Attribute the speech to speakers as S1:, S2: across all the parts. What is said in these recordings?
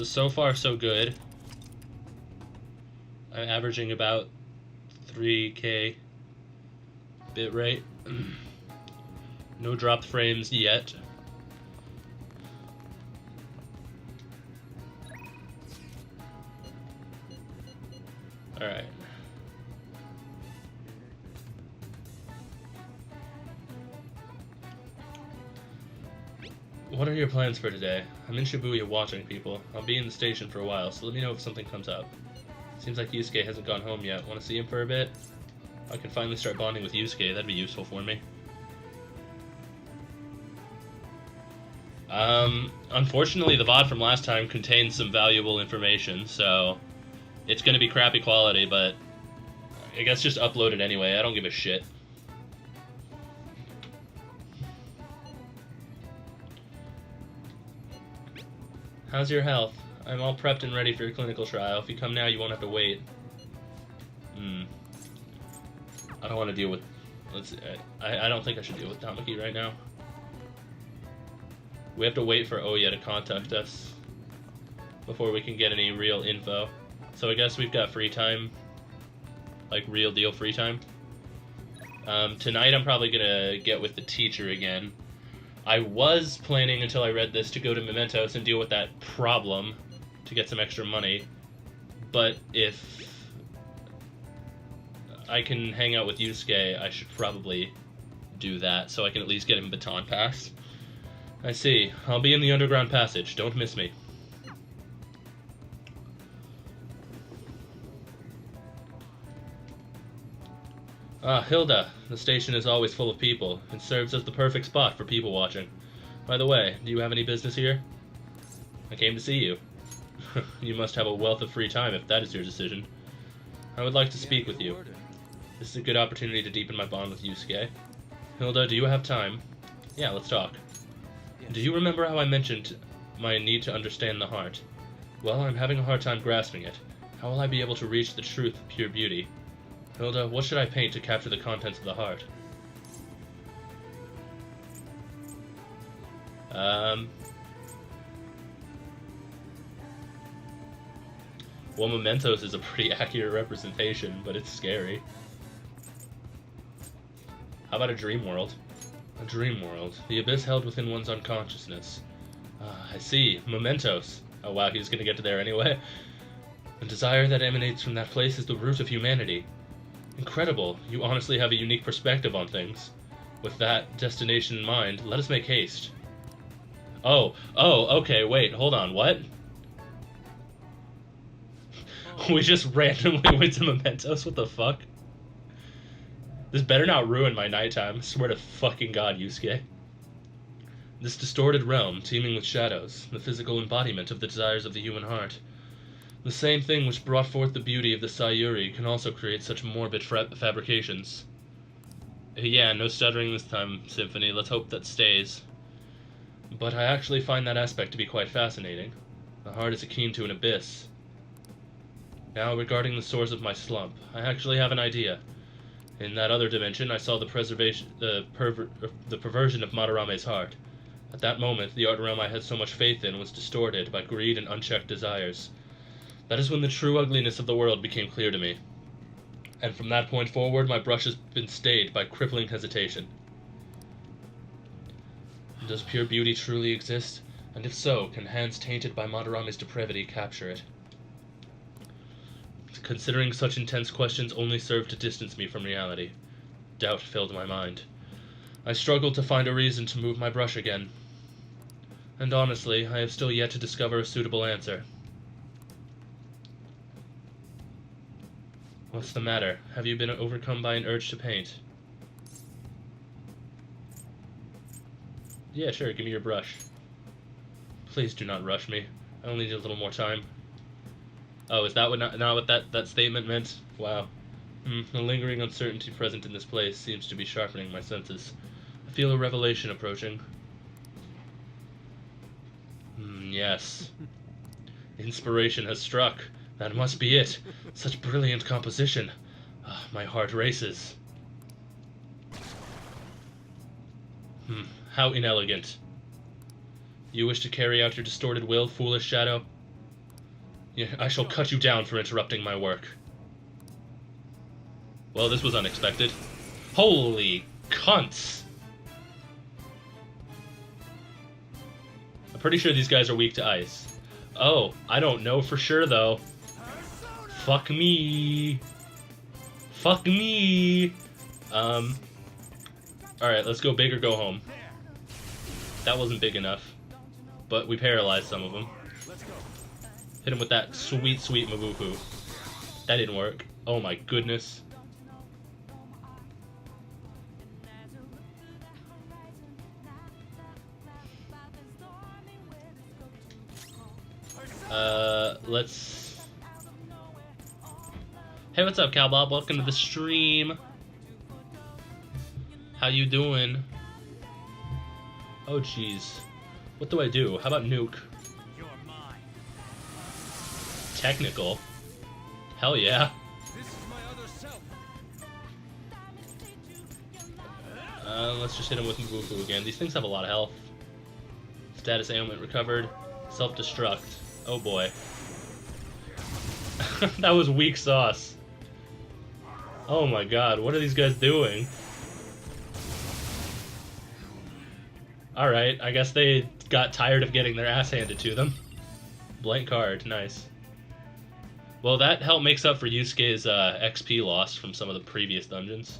S1: So far so good. I'm averaging about 3K bitrate. No dropped frames yet. Alright. What are your plans for today? I'm in Shibuya watching people. I'll be in the station for a while, so let me know if something comes up. Seems like Yusuke hasn't gone home yet. Want to see him for a bit? I can finally start bonding with Yusuke. That'd be useful for me. Unfortunately, the VOD from last time contained some valuable information, so it's going to be crappy quality, but I guess just upload it anyway. I don't give a shit. How's your health? I'm all prepped and ready for your clinical trial. If you come now, you won't have to wait. I don't want to deal with... I don't think I should deal with Tamaki right now. We have to wait for Oya to contact us before we can get any real info. So I guess we've got free time. Like, real deal free time. Tonight I'm probably gonna get with the teacher again. I was planning, until I read this, to go to Mementos and deal with that problem to get some extra money. But if I can hang out with Yusuke, I should probably do that, so I can at least get him Baton Pass. I see. I'll be in the underground passage. Don't miss me. Ah, Hilda. The station is always full of people. It serves as the perfect spot for people watching. By the way, do you have any business here? I came to see you. You must have a wealth of free time if that is your decision. I would like to speak with you. This is a good opportunity to deepen my bond with Yusuke. Hilda, do you have time? Yeah, let's talk. Do you remember how I mentioned my need to understand the heart? Well, I'm having a hard time grasping it. How will I be able to reach the truth of pure beauty? Hilda, what should I paint to capture the contents of the heart? Well, Mementos is a pretty accurate representation, but it's scary. How about a dream world? A dream world. The abyss held within one's unconsciousness. I see. Mementos. Oh wow, he's gonna get to there anyway. The desire that emanates from that place is the root of humanity. Incredible. You honestly have a unique perspective on things. With that destination in mind, let us make haste. Oh, okay, wait, hold on, what? We just randomly went to Mementos, what the fuck? This better not ruin my nighttime, I swear to fucking god, Yusuke. This distorted realm, teeming with shadows, the physical embodiment of the desires of the human heart. The same thing which brought forth the beauty of the Sayuri can also create such morbid fabrications. Yeah, no stuttering this time, Symphony. Let's hope that stays. But I actually find that aspect to be quite fascinating. The heart is akin to an abyss. Now, regarding the source of my slump, I actually have an idea. In that other dimension, I saw the perversion of Madarame's heart. At that moment, the art realm I had so much faith in was distorted by greed and unchecked desires. That is when the true ugliness of the world became clear to me. And from that point forward, my brush has been stayed by crippling hesitation. Does pure beauty truly exist? And if so, can hands tainted by Madarame's depravity capture it? Considering such intense questions only served to distance me from reality. Doubt filled my mind. I struggled to find a reason to move my brush again. And honestly, I have still yet to discover a suitable answer. What's the matter? Have you been overcome by an urge to paint? Yeah, sure, give me your brush. Please do not rush me. I only need a little more time. Oh, is that not what that statement meant? Wow. The lingering uncertainty present in this place seems to be sharpening my senses. I feel a revelation approaching. Yes. Inspiration has struck. That must be it. Such brilliant composition. My heart races. How inelegant. You wish to carry out your distorted will, foolish shadow? Yeah, I shall cut you down for interrupting my work. Well, this was unexpected. Holy cunts! I'm pretty sure these guys are weak to ice. Oh, I don't know for sure, though. Fuck me. Fuck me. Alright, let's go big or go home. That wasn't big enough. But we paralyzed some of them. Hit him with that sweet, sweet Mabufu. That didn't work. Oh my goodness. Let's... Hey, what's up, Cowbob? Welcome to the stream. How you doing? Oh, jeez. What do I do? How about nuke? Technical? Hell yeah. Let's just hit him with Mbufu again. These things have a lot of health. Status ailment recovered. Self-destruct. Oh boy. That was weak sauce. Oh my god, what are these guys doing? Alright, I guess they got tired of getting their ass handed to them. Blank card, nice. Well, that help makes up for Yusuke's XP loss from some of the previous dungeons.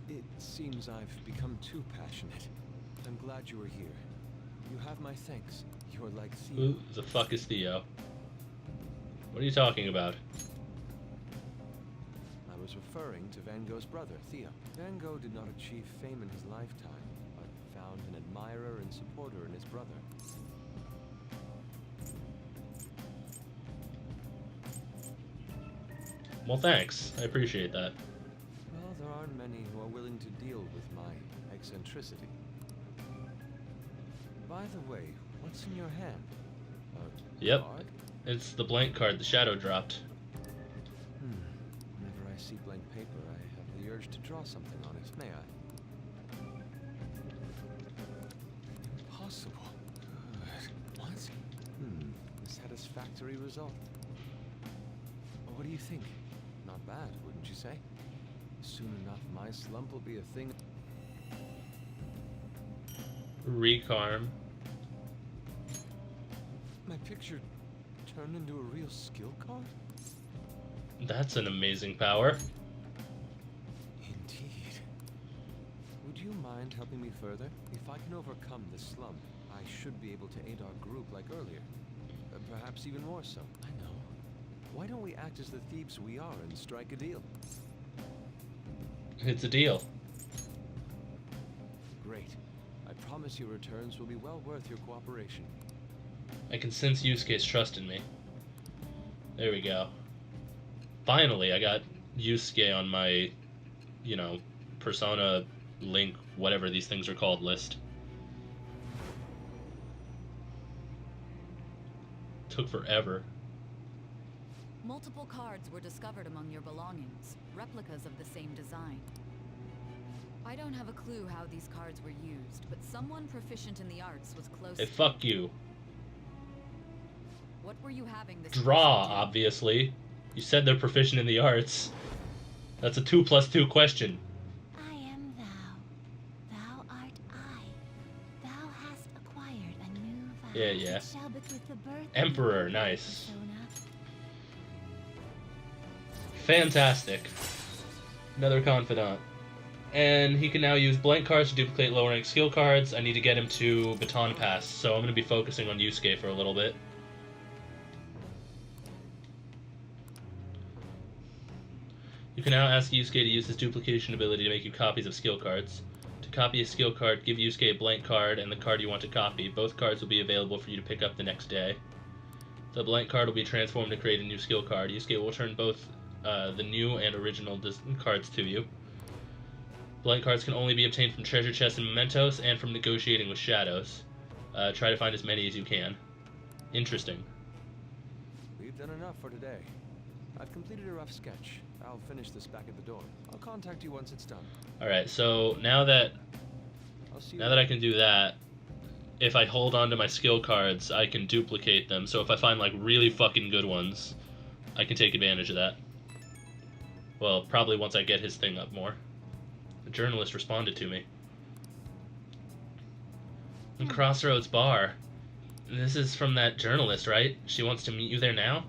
S2: It seems I've become too passionate. I'm glad you were here. You have my thanks. You're like Theo.
S1: Who the fuck is Theo? What are you talking about?
S2: I was referring to Van Gogh's brother, Theo. Van Gogh did not achieve fame in his lifetime, but found an admirer and supporter in his brother.
S1: Well, thanks. I appreciate that.
S2: Well, there aren't many who are willing to deal with my eccentricity. By the way, what's in your hand?
S1: Yep.
S2: Card?
S1: It's the blank card the Shadow dropped.
S2: Whenever I see blank paper, I have the urge to draw something on it. May I? Impossible. Good. What? A satisfactory result. What do you think? Not bad, wouldn't you say? Soon enough, my slump will be a thing.
S1: Recarm.
S2: My picture turned into a real skill card?
S1: That's an amazing power.
S2: Indeed. Would you mind helping me further? If I can overcome this slump, I should be able to aid our group like earlier. Perhaps even more so. I know. Why don't we act as the thieves we are and strike a deal?
S1: It's a deal.
S2: Great. I promise your returns will be well worth your cooperation.
S1: I can sense Yusuke's trust in me. There we go. Finally, I got Yusuke on my, you know, Persona, Link, whatever these things are called list. Took forever.
S3: Multiple cards were discovered among your belongings, replicas of the same design. I don't have a clue how these cards were used, but someone proficient in the arts was close.
S1: Hey, fuck you.
S3: What were you having this
S1: Draw,
S3: person do?
S1: obviously. You said they're proficient in the arts. That's a 2 + 2 question.
S4: I am thou. Thou art I. Thou hast acquired a new vow.
S1: Yeah.
S4: It shall bequeath the birth of
S1: Emperor,
S4: the
S1: nice.
S4: persona.
S1: Fantastic. Another confidant. And he can now use blank cards to duplicate lower rank skill cards. I need to get him to Baton Pass, so I'm going to be focusing on Yusuke for a little bit. You can now ask Yusuke to use his duplication ability to make you copies of skill cards. To copy a skill card, give Yusuke a blank card and the card you want to copy. Both cards will be available for you to pick up the next day. The blank card will be transformed to create a new skill card. Yusuke will return both the new and original cards to you. Blank cards can only be obtained from treasure chests and mementos and from negotiating with shadows. Try to find as many as you can. Interesting.
S2: We've done enough for today. I've completed a rough sketch. I'll finish this back at the door. I'll contact you once it's done.
S1: Alright, so now that
S2: I'll see you
S1: I can do that, if I hold on to my skill cards, I can duplicate them. So if I find like really fucking good ones, I can take advantage of that. Well, probably once I get his thing up more. The journalist responded to me. The Crossroads Bar. This is from that journalist, right? She wants to meet you there now?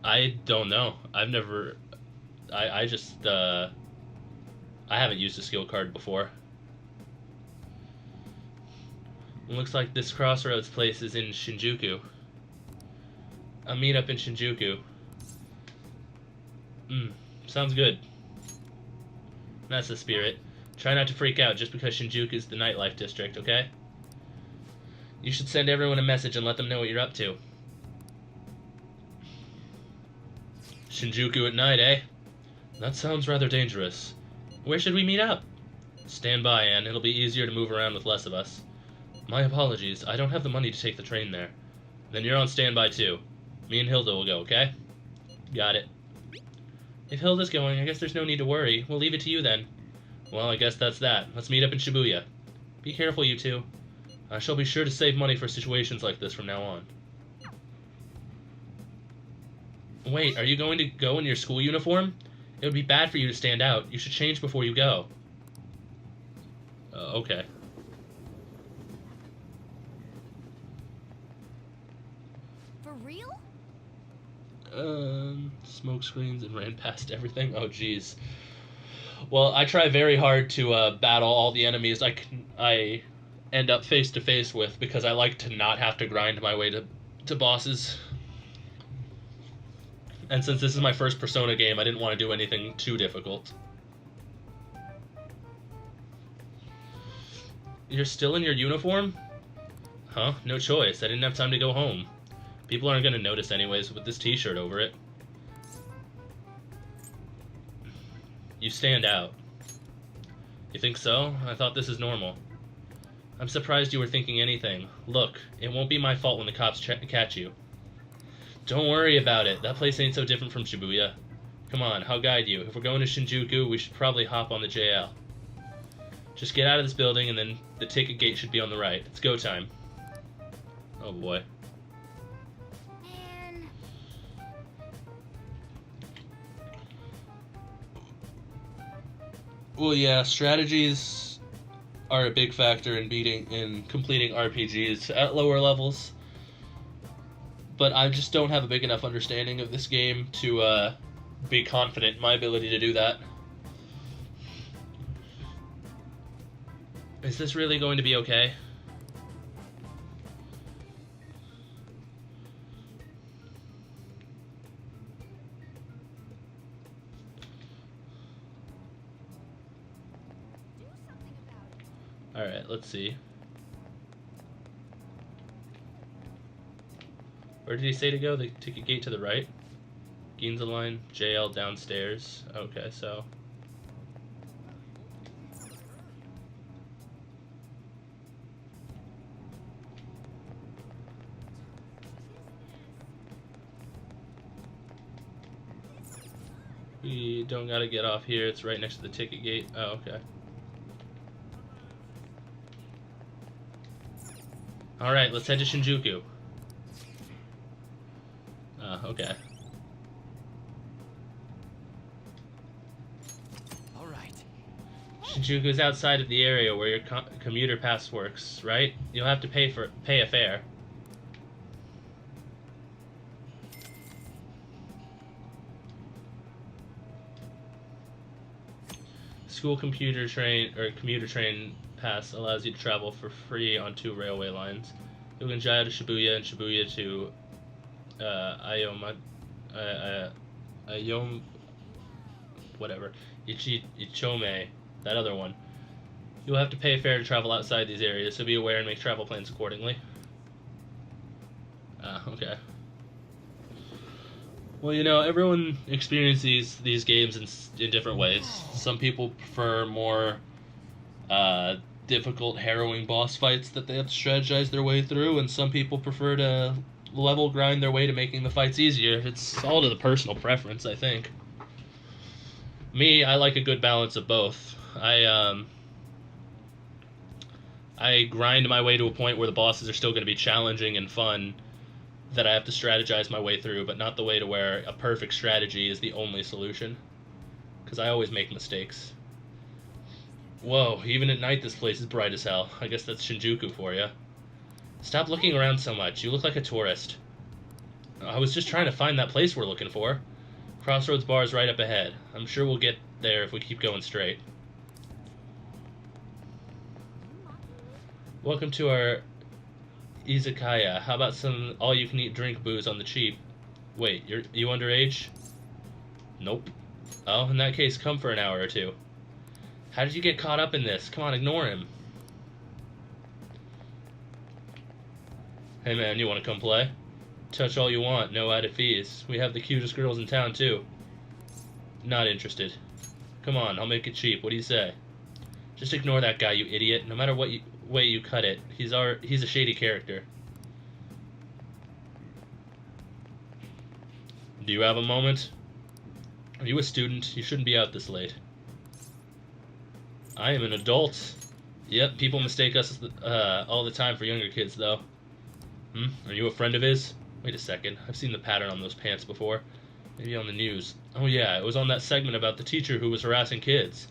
S1: I don't know. I've never... I just, I haven't used a skill card before. Looks like this Crossroads place is in Shinjuku. A meetup in Shinjuku. Sounds good. That's the spirit. Try not to freak out just because Shinjuku is the nightlife district, okay? You should send everyone a message and let them know what you're up to. Shinjuku at night, eh? That sounds rather dangerous. Where should we meet up? Stand by, Anne. It'll be easier to move around with less of us. My apologies. I don't have the money to take the train there. Then you're on standby too. Me and Hilda will go, okay? Got it. If Hilda's going, I guess there's no need to worry. We'll leave it to you then. Well, I guess that's that. Let's meet up in Shibuya. Be careful, you two. I shall be sure to save money for situations like this from now on. Wait, are you going to go in your school uniform? It would be bad for you to stand out. You should change before you go. Okay.
S3: For real?
S1: Smoke screens and ran past everything. Oh, jeez. Well, I try very hard to battle all the enemies I end up face to face with because I like to not have to grind my way to bosses. And since this is my first Persona game, I didn't want to do anything too difficult. You're still in your uniform? Huh? No choice. I didn't have time to go home. People aren't going to notice anyways with this t-shirt over it. You stand out. You think so? I thought this is normal. I'm surprised you were thinking anything. Look, it won't be my fault when the cops catch you. Don't worry about it. That place ain't so different from Shibuya. Come on, I'll guide you. If we're going to Shinjuku, we should probably hop on the JL. Just get out of this building, and then the ticket gate should be on the right. It's go time. Oh boy.
S4: Man.
S1: Well, yeah, strategies are a big factor in completing RPGs at lower levels. But I just don't have a big enough understanding of this game to be confident in my ability to do that. Is this really going to be okay? Alright, let's see. Where did he say to go? The ticket gate to the right? Ginza line, JL downstairs. Okay, so... we don't gotta get off here, it's right next to the ticket gate. Oh, okay. Alright, let's head to Shinjuku. Okay.
S2: All right.
S1: Shinjuku is outside of the area where your commuter pass works, right? You'll have to pay a fare. School commuter train pass allows you to travel for free on 2 railway lines. Yoganjaya to Shibuya and Shibuya to Ichome, that other one. You'll have to pay a fare to travel outside these areas, so be aware and make travel plans accordingly. Okay. Well, you know, everyone experiences these games in different ways. Some people prefer more difficult, harrowing boss fights that they have to strategize their way through, and some people prefer to level grind their way to making the fights easier. It's all to the personal preference, I think. Me, I like a good balance of both. I grind my way to a point where the bosses are still going to be challenging and fun that I have to strategize my way through, but not the way to where a perfect strategy is the only solution. Because I always make mistakes. Whoa, even at night this place is bright as hell. I guess that's Shinjuku for you. Stop looking around so much. You look like a tourist. I was just trying to find that place we're looking for. Crossroads Bar is right up ahead. I'm sure we'll get there if we keep going straight. Welcome to our izakaya. How about some all-you-can-eat drink booze on the cheap? Wait, you underage? Nope. Oh, in that case, come for an hour or two. How did you get caught up in this? Come on, ignore him. Hey man, you want to come play? Touch all you want, no added fees. We have the cutest girls in town, too. Not interested. Come on, I'll make it cheap. What do you say? Just ignore that guy, you idiot. No matter what way you cut it, he's a shady character. Do you have a moment? Are you a student? You shouldn't be out this late. I am an adult. Yep, people mistake us all the time for younger kids, though. Are you a friend of his? Wait a second. I've seen the pattern on those pants before. Maybe on the news. Oh yeah, it was on that segment about the teacher who was harassing kids.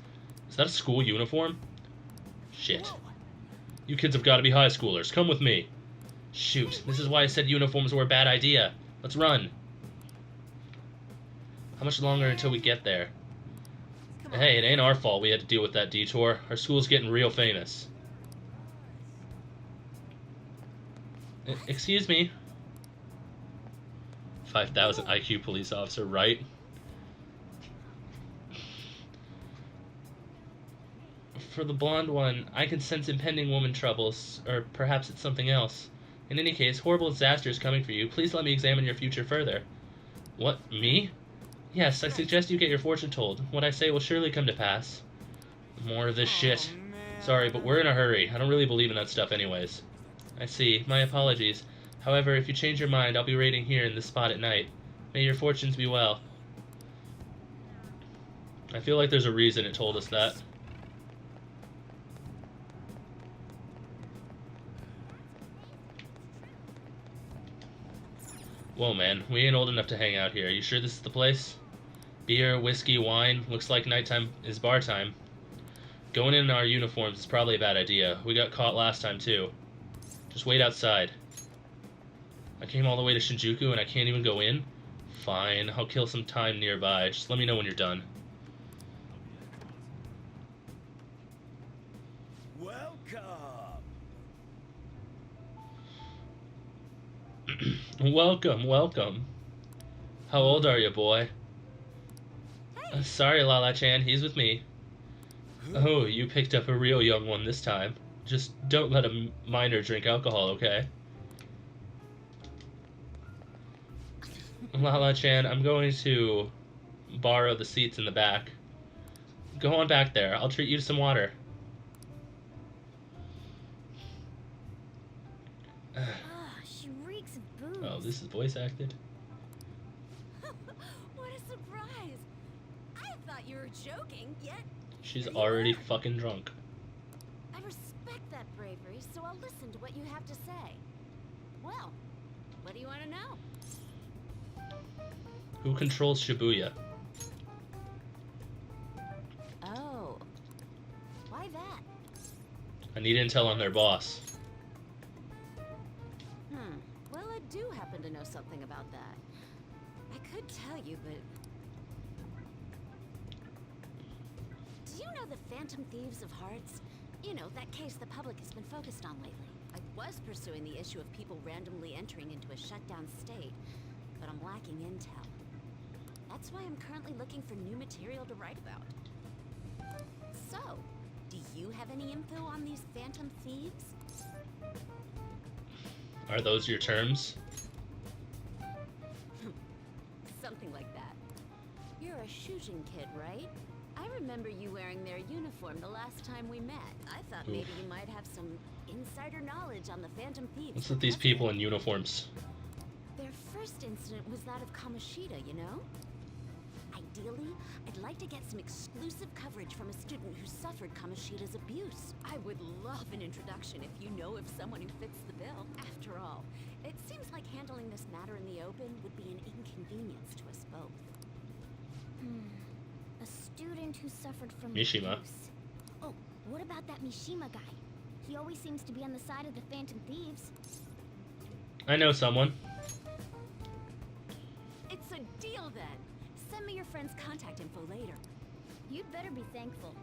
S1: Is that a school uniform? Shit. You kids have got to be high schoolers. Come with me. Shoot, this is why I said uniforms were a bad idea. Let's run. How much longer until we get there? Hey, it ain't our fault we had to deal with that detour. Our school's getting real famous. Excuse me. 5,000 IQ police officer, right? For the blonde one, I can sense impending woman troubles, or perhaps it's something else. In any case, horrible disaster is coming for you. Please let me examine your future further. What, me? Yes, I suggest you get your fortune told. What I say will surely come to pass. More of this shit. Sorry, but we're in a hurry. I don't really believe in that stuff anyways. I see. My apologies. However, if you change your mind, I'll be waiting here in this spot at night. May your fortunes be well. I feel like there's a reason it told us that. Whoa, man. We ain't old enough to hang out here. You sure this is the place? Beer, whiskey, wine. Looks like nighttime is bar time. Going in our uniforms is probably a bad idea. We got caught last time, too. Just wait outside. I came all the way to Shinjuku and I can't even go in? Fine, I'll kill some time nearby. Just let me know when you're done.
S5: Welcome!
S1: Welcome, welcome. How old are you, boy? Sorry, Lala-chan, he's with me. Oh, you picked up a real young one this time. Just don't let a minor drink alcohol, okay? Lala-chan, I'm going to borrow the seats in the back. Go on back there. I'll treat you to some water.
S4: She reeks of booze.
S1: Oh, this is voice acted?
S4: What a surprise! I thought you were joking, yet
S1: She's already fucking drunk.
S4: I respect that bravery, so I'll listen to what you have to say. Well, what do you want to know?
S1: Who controls Shibuya?
S4: Oh. Why that?
S1: I need intel on their boss.
S4: Well, I do happen to know something about that. I could tell you, but... Do you know the Phantom Thieves of Hearts? You know, that case the public has been focused on lately. I was pursuing the issue of people randomly entering into a shutdown state, but I'm lacking intel. That's why I'm currently looking for new material to write about. So, do you have any info on these Phantom Thieves?
S1: Are those your terms?
S4: Something like that. You're a Shujin kid, right? I remember you wearing their uniform the last time we met. I thought maybe you might have some insider knowledge on the Phantom Thieves.
S1: What's with these people in uniforms?
S4: Their first incident was that of Kamoshida, you know? I Ideally, I'd like to get some exclusive coverage from a student who suffered Kamoshida's abuse. I would love an introduction if you know of someone who fits the bill. After all, it seems like handling this matter in the open would be an inconvenience to us both.
S6: A student who suffered from
S1: Mishima.
S6: abuse. Oh, what about that Mishima guy? He always seems to be on the side of the Phantom Thieves.
S1: I know someone.
S4: It's a deal then. Send me your friend's contact info later.
S6: You'd better be thankful.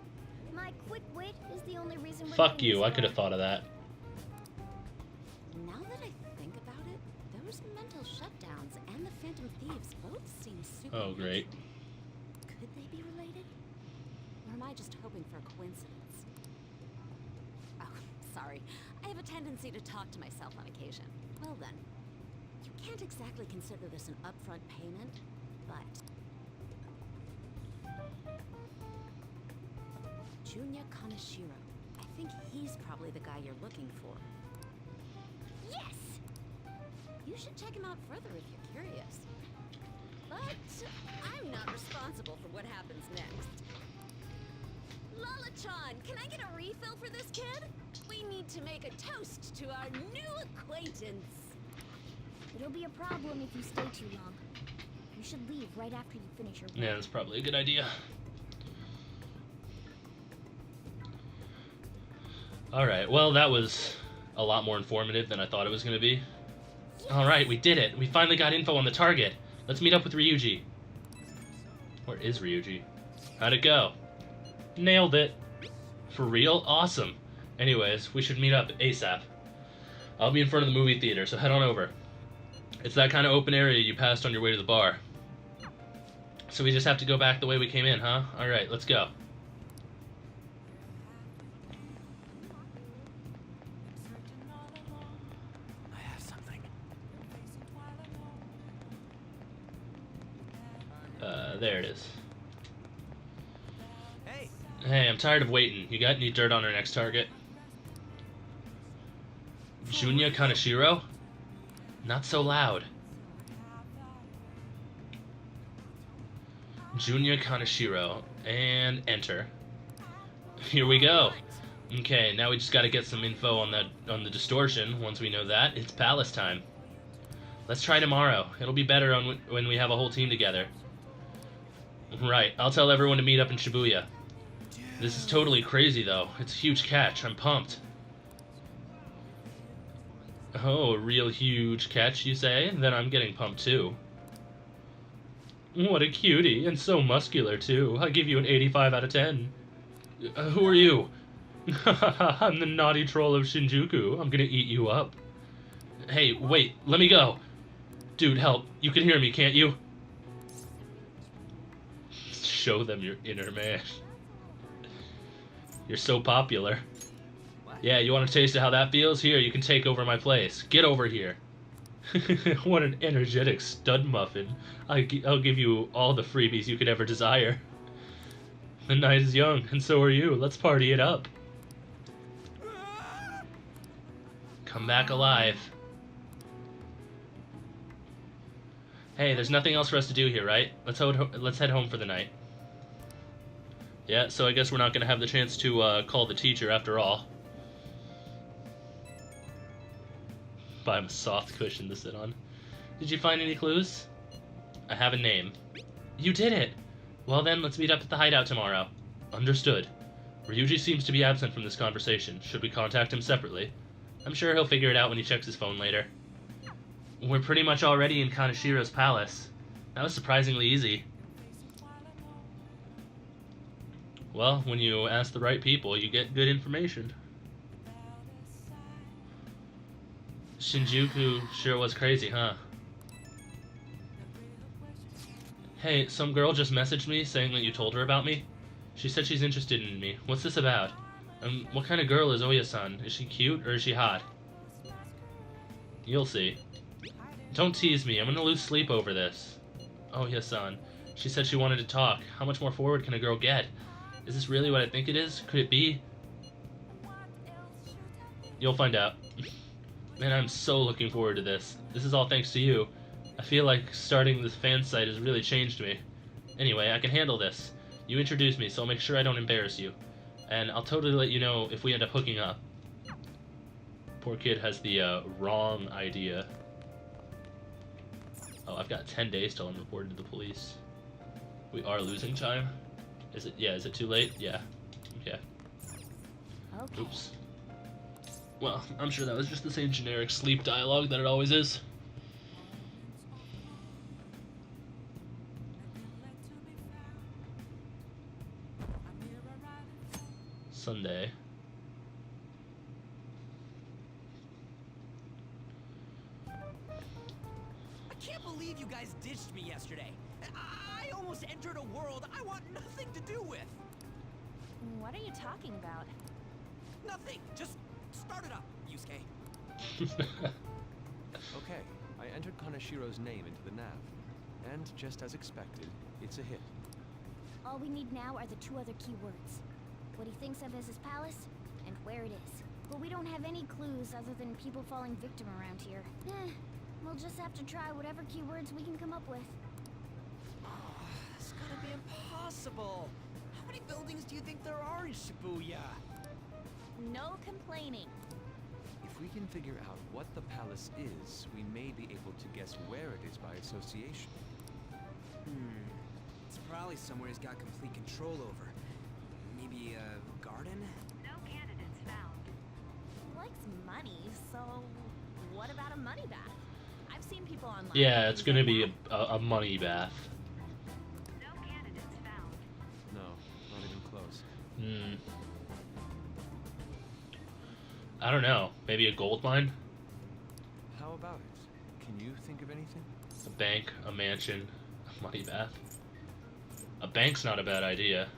S6: My quick wit is the only reason we're
S1: Fuck
S6: getting
S1: you,
S6: this
S1: I could have
S6: far.
S1: thought of that.
S4: Now that I think about it, those mental shutdowns and the Phantom Thieves both seem super.
S1: Oh, great.
S4: Could they be related? Or am I just hoping for a coincidence? Oh, sorry. I have a tendency to talk to myself on occasion. Well then, you can't exactly consider this an upfront payment, but... Junya Kaneshiro. I think he's probably the guy you're looking for. Yes! You should check him out further if you're curious. But I'm not responsible for what happens next. Lala-chan, can I get a refill for this kid? We need to make a toast to our new acquaintance.
S6: It'll be a problem if you stay too long. You should leave right after you finish your work.
S1: Yeah, that's probably a good idea. Alright, well, that was a lot more informative than I thought it was going to be. Alright, we did it. We finally got info on the target. Let's meet up with Ryuji. Where is Ryuji? How'd it go? Nailed it. For real? Awesome. Anyways, we should meet up ASAP. I'll be in front of the movie theater, so head on over. It's that kind of open area you passed on your way to the bar. So we just have to go back the way we came in, huh? Alright, let's go.
S2: I have something.
S1: There it is.
S2: Hey,
S1: Hey, I'm tired of waiting. You got any dirt on our next target? Junya Kaneshiro? Not so loud. Junya Kaneshiro. And enter. Here we go. Okay, now we just gotta get some info on the distortion. Once we know that, it's palace time. Let's try tomorrow. It'll be better when we have a whole team together. Right, I'll tell everyone to meet up in Shibuya. This is totally crazy, though. It's a huge catch. I'm pumped. Oh, a real huge catch, you say? Then I'm getting pumped, too. What a cutie, and so muscular, too. I give you an 85 out of 10. Who are you? I'm the naughty troll of Shinjuku. I'm gonna eat you up. Hey, wait, let me go. Dude, help. You can hear me, can't you? Show them your inner man. You're so popular. Yeah, you want a taste of how that feels? Here, you can take over my place. Get over here. What an energetic stud muffin. I'll give you all the freebies you could ever desire. The night is young, and so are you. Let's party it up. Come back alive. Hey, there's nothing else for us to do here, right? Let's head home for the night. Yeah, so I guess we're not going to have the chance to call the teacher after all. Buy him a soft cushion to sit on. Did you find any clues? I have a name. You did it! Well then, let's meet up at the hideout tomorrow. Understood. Ryuji seems to be absent from this conversation. Should we contact him separately? I'm sure he'll figure it out when he checks his phone later. We're pretty much already in Kaneshiro's palace. That was surprisingly easy. Well, when you ask the right people, you get good information. Shinjuku sure was crazy, huh? Hey, some girl just messaged me saying that you told her about me. She said she's interested in me. What's this about? What kind of girl is Oya-san? Is she cute or is she hot? You'll see. Don't tease me. I'm gonna lose sleep over this. Oya-san. She said she wanted to talk. How much more forward can a girl get? Is this really what I think it is? Could it be? You'll find out. Man, I'm so looking forward to this. This is all thanks to you. I feel like starting this fan site has really changed me. Anyway, I can handle this. You introduced me, so I'll make sure I don't embarrass you. And I'll totally let you know if we end up hooking up. Poor kid has the wrong idea. Oh, I've got 10 days till I'm reported to the police. We are losing time? Is it? Yeah, is it too late? Yeah. Okay.
S6: Okay.
S1: Oops. Well, I'm sure that was just the same generic sleep dialogue that it always is. Sunday.
S7: I can't believe you guys ditched me yesterday. I almost entered a world I want nothing to do with.
S8: What are you talking about?
S7: Nothing. Just start it up, Yusuke.
S2: Okay, I entered Kanashiro's name into the nav. And just as expected, it's a hit.
S6: All we need now are the 2 other keywords. What he thinks of as his palace, and where it is. But we don't have any clues other than people falling victim around here. We'll just have to try whatever keywords we can come up with.
S7: Oh, it's gonna be impossible. How many buildings do you think there are in Shibuya?
S8: No complaining.
S2: If we can figure out what the palace is, we may be able to guess where it is by association.
S7: It's probably somewhere he's got complete control over. Maybe a garden?
S8: No candidates found. He likes money, so what about a money bath? I've seen people online.
S1: Yeah, it's gonna be a money bath.
S8: No candidates found.
S2: No, not even close.
S1: I don't know. Maybe a gold mine?
S2: How about it? Can you think of anything?
S1: A bank, a mansion, a money bath. A bank's not a bad idea.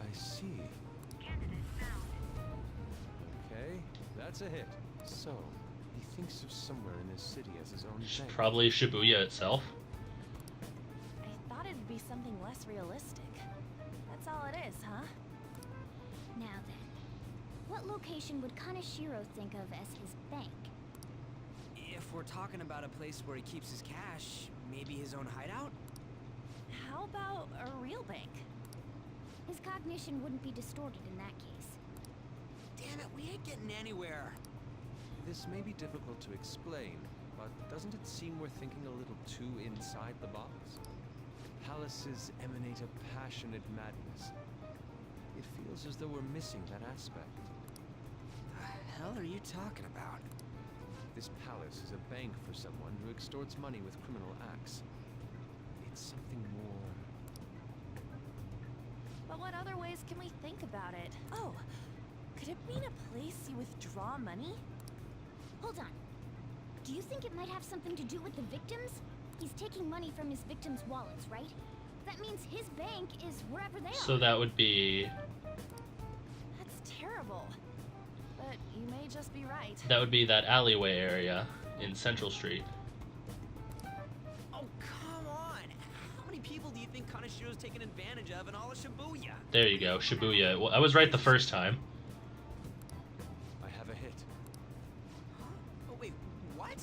S2: I see.
S8: Candidate found.
S2: Okay, that's a hit. So, he thinks of somewhere in this city as his own bank.
S1: Probably Shibuya itself.
S8: I thought it'd be something less realistic. That's all it is, huh?
S6: Now then, what location would Kaneshiro think of as his bank?
S7: If we're talking about a place where he keeps his cash, maybe his own hideout?
S8: How about a real bank?
S6: His cognition wouldn't be distorted in that case.
S7: Damn it, we ain't getting anywhere.
S2: This may be difficult to explain, but doesn't it seem we're thinking a little too inside the box? Palaces emanate a passionate madness. It feels as though we're missing that aspect.
S7: The hell are you talking about?
S2: This palace is a bank for someone who extorts money with criminal acts. It's something more...
S8: But what other ways can we think about it? Oh, could it mean a place you withdraw money?
S6: Hold on. Do you think it might have something to do with the victims? He's taking money from his victims' wallets, right? That means his bank is wherever they are.
S1: So that would be...
S8: That's terrible. But you may just be right.
S1: That would be that alleyway area in Central Street.
S7: Oh, come on! How many people do you think Kanashiro's taken advantage of in all of Shibuya?
S1: There you go, Shibuya. Well, I was right the first time.
S2: I have a hit.
S7: Huh? Oh, wait, what?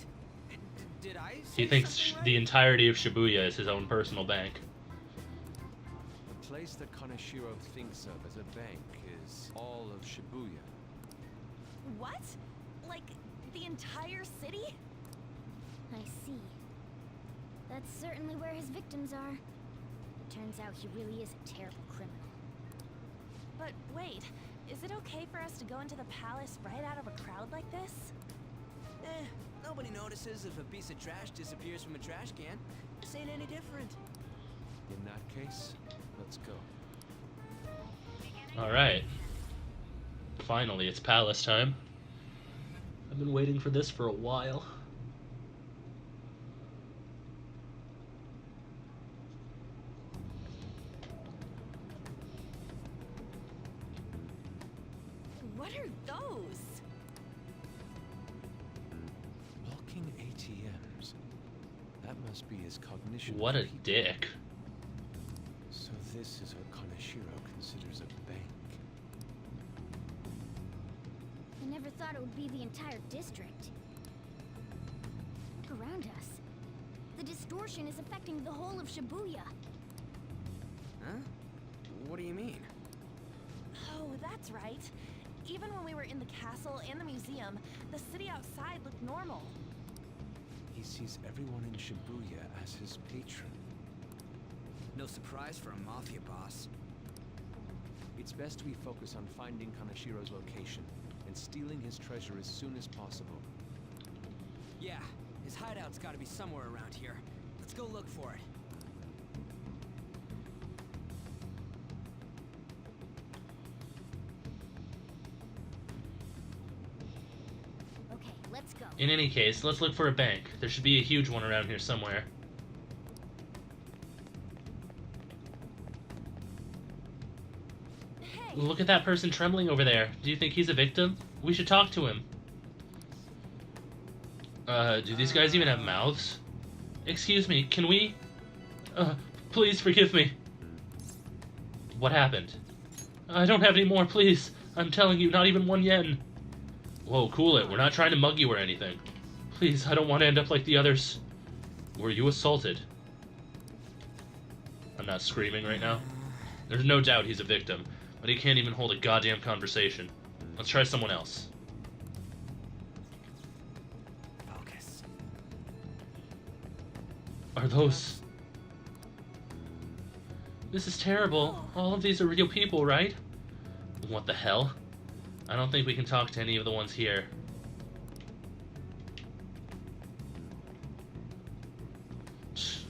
S7: Did I say
S1: He thinks
S7: something right?
S1: the entirety of Shibuya is his own personal bank.
S2: The place that Kaneshiro thinks of as a bank is all of Shibuya.
S8: What? Like, the entire city?
S6: I see. That's certainly where his victims are. It turns out he really is a terrible criminal.
S8: But wait, is it okay for us to go into the palace right out of a crowd like this?
S7: Nobody notices if a piece of trash disappears from a trash can. This ain't any different.
S2: In that case, let's go.
S1: Alright. Finally, it's palace time. I've been waiting for this for a while.
S8: What are those?
S2: Walking ATMs. That must be his cognition.
S1: What a
S2: people.
S1: dick.
S2: So this is what Kaneshiro considers a bank.
S6: I never thought it would be the entire district. look around us. The distortion is affecting the whole of Shibuya.
S7: Huh? What do you mean?
S8: Oh, that's right. Even when we were in the castle and the museum, the city outside looked normal.
S2: He sees everyone in Shibuya as his patron.
S7: No surprise for a mafia boss.
S2: It's best we focus on finding Kanashiro's location and stealing his treasure as soon as possible.
S7: Yeah, his hideout's gotta be somewhere around here. Let's go look for it.
S6: Okay, let's go.
S1: In any case, let's look for a bank. There should be a huge one around here somewhere.
S8: Hey,
S1: Look at that person trembling over there. Do you think he's a victim? We should talk to him. Do these guys even have mouths? Excuse me, can we? Please forgive me. What happened? I don't have any more, please. I'm telling you, not even 1 yen. Whoa, cool it. We're not trying to mug you or anything. Please, I don't want to end up like the others. Were you assaulted? I'm not screaming right now. There's no doubt he's a victim, but he can't even hold a goddamn conversation. Let's try someone else.
S7: Focus.
S1: Are those... This is terrible. All of these are real people, right? What the hell? I don't think we can talk to any of the ones here.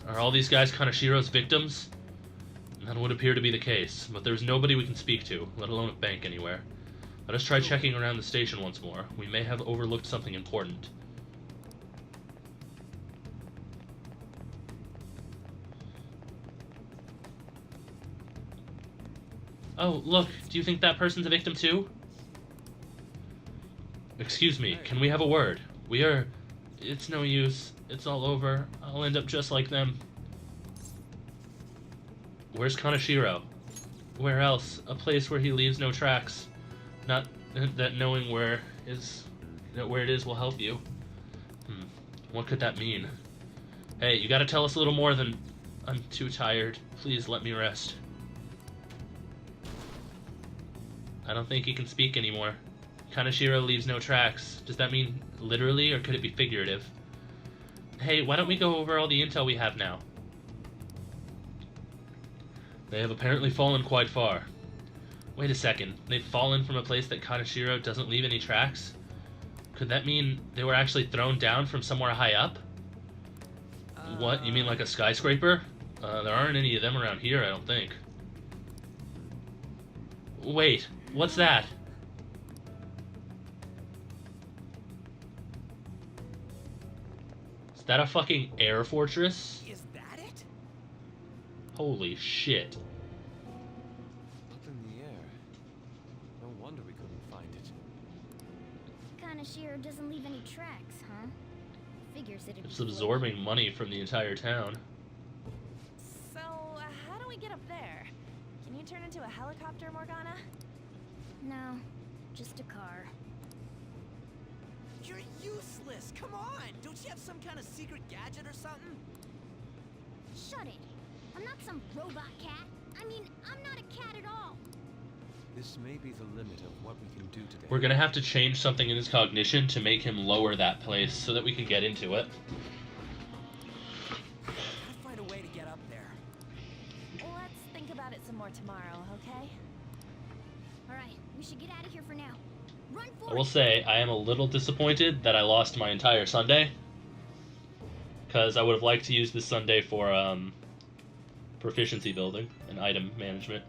S1: Are all these guys Kanashiro's victims? That would appear to be the case, but there's nobody we can speak to, let alone a bank anywhere. Let us try checking around the station once more. We may have overlooked something important. Oh, look, do you think that person's a victim too? Excuse me, can we have a word? We are... It's no use. It's all over. I'll end up just like them. Where's Kanashiro? Where else? A place where he leaves no tracks. Not that knowing where it is will help you. What could that mean? Hey, you gotta tell us a little more than... I'm too tired. Please let me rest. I don't think he can speak anymore. Kanashiro leaves no tracks. Does that mean literally, or could it be figurative? Hey, why don't we go over all the intel we have now? They have apparently fallen quite far. Wait a second. They've fallen from a place that Kanashiro doesn't leave any tracks? Could that mean they were actually thrown down from somewhere high up? What? You mean like a skyscraper? There aren't any of them around here, I don't think. Wait, what's that? Is that a fucking air fortress?
S7: Is that it?
S1: Holy shit.
S2: Up in the air. No wonder we couldn't find it.
S6: Kanashiro doesn't leave any tracks, huh? Figures it'd be
S1: It's absorbing money from the entire town.
S8: so how do we get up there? Can you turn into a helicopter, Morgana?
S6: No, just a car.
S7: You're useless. Come on. Don't you have some kind of secret gadget or something?
S6: Shut it. I'm not some robot cat. I mean, I'm not a cat at all.
S2: This may be the limit of what we can do today.
S1: We're gonna have to change something in his cognition to make him lower that place so that we can get into it.
S7: Gotta find a way to get up there.
S8: Let's think about it some more tomorrow, okay?
S6: All right, we should get out of here for now. Run for
S1: I will
S6: it.
S1: say, I am a little disappointed that I lost my entire Sunday. Because I would have liked to use this Sunday for proficiency building and item management.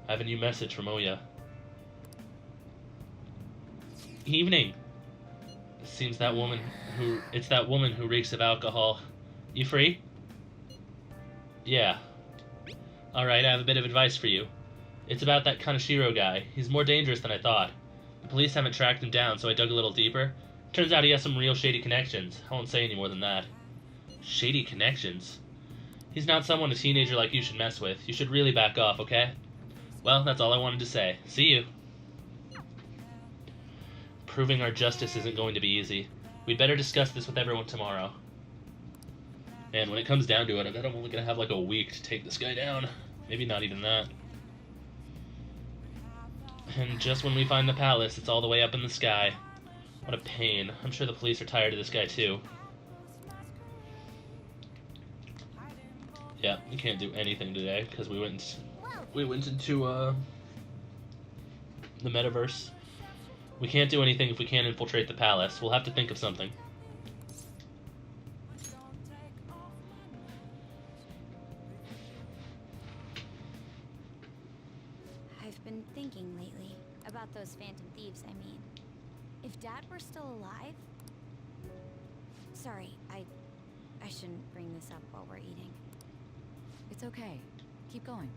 S1: I have a new message from Oya. Evening. It's that woman who reeks of alcohol. You free? Yeah. Alright, I have a bit of advice for you. It's about that Kanashiro guy. He's more dangerous than I thought. The police haven't tracked him down, so I dug a little deeper. Turns out he has some real shady connections. I won't say any more than that. Shady connections? He's not someone a teenager like you should mess with. You should really back off, okay? Well, that's all I wanted to say. See you. Proving our justice isn't going to be easy. We'd better discuss this with everyone tomorrow. And when it comes down to it, I bet I'm only gonna have like a week to take this guy down. Maybe not even that. And just when we find the palace, it's all the way up in the sky. What a pain. I'm sure the police are tired of this guy too. Yeah, we can't do anything today because we went into the metaverse. We can't do anything if we can't infiltrate the palace. We'll have to think of something.
S6: I've been thinking lately about those phantom thieves, I mean. If Dad were still alive... Sorry, I shouldn't bring this up while we're eating.
S3: It's okay. Keep going.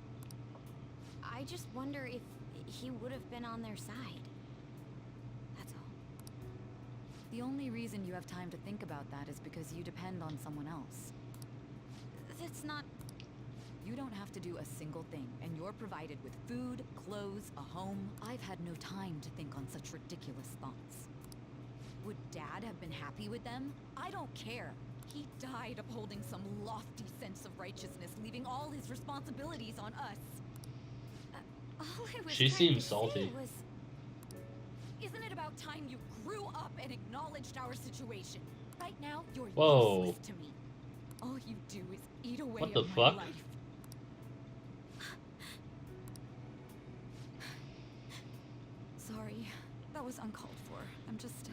S6: I just wonder if he would have been on their side. That's all.
S3: The only reason you have time to think about that is because you depend on someone else.
S6: That's not...
S3: You don't have to do a single thing, and you're provided with food, clothes, a home. I've had no time to think on such ridiculous thoughts. Would Dad have been happy with them? I don't care. He died upholding some lofty sense of righteousness, leaving all his responsibilities on us.
S6: All I was
S1: She
S6: trying
S1: seems
S6: to
S1: salty.
S6: say was...
S3: Isn't it about time you grew up and acknowledged our situation? Right now, you're
S1: Whoa.
S3: useless to me. All you do is eat away
S1: What the
S3: at my
S1: fuck?
S3: life. Sorry, that was uncalled for. I'm just...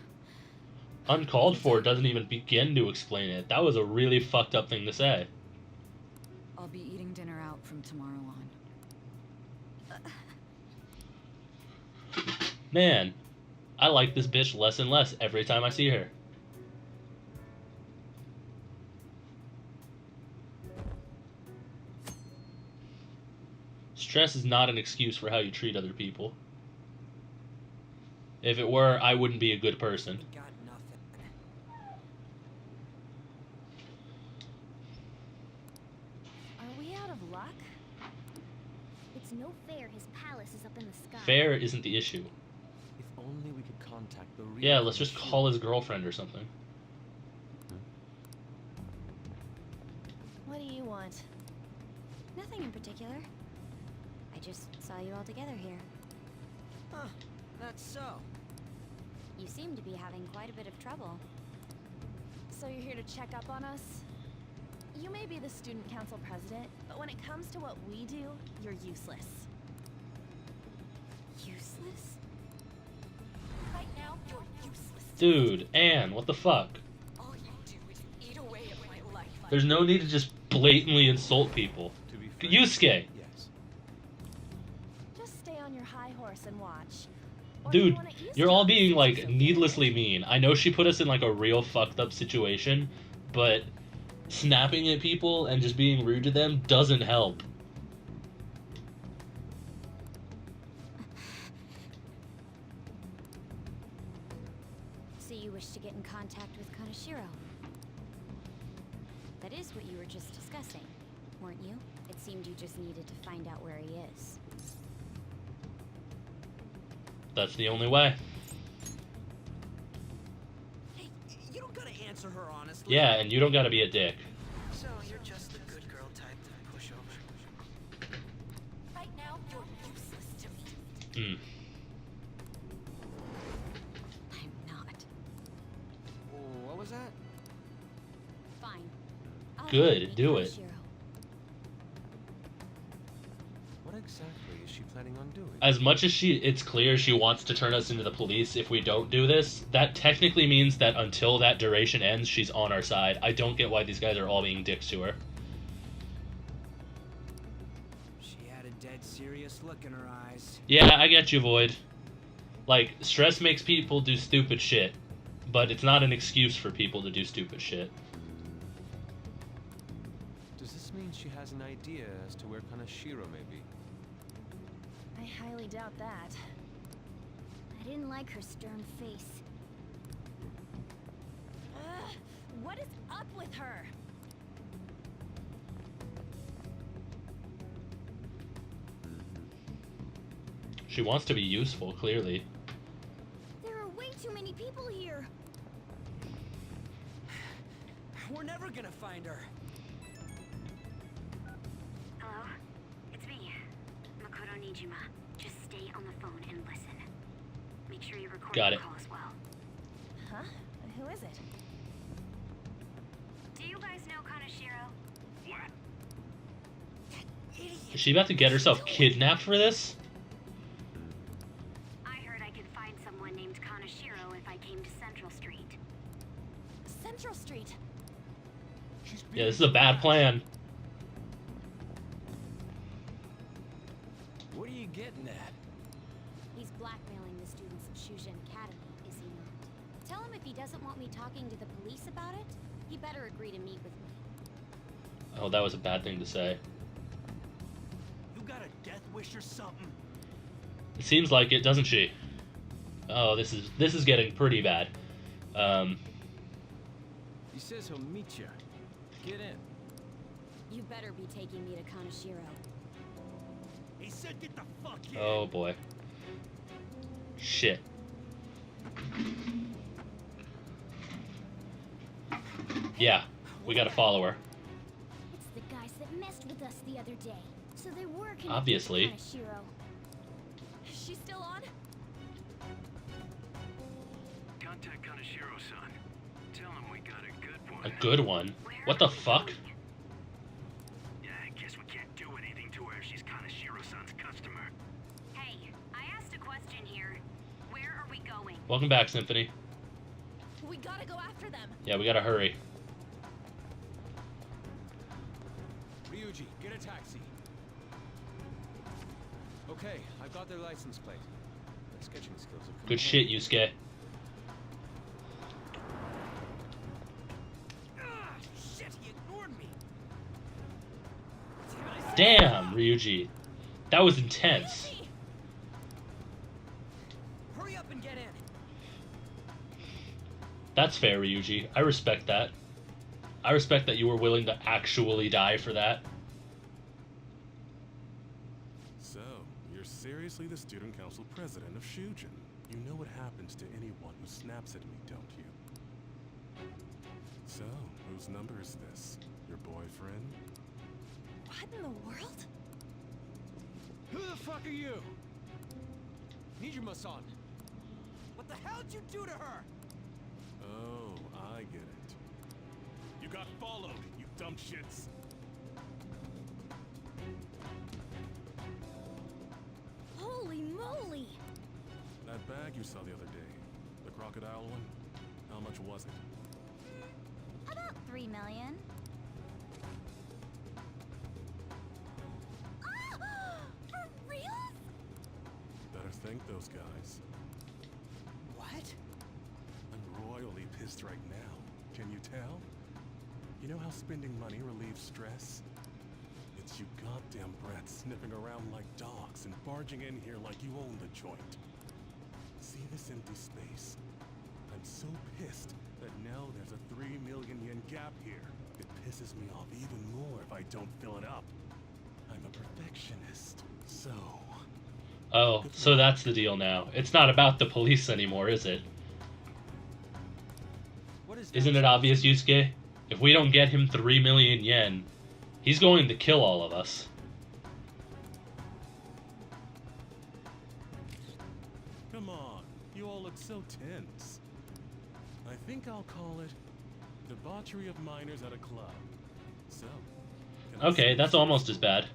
S1: Uncalled for doesn't even begin to explain it. That was a really fucked up thing to say.
S3: I'll be eating dinner out from tomorrow on.
S1: Man, I like this bitch less and less every time I see her. Stress is not an excuse for how you treat other people. If it were, I wouldn't be a good person.
S7: Got nothing.
S6: Are we out of luck? It's no fair his palace is up in the sky.
S1: Fair isn't the issue.
S2: If only we could contact the real
S1: Yeah, let's just
S2: Kanashiro.
S1: call his girlfriend or something.
S6: What do you want? Nothing in particular. I just saw you all together here.
S7: Huh, that's so.
S6: You seem to be having quite a bit of trouble.
S8: So you're here to check up on us? You may be the student council president, but when it comes to what we do, you're useless.
S6: Useless?
S3: Right now, you're useless.
S1: Dude, Anne, what the fuck?
S3: All you do is eat away at my life.
S1: There's no need to just blatantly insult people.
S2: To be frank,
S1: Yusuke!
S2: yes.
S8: Just stay on your high horse and watch. Or if you
S1: Dude,
S8: wanna eavesdrop,
S1: you're all being,
S8: it's
S1: like,
S8: okay.
S1: needlessly mean. I know she put us in, like, a real fucked up situation, but snapping at people and just being rude to them doesn't help.
S6: So you wish to get in contact with Kanashiro? That is what you were just discussing, weren't you? It seemed you just needed to find out where he is.
S1: That's the only way.
S7: Hey, you don't gotta answer her honestly.
S1: Yeah, and you don't gotta be a dick.
S7: So you're just the good girl type to push over.
S3: Right now, you're useless to me.
S1: Hmm.
S6: I'm not.
S2: What was that?
S6: Fine. I'll
S1: Good,
S6: meet
S1: do it.
S6: Kanashiro.
S2: What exactly is she planning on doing?
S1: As much as it's clear she wants to turn us into the police if we don't do this, that technically means that until that duration ends, she's on our side. I don't get why these guys are all being dicks to her.
S7: She had a dead serious look in her eyes.
S1: Yeah, I get you, Void. Like, stress makes people do stupid shit, but it's not an excuse for people to do stupid shit.
S2: Does this mean she has an idea as to where Kanashiro may be?
S8: I highly doubt that.
S6: I didn't like her stern face.
S8: Ugh, what is up with her?
S1: She wants to be useful, clearly.
S6: There are way too many people here.
S7: We're never gonna find her.
S4: Nijima, just stay on the phone and listen. Make sure you record
S1: Got
S4: the
S1: it.
S4: call as well.
S8: Huh? Who is it?
S4: Do you guys know Kaneshiro?
S5: What?
S1: Is she about to get herself kidnapped for this?
S4: I heard I could find someone named Kaneshiro if I came to Central Street.
S8: Central Street.
S1: Yeah, this is a bad plan.
S2: What are you getting at?
S4: He's blackmailing the students of Shujin Academy, is he not? Tell him if he doesn't want me talking to the police about it, he better agree to meet with me.
S1: Oh, that was a bad thing to say.
S5: You got a death wish or something?
S1: It seems like it, doesn't she? Oh, this is getting pretty bad.
S2: He says he'll meet you. Get in.
S4: You better be taking me to Kaneshiro.
S5: He said get the fuck in.
S1: Oh boy. Shit. Yeah, we gotta follow her.
S6: It's the guys that messed with us the other day. So they were connected to
S1: Obviously.
S6: Kaneshiro.
S8: Is she still on?
S5: Contact Kaneshiro-san. Tell him we got a good one.
S1: A good one? What the fuck?
S5: Yeah, I guess we can't do anything to her if she's Kaneshiro-san's customer.
S4: Hey, I asked a question here. Where are we going?
S1: Welcome back, Symphony.
S8: We gotta go after them.
S1: Yeah, we gotta hurry.
S2: Ryuji, get a taxi. Okay, I've got their license plate. My sketching skills have come
S1: Good
S2: in
S1: shit,
S2: handy.
S1: Yusuke.
S7: Ah, shit, he ignored me.
S1: Damn, Ryuji. That was intense.
S8: Hey!
S7: Hurry up and get in.
S1: That's fair, Ryuji. I respect that. I respect that you were willing to actually die for that.
S9: So, you're seriously the student council president of Shujin. You know what happens to anyone who snaps at me, don't you? So, whose number is this? Your boyfriend?
S8: What in the world?
S2: Who the fuck are you? Nijima-san.
S7: What the hell did you do to her?
S9: Oh, I get it. You got followed, you dumb shits.
S6: Holy moly!
S9: That bag you saw the other day, the crocodile one, how much was it?
S6: About 3 million. Ah! For real?
S9: Better thank those guys.
S7: What?
S9: I'm royally pissed right now. Can you tell? You know how spending money relieves stress? It's you goddamn brats sniffing around like dogs and barging in here like you own the joint. See this empty space? I'm so pissed that now there's a 3 million yen gap here. It pisses me off even more if I don't fill it up. I'm a perfectionist, so...
S1: Oh, so that's the deal now. It's not about the police anymore, is it?
S7: What is that?
S1: Isn't it obvious, Yusuke? If we don't get him 3 million yen, he's going to kill all of us.
S9: Come on, you all look so tense. I think I'll call it debauchery of minors at a club. So, can I
S1: Okay,
S9: see
S1: that's
S9: you?
S1: almost as bad.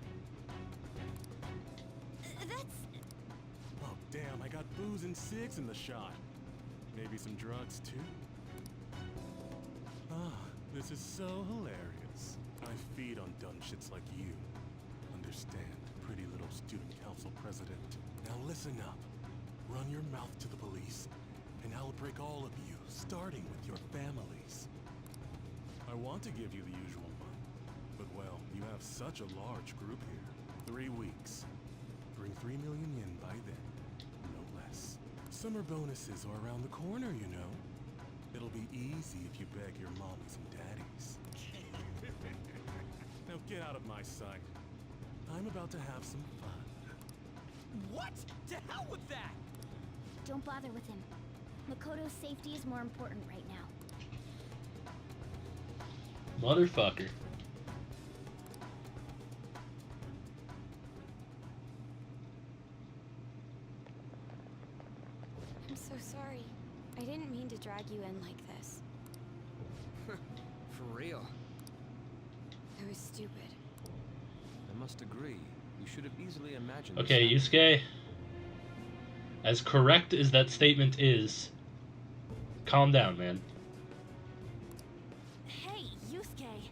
S9: Oh damn, I got booze and cigs in the shot. Maybe some drugs too? Ah, this is so hilarious. I feed on dumb shits like you. Understand, pretty little student council president. Now listen up. Run your mouth to the police, and I'll break all of you, starting with your families. I want to give you the usual month, but well, you have such a large group here. 3 weeks. Bring 3 million yen by then, no less. Summer bonuses are around the corner, you know. It'll be easy if you beg your mommies and daddies. Now get out of my sight. I'm about to have some fun.
S7: What? To hell with that!
S6: Don't bother with him. Makoto's safety is more important right now.
S1: Motherfucker.
S6: so sorry. I didn't mean to drag you in like this.
S7: For real.
S6: I was stupid.
S2: I must agree. You should have easily imagined.
S1: Okay,
S2: this happening.
S1: Yusuke. As correct as that statement is, calm down, man.
S6: Hey, Yusuke!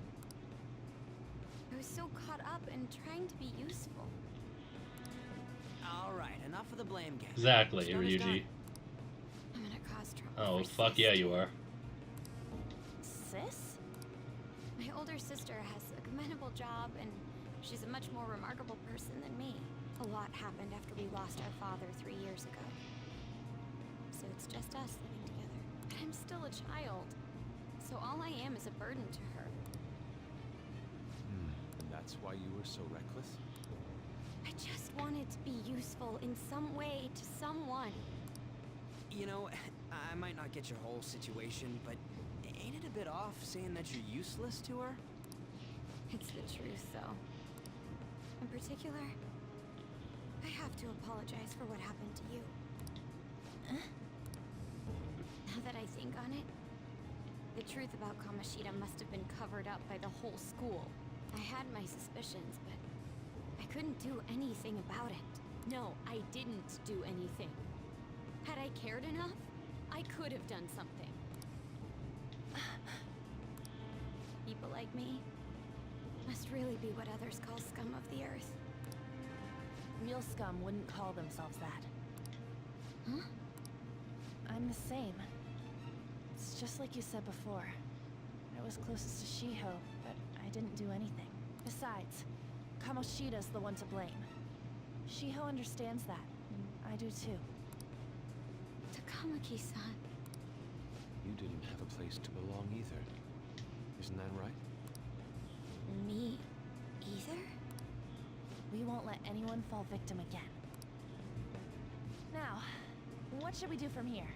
S6: I was so caught up in trying to be useful.
S7: Alright, enough of the blame game.
S1: Exactly,
S7: Stone is done.
S1: Ryuji.
S6: I'm gonna cause trouble.
S1: Oh,
S6: for
S1: fuck
S6: Sis.
S1: yeah, you are.
S6: Sis? My older sister has a commendable job, and she's a much more remarkable person than me. A lot happened after we lost our father 3 years ago. So it's just us living together. But I'm still a child. So all I am is a burden to her.
S2: And that's why you were so reckless?
S6: I just wanted to be useful in some way to someone.
S7: You know, I might not get your whole situation, but ain't it a bit off saying that you're useless to her?
S6: It's the truth, though. In particular, I have to apologize for what happened to you. Now that I think on it, the truth about Kamoshida must have been covered up by the whole school. I had my suspicions, but I couldn't do anything about it. No, I didn't do anything. Had I cared enough, I could have done something. People like me must really be what others call scum of the earth.
S8: Real scum wouldn't call themselves that.
S6: Huh?
S8: I'm the same. It's just like you said before. I was closest to Shiho, but I didn't do anything. Besides, Kamoshida's the one to blame. Shiho understands that, and I do too.
S6: Takamaki-san.
S2: You didn't have a place to belong either. Isn't that right?
S6: Me either?
S8: We won't let anyone fall victim again. Now, what should we do from here?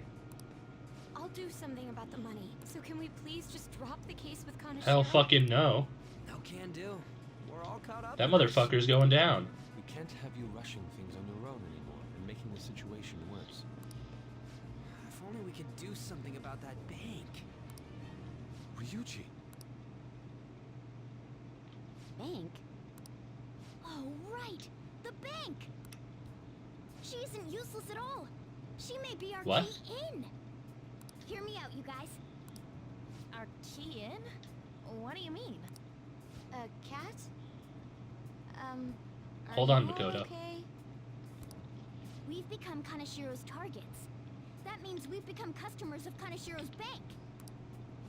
S6: I'll do something about the money. So can we please just drop the case with Kaneshiro?
S1: Hell fucking no.
S7: No can do. We're all caught up.
S1: That
S7: in this.
S1: motherfucker's going down.
S2: We can't have you rushing things on your own anymore and making the situation worse.
S7: If only we could do something about that bank.
S2: Ryuji!
S6: Bank?
S4: Oh, right! The bank! She isn't useless at all. She may be our
S1: What?
S4: key in. Hear me out, you guys.
S8: Our key in? What do you mean?
S6: A cat? Are
S1: Hold on,
S6: you all
S1: Makoto.
S6: Okay?
S4: We've become Kaneshiro's targets. That means we've become customers of Kaneshiro's bank.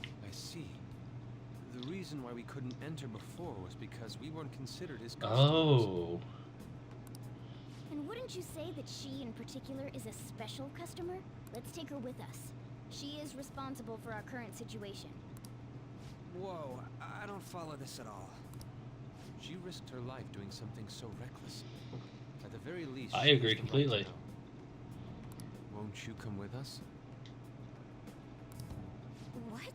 S2: I see. The reason why we couldn't enter before was because we weren't considered his customers.
S1: Oh.
S4: And wouldn't you say that she in particular is a special customer? Let's take her with us. She is responsible for our current situation.
S7: Whoa, I don't follow this at all.
S2: She risked her life doing something so reckless. At the very least,
S1: I
S2: she has
S1: agree
S2: the right to
S1: completely.
S2: know. Won't you come with us?
S4: What?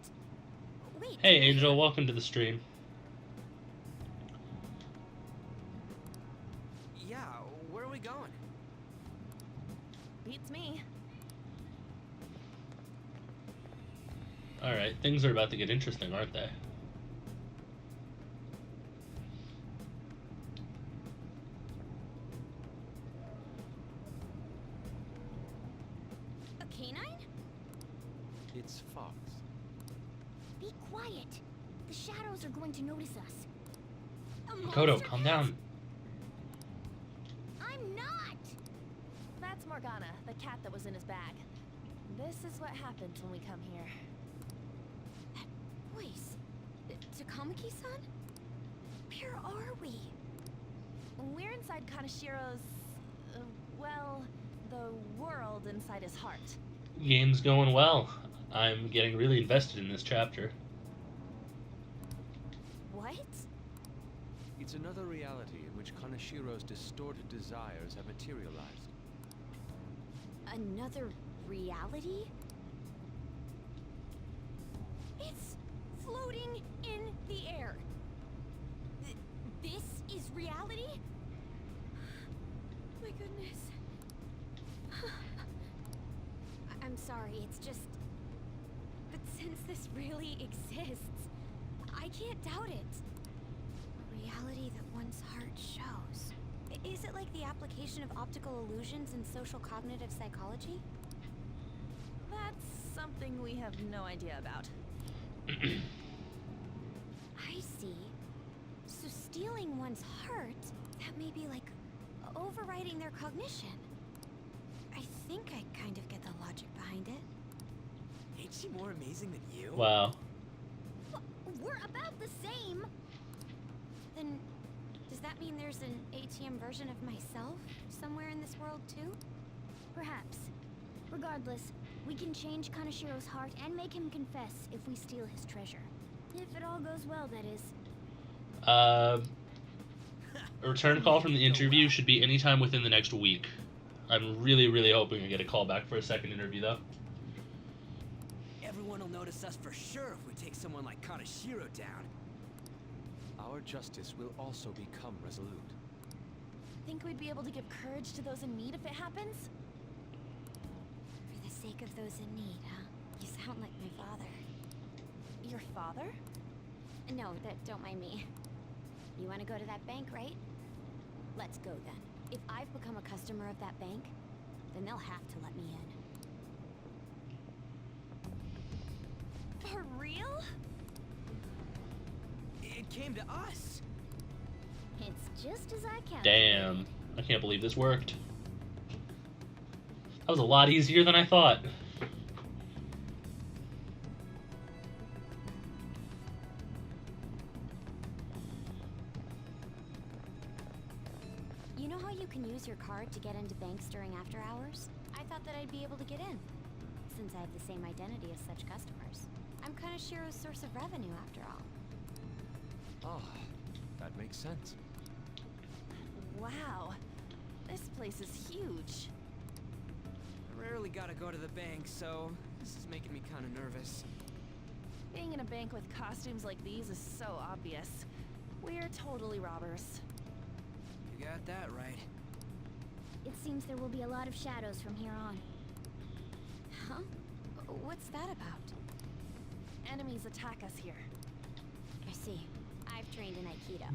S4: Wait.
S1: Hey, Angel, welcome to the stream.
S7: Yeah, where are we going?
S8: Beats me.
S1: Alright, things are about to get interesting, aren't they?
S6: A canine?
S2: It's Fox.
S4: Be quiet. The shadows are going to notice us.
S6: A
S1: Makoto,
S6: monster
S1: calm
S6: cat?
S1: down.
S4: I'm not!
S8: That's Morgana, the cat that was in his bag. This is what happens when we come here.
S6: Voice. Takamaki-san? Where are we?
S8: We're inside Kaneshiro's... well, the world inside his heart.
S1: Game's going well. I'm getting really invested in this chapter.
S6: What?
S2: It's another reality in which Kaneshiro's distorted desires have materialized.
S6: Another reality? It's floating in the air. This is reality? My goodness.
S4: I'm sorry, it's just... But since this really exists, I can't doubt it. A reality that one's heart shows. Is it like the application of optical illusions in social cognitive psychology?
S8: That's something we have no idea about.
S4: I see. So stealing one's heart, that may be like overriding their cognition. I think I kind of get the logic behind it.
S7: Ain't she more amazing than you?
S1: Wow.
S6: We're about the same.
S4: Then, does that mean there's an ATM version of myself somewhere in this world too?
S6: Perhaps. Regardless, we can change Kanashiro's heart and make him confess if we steal his treasure. If it all goes well, that is.
S1: A return call from the interview should be anytime within the next week. I'm really, really hoping I get a call back for a second interview, though.
S7: Everyone will notice us for sure if we take someone like Kanashiro down.
S2: Our justice will also become resolute.
S8: Think we'd be able to give courage to those in need if it happens?
S4: For the sake of those in need, huh? You sound like my father.
S8: Your father?
S4: No, don't mind me. You want to go to that bank, right? Let's go then. If I've become a customer of that bank, then they'll have to let me in.
S8: For real?
S7: It came to us.
S6: It's just as I calculated.
S1: Damn. I can't believe this worked. That was a lot easier than I thought.
S4: You know how you can use your card to get into banks during after hours? I thought that I'd be able to get in, since I have the same identity as such customers. I'm Kanashiro's source of revenue, after all.
S2: Ah, that makes sense.
S8: Wow. This place is huge.
S7: I rarely gotta go to the bank, so this is making me kind of nervous.
S8: Being in a bank with costumes like these is so obvious. We're totally robbers.
S7: You got that right.
S6: It seems there will be a lot of shadows from here on.
S4: Huh? What's that about?
S8: Enemies attack us here.
S4: I see. I've trained in Aikido.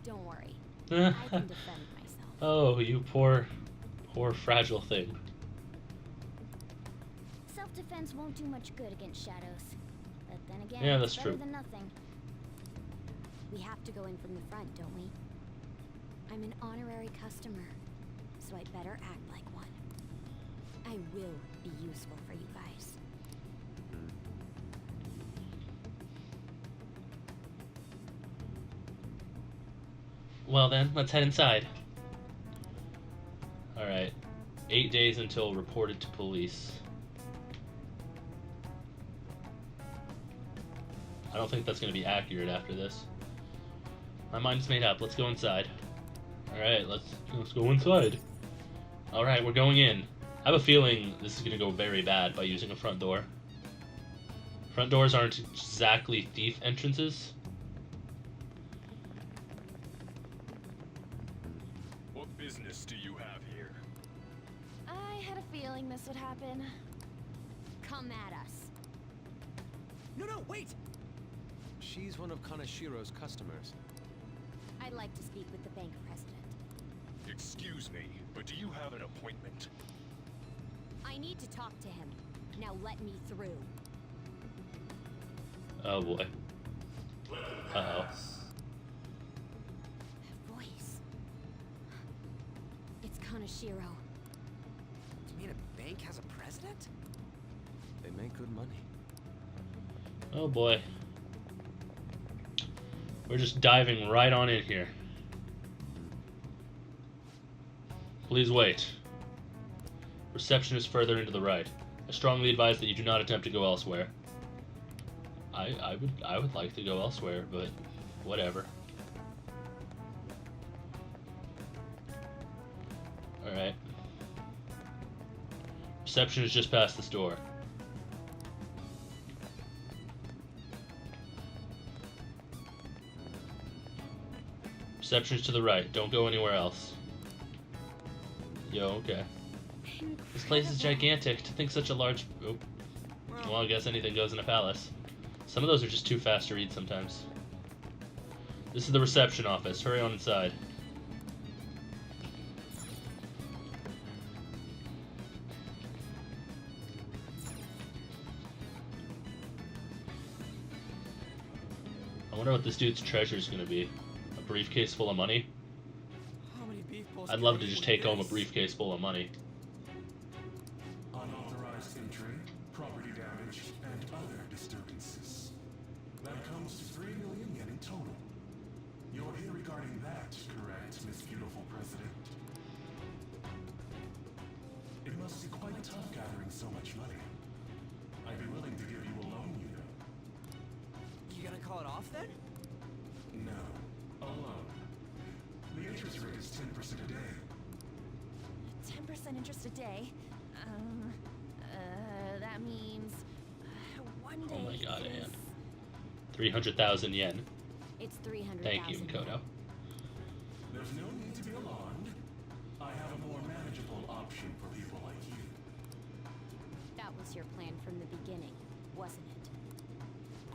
S4: Don't worry. I can defend myself.
S1: Oh, you poor, poor fragile thing.
S6: Self-defense won't do much good against shadows. But then again,
S1: Yeah,
S6: it's
S1: that's
S6: better
S1: true.
S6: than nothing.
S4: We have to go in from the front, don't we? I'm an honorary customer, so I better act like one. I will be useful for you guys.
S1: Well then, let's head inside. Alright. 8 days until reported to police. I don't think that's going to be accurate after this. My mind's made up. Let's go inside. Alright, let's go inside. Alright, we're going in. I have a feeling this is going to go very bad by using a front door. Front doors aren't exactly thief entrances.
S9: What business do you have here?
S8: I had a feeling this would happen.
S4: Come at us.
S7: No, wait!
S2: She's one of Kanashiro's customers.
S4: I'd like to speak with the bank president.
S9: Excuse me, but do you have an appointment?
S4: I need to talk to him. Now let me through.
S1: Oh boy. Uh-oh.
S4: That voice. It's Kanashiro.
S7: You mean a bank has a president?
S2: They make good money.
S1: Oh boy. We're just diving right on in here. Please wait. Reception is further into the right. I strongly advise that you do not attempt to go elsewhere. I would like to go elsewhere, but whatever. Alright. Reception is just past this door. Reception is to the right. Don't go anywhere else. Yo, okay. This place is gigantic. To think such a large... Oh. Well, I guess anything goes in a palace. Some of those are just too fast to read sometimes. This is the reception office. Hurry on inside. I wonder what this dude's treasure is going to be. A briefcase full of money?
S7: How many beef bowls
S1: I'd
S7: can
S1: love
S7: I
S1: to
S7: eat
S1: just
S7: with
S1: take home a
S7: this?
S1: briefcase full of money.
S9: Unauthorized entry, property damage, and other disturbances. That comes to 3 million yen in total. You're here regarding that, correct, Miss Beautiful President? It must be quite tough gathering so much money. I'd be willing to give you a loan, you know.
S7: You gonna call it off then?
S9: No, a loan. The interest rate is 10% a day.
S8: 10% interest a day. That means one day.
S1: Oh my god,
S8: is...
S1: Anne. 300,000 yen.
S4: It's 300,000.
S1: Thank you, Makoto.
S9: There's no need to be alarmed. I have a more manageable option for people like you.
S4: That was your plan from the beginning, wasn't it?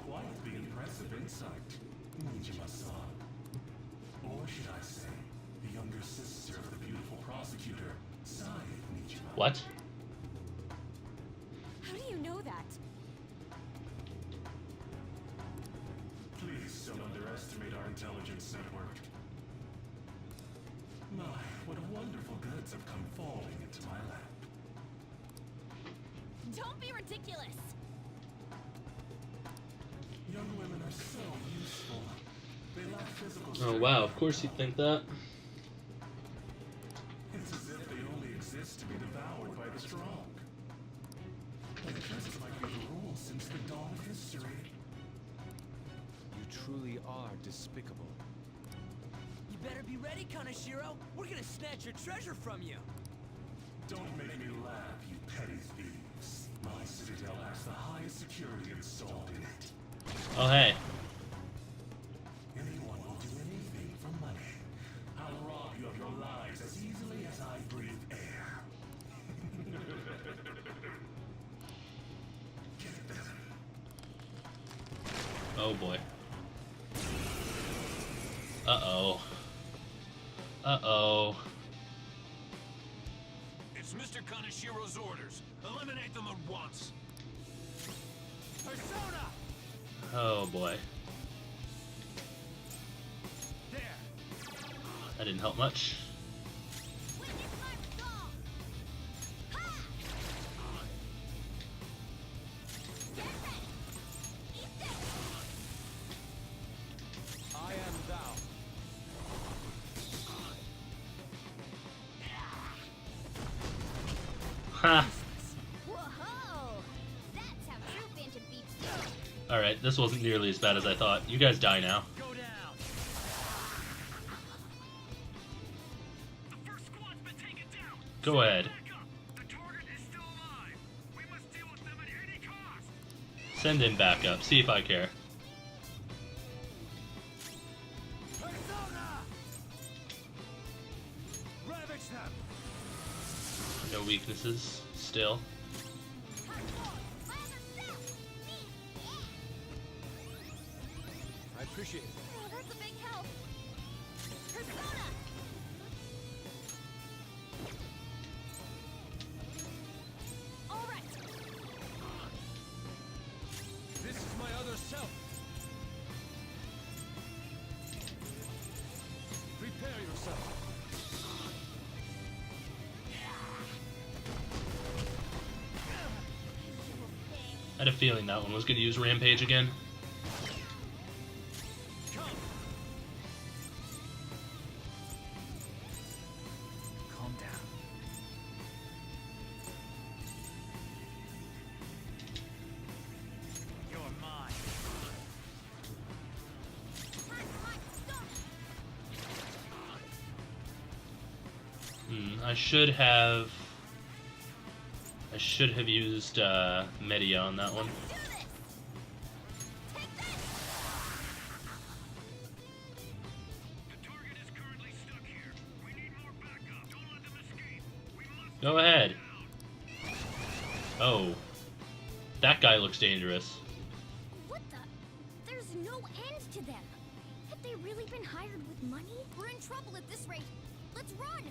S9: Quite the impressive insight, Nijima-san. Or should I say, the younger sister of the beautiful prosecutor, Sae Nijima.
S1: What?
S4: How do you know that?
S9: Please don't underestimate our intelligence network. My, what wonderful goods have come falling into my lap.
S4: Don't be ridiculous!
S9: Young women are so useful. They lack physical
S1: Oh
S9: strength.
S1: wow, of course you'd think that.
S9: It's as if they only exist to be devoured by the strong. But just might be the rule since the dawn of history.
S2: You truly are despicable.
S7: You better be ready, Kaneshiro. We're gonna snatch your treasure from you.
S9: Don't make me laugh, you petty thieves. My citadel has the highest security installed in it.
S1: Oh hey.
S9: Anyone will do anything for money. I'll rob you of your lives as easily as I breathe air. Get them.
S1: Oh boy. Uh-oh. Uh-oh.
S5: It's Mr. Kaneshiro's orders. Eliminate them at once.
S7: Persona!
S1: Oh boy.
S7: There!
S1: That didn't help much.
S2: I am thou.
S1: Ha!
S6: Whoa! That's how true Phantom Thieves do.
S1: Alright, this wasn't nearly as bad as I thought. You guys die now.
S7: Go down!
S5: The first squad's been taken down.
S1: Go ahead.
S5: Back up. The target is still alive. We must deal with them at any cost.
S1: Send in backup. See if I care.
S7: Persona! Ravage them!
S1: No weaknesses. Still.
S2: I appreciate it.
S6: Oh, that's a big help. Persona!
S4: All right.
S2: This is my other self. Prepare yourself.
S1: I had a feeling that one was going to use Rampage again.
S7: Come! Calm down. You're mine.
S1: I should have used Media on that one.
S5: The target is currently stuck here. We need more backup. Don't let them escape. We must
S1: Go ahead.
S5: now.
S1: Oh. That guy looks dangerous.
S6: What the? There's no end to them. Have they really been hired with money? We're in trouble at this rate. Let's run!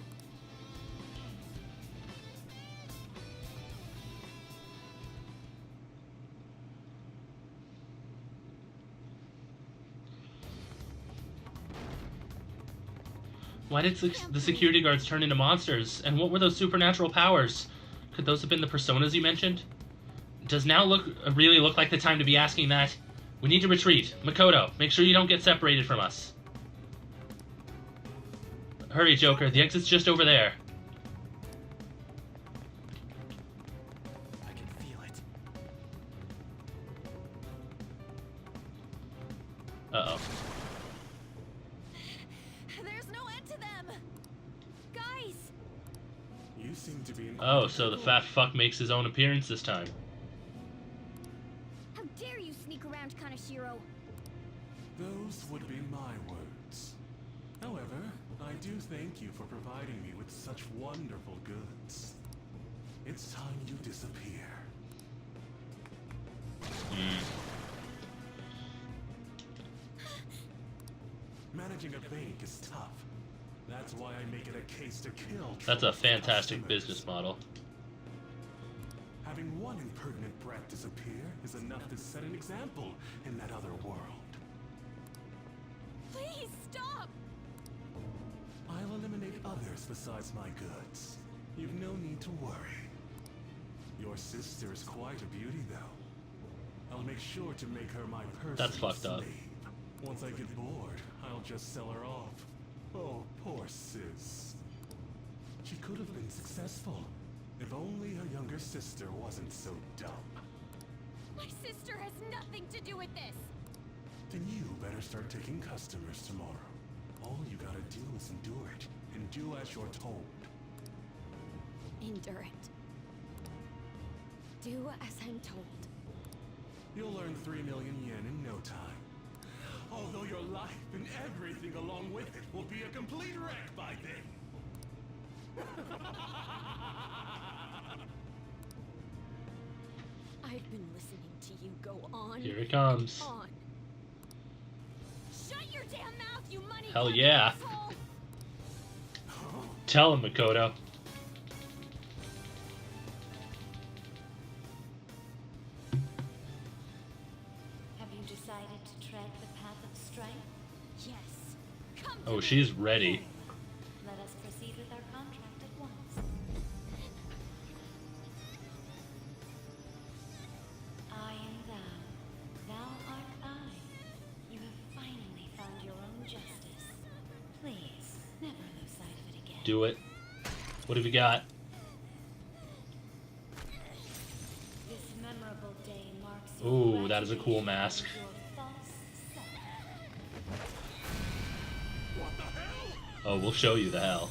S1: Why did the security guards turn into monsters? And what were those supernatural powers? Could those have been the personas you mentioned? Does now really look like the time to be asking that? We need to retreat. Makoto, make sure you don't get separated from us. Hurry, Joker. The exit's just over there.
S2: I can feel it.
S1: Uh-oh.
S8: There's no end to them!
S6: Guys!
S9: You seem to be in
S1: Oh, so the fat fuck makes his own appearance this time.
S6: How dare you sneak around Kaneshiro?
S9: Those would be my words. However, I do thank you for providing me with such wonderful goods. It's time you disappear. Managing a bank is tough. That's why I make it a case to kill.
S1: That's a
S9: troublesome
S1: fantastic
S9: customers.
S1: business model.
S9: Having one impertinent brat disappear is enough to set an example in that other world.
S8: Please stop!
S9: I'll eliminate others besides my goods. You've no need to worry. Your sister is quite a beauty, though. I'll make sure to make her my personal
S1: That's fucked up.
S9: slave. Once I get bored, I'll just sell her off. Oh, poor sis. She could have been successful, if only her younger sister wasn't so dumb.
S8: My sister has nothing to do with this!
S9: Then you better start taking customers tomorrow. All you gotta do is endure it, and do as you're told.
S6: Endure it. Do as I'm told.
S9: You'll earn 3 million yen in no time. Although your life and everything along with it will be a complete wreck by then.
S6: I've been listening to you go on.
S1: Here it comes.
S6: On. Shut your damn mouth, you money.
S1: Hell
S6: grubbing
S1: yeah.
S6: asshole!
S1: Tell him, Makoto.
S10: Have you decided to tread the path of strife?
S6: Yes. Come
S1: Oh,
S6: to
S1: she's
S6: me.
S1: ready.
S10: Let us proceed with our contract at once. I am thou, thou art I. You have finally found your own justice. Please, never lose sight of it again.
S1: Do it. What have you got?
S10: This memorable day marks
S1: Ooh, that is a cool mask.
S10: your false self.
S9: What the hell?
S1: Oh, we'll show you the hell.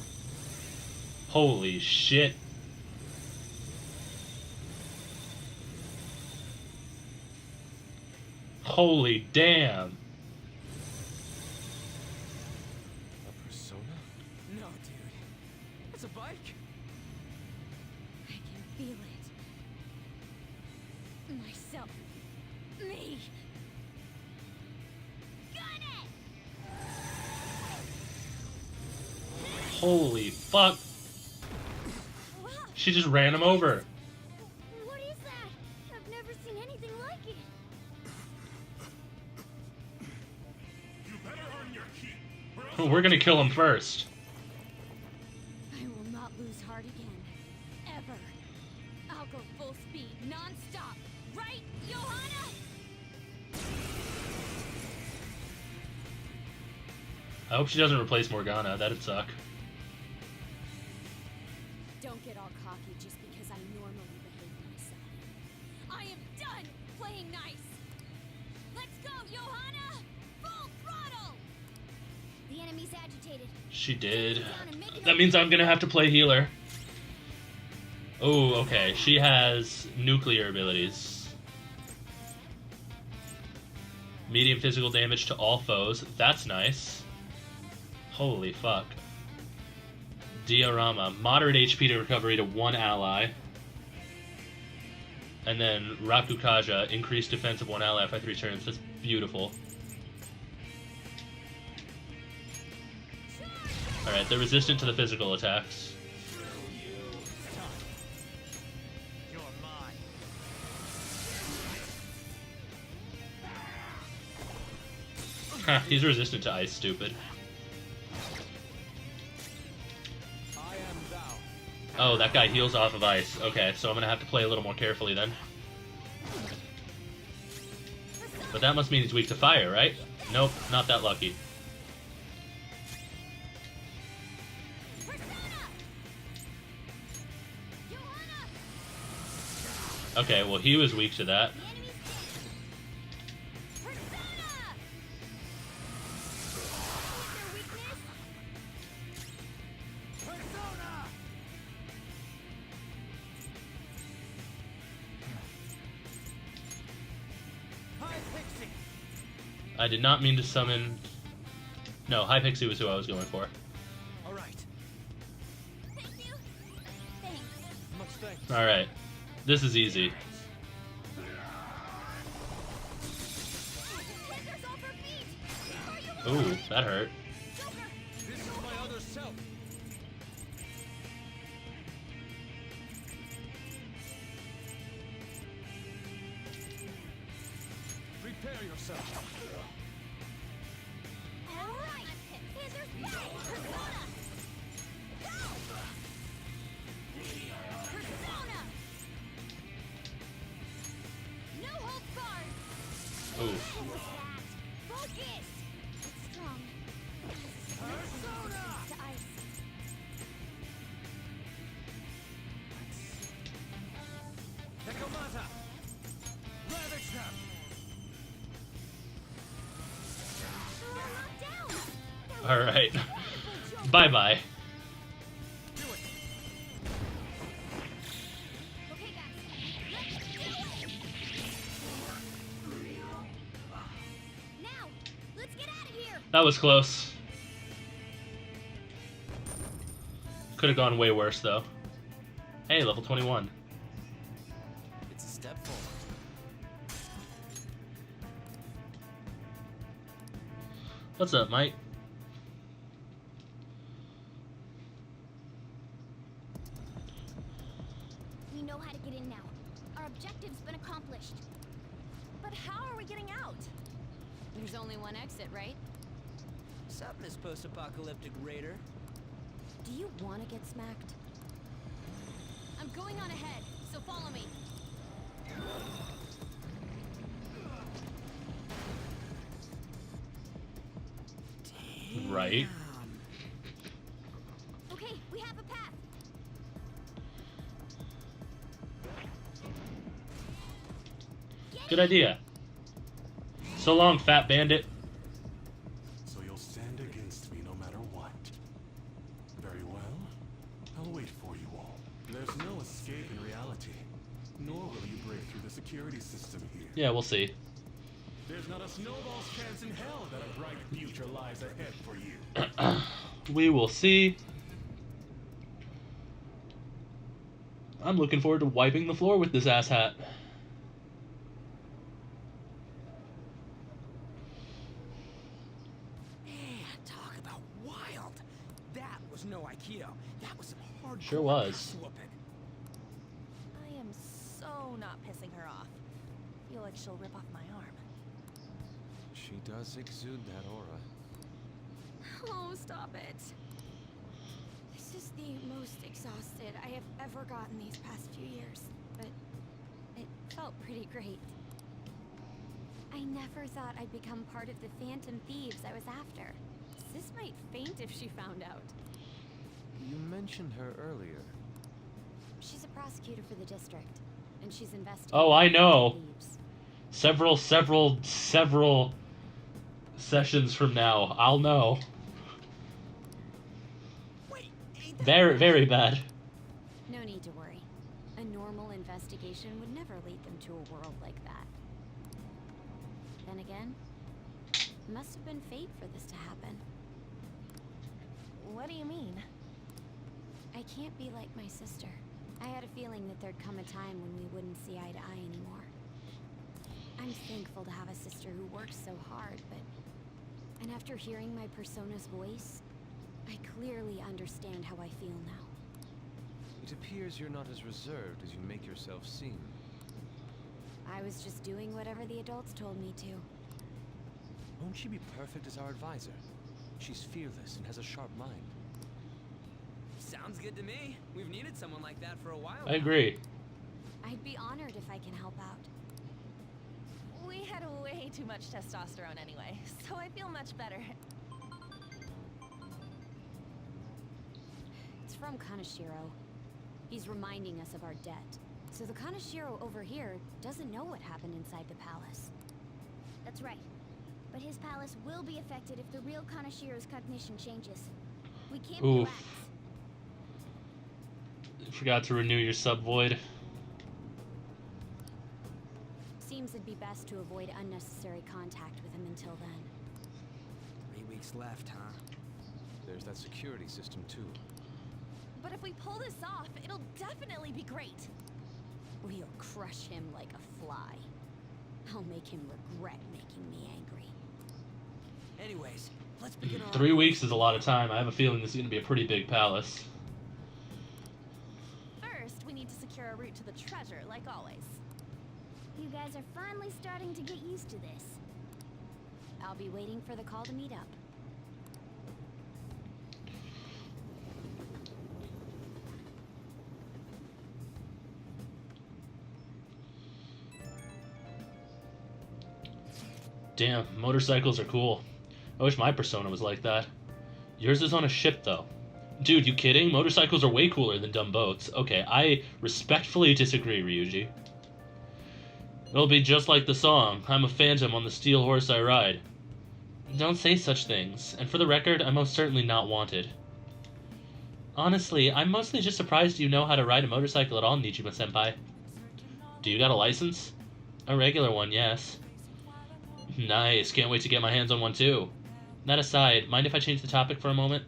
S1: Holy shit. Holy damn.
S2: A persona?
S7: No, dude. That's a bike.
S6: I can feel it. Myself. Me. Got it!
S1: Holy fuck.
S6: Wow.
S1: She just ran him over.
S6: What is that? I've never seen anything like it.
S9: You better earn your keep. Or else
S1: We're gonna kill him first.
S6: I will not lose heart again. Ever. I'll go full speed, non-stop. Right, Johanna?
S1: I hope she doesn't replace Morgana. That'd suck.
S6: Don't get all cocky just because I normally behave myself. I am done playing nice. Let's go, Johanna! Full throttle! The enemy's agitated.
S1: She did. That means I'm gonna have to play healer. Oh, okay. She has nuclear abilities. Medium physical damage to all foes. That's nice. Holy fuck. Diorama. Moderate HP to recovery to one ally. And then Rakukaja, increased defense of one ally for 3 turns. That's beautiful. Alright, they're resistant to the physical attacks. Huh, he's resistant to ice, stupid. Oh, that guy heals off of ice. Okay, so I'm gonna have to play a little more carefully then. But that must mean he's weak to fire, right? Nope, not that lucky. Okay, well he was weak to that. I did not mean to summon... No, High Pixie was who I was going for.
S7: Alright.
S6: Thank you. Thanks.
S7: Much thanks.
S1: Alright. This is easy.
S6: Scissors off her feet.
S1: Ooh, that hurt.
S7: This is my other self. Prepare yourself.
S6: All right. Scissors back. Persona. Go. Persona. No holds barred.
S1: Ooh.
S6: What was that? Focus. It's strong.
S7: Persona!
S6: To ice.
S7: Nekomata! Ravage them!
S6: Oh, I'm not down.
S1: Alright. Bye-bye.
S7: Do it!
S6: Okay, guys. Let's do it. Now, let's get out of here.
S1: That was close. Could have gone way worse, though. Hey, level 21.
S2: It's a step forward.
S1: What's up, Mike?
S6: We know how to get in now. Our objective's been accomplished.
S8: But how are we getting out?
S3: There's only one exit, right?
S7: Sup, Miss Post-Apocalyptic Raider?
S3: Do you want to get smacked? I'm going on ahead, so follow me.
S1: Right.
S6: Okay, we have a path.
S1: Good idea. So long, fat bandit.
S9: So you'll stand against me no matter what. Very well. I'll wait for you all. There's no escape in reality, nor will you break through the security system here.
S1: Yeah, we'll see.
S9: There's not a snowball's chance in hell that a bright future lies ahead for you.
S1: We will see. I'm looking forward to wiping the floor with this asshat.
S7: Man, talk about wild. That was no Aikido. That was some hard.
S1: Sure was.
S8: I am so not pissing her off. Feel like she'll rip off my arm.
S2: She does exude that aura.
S8: Oh, stop it.
S6: This is the most exhausted I have ever gotten these past few years, but it felt pretty great. I never thought I'd become part of the Phantom Thieves I was after. Sis might faint if she found out.
S2: You mentioned her earlier.
S3: She's a prosecutor for the district, and she's investigating.
S1: Oh, I know.
S3: thieves.
S1: Several sessions from now, I'll know.
S7: Wait, ain't that
S1: Very, very bad.
S3: No need to worry. A normal investigation would never lead them to a world like that. Then again, it must have been fate for this to happen.
S8: What do you mean?
S3: I can't be like my sister.
S4: I had a feeling that there'd come a time when we wouldn't see eye to eye anymore. I'm thankful to have a sister who works so hard, but... And after hearing my persona's voice, I clearly understand how I feel now.
S2: It appears you're not as reserved as you make yourself seem.
S4: I was just doing whatever the adults told me to.
S2: Won't she be perfect as our advisor? She's fearless and has a sharp mind.
S7: Sounds good to me. We've needed someone like that for a while
S1: I
S7: now.
S1: agree.
S4: I'd be honored if I can help out.
S8: We had way too much testosterone anyway, so I feel much better.
S4: It's from Kaneshiro. He's reminding us of our debt. So the Kaneshiro over here doesn't know what happened inside the palace.
S6: That's right. But his palace will be affected if the real Kaneshiro's cognition changes. We can't be
S1: Oof.
S6: lax.
S1: Forgot to renew your sub void.
S4: Seems it'd be best to avoid unnecessary contact with him until then.
S7: 3 weeks left, huh?
S2: There's that security system too.
S8: But if we pull this off, it'll definitely be great.
S4: We'll crush him like a fly. I'll make him regret making me angry.
S7: Anyways, let's begin our...
S1: 3 weeks is a lot of time. I have a feeling this is going to be a pretty big palace.
S8: First, we need to secure a route to the treasure, like always.
S6: You guys are finally starting to get used to this.
S4: I'll be waiting for the call to meet up.
S1: Damn, motorcycles are cool. I wish my persona was like that. Yours is on a ship, though. Dude, you kidding? Motorcycles are way cooler than dumb boats. Okay, I respectfully disagree, Ryuji. It'll be just like the song, I'm a phantom on the steel horse I ride. Don't say such things, and for the record, I'm most certainly not wanted. Honestly, I'm mostly just surprised you know how to ride a motorcycle at all, Nijima-senpai. Do you got a license? A regular one, yes. Nice, can't wait to get my hands on one too. That aside, mind if I change the topic for a moment?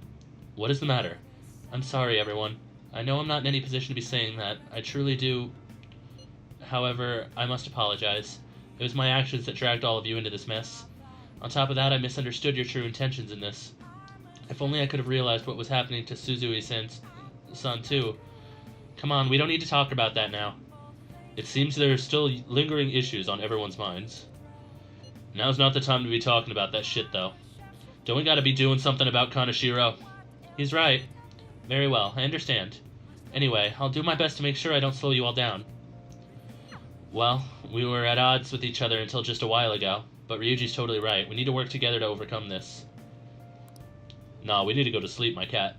S1: What is the matter? I'm sorry, everyone. I know I'm not in any position to be saying that. I truly do. However, I must apologize. It was my actions that dragged all of you into this mess. On top of that, I misunderstood your true intentions in this. If only I could have realized what was happening to Suzui-san's son too. Come on, we don't need to talk about that now. It seems there are still lingering issues on everyone's minds. Now's not the time to be talking about that shit, though. Don't we gotta be doing something about Kaneshiro? He's right. Very well, I understand. Anyway, I'll do my best to make sure I don't slow you all down. Well, we were at odds with each other until just a while ago, but Ryuji's totally right. We need to work together to overcome this. Nah, we need to go to sleep, my cat.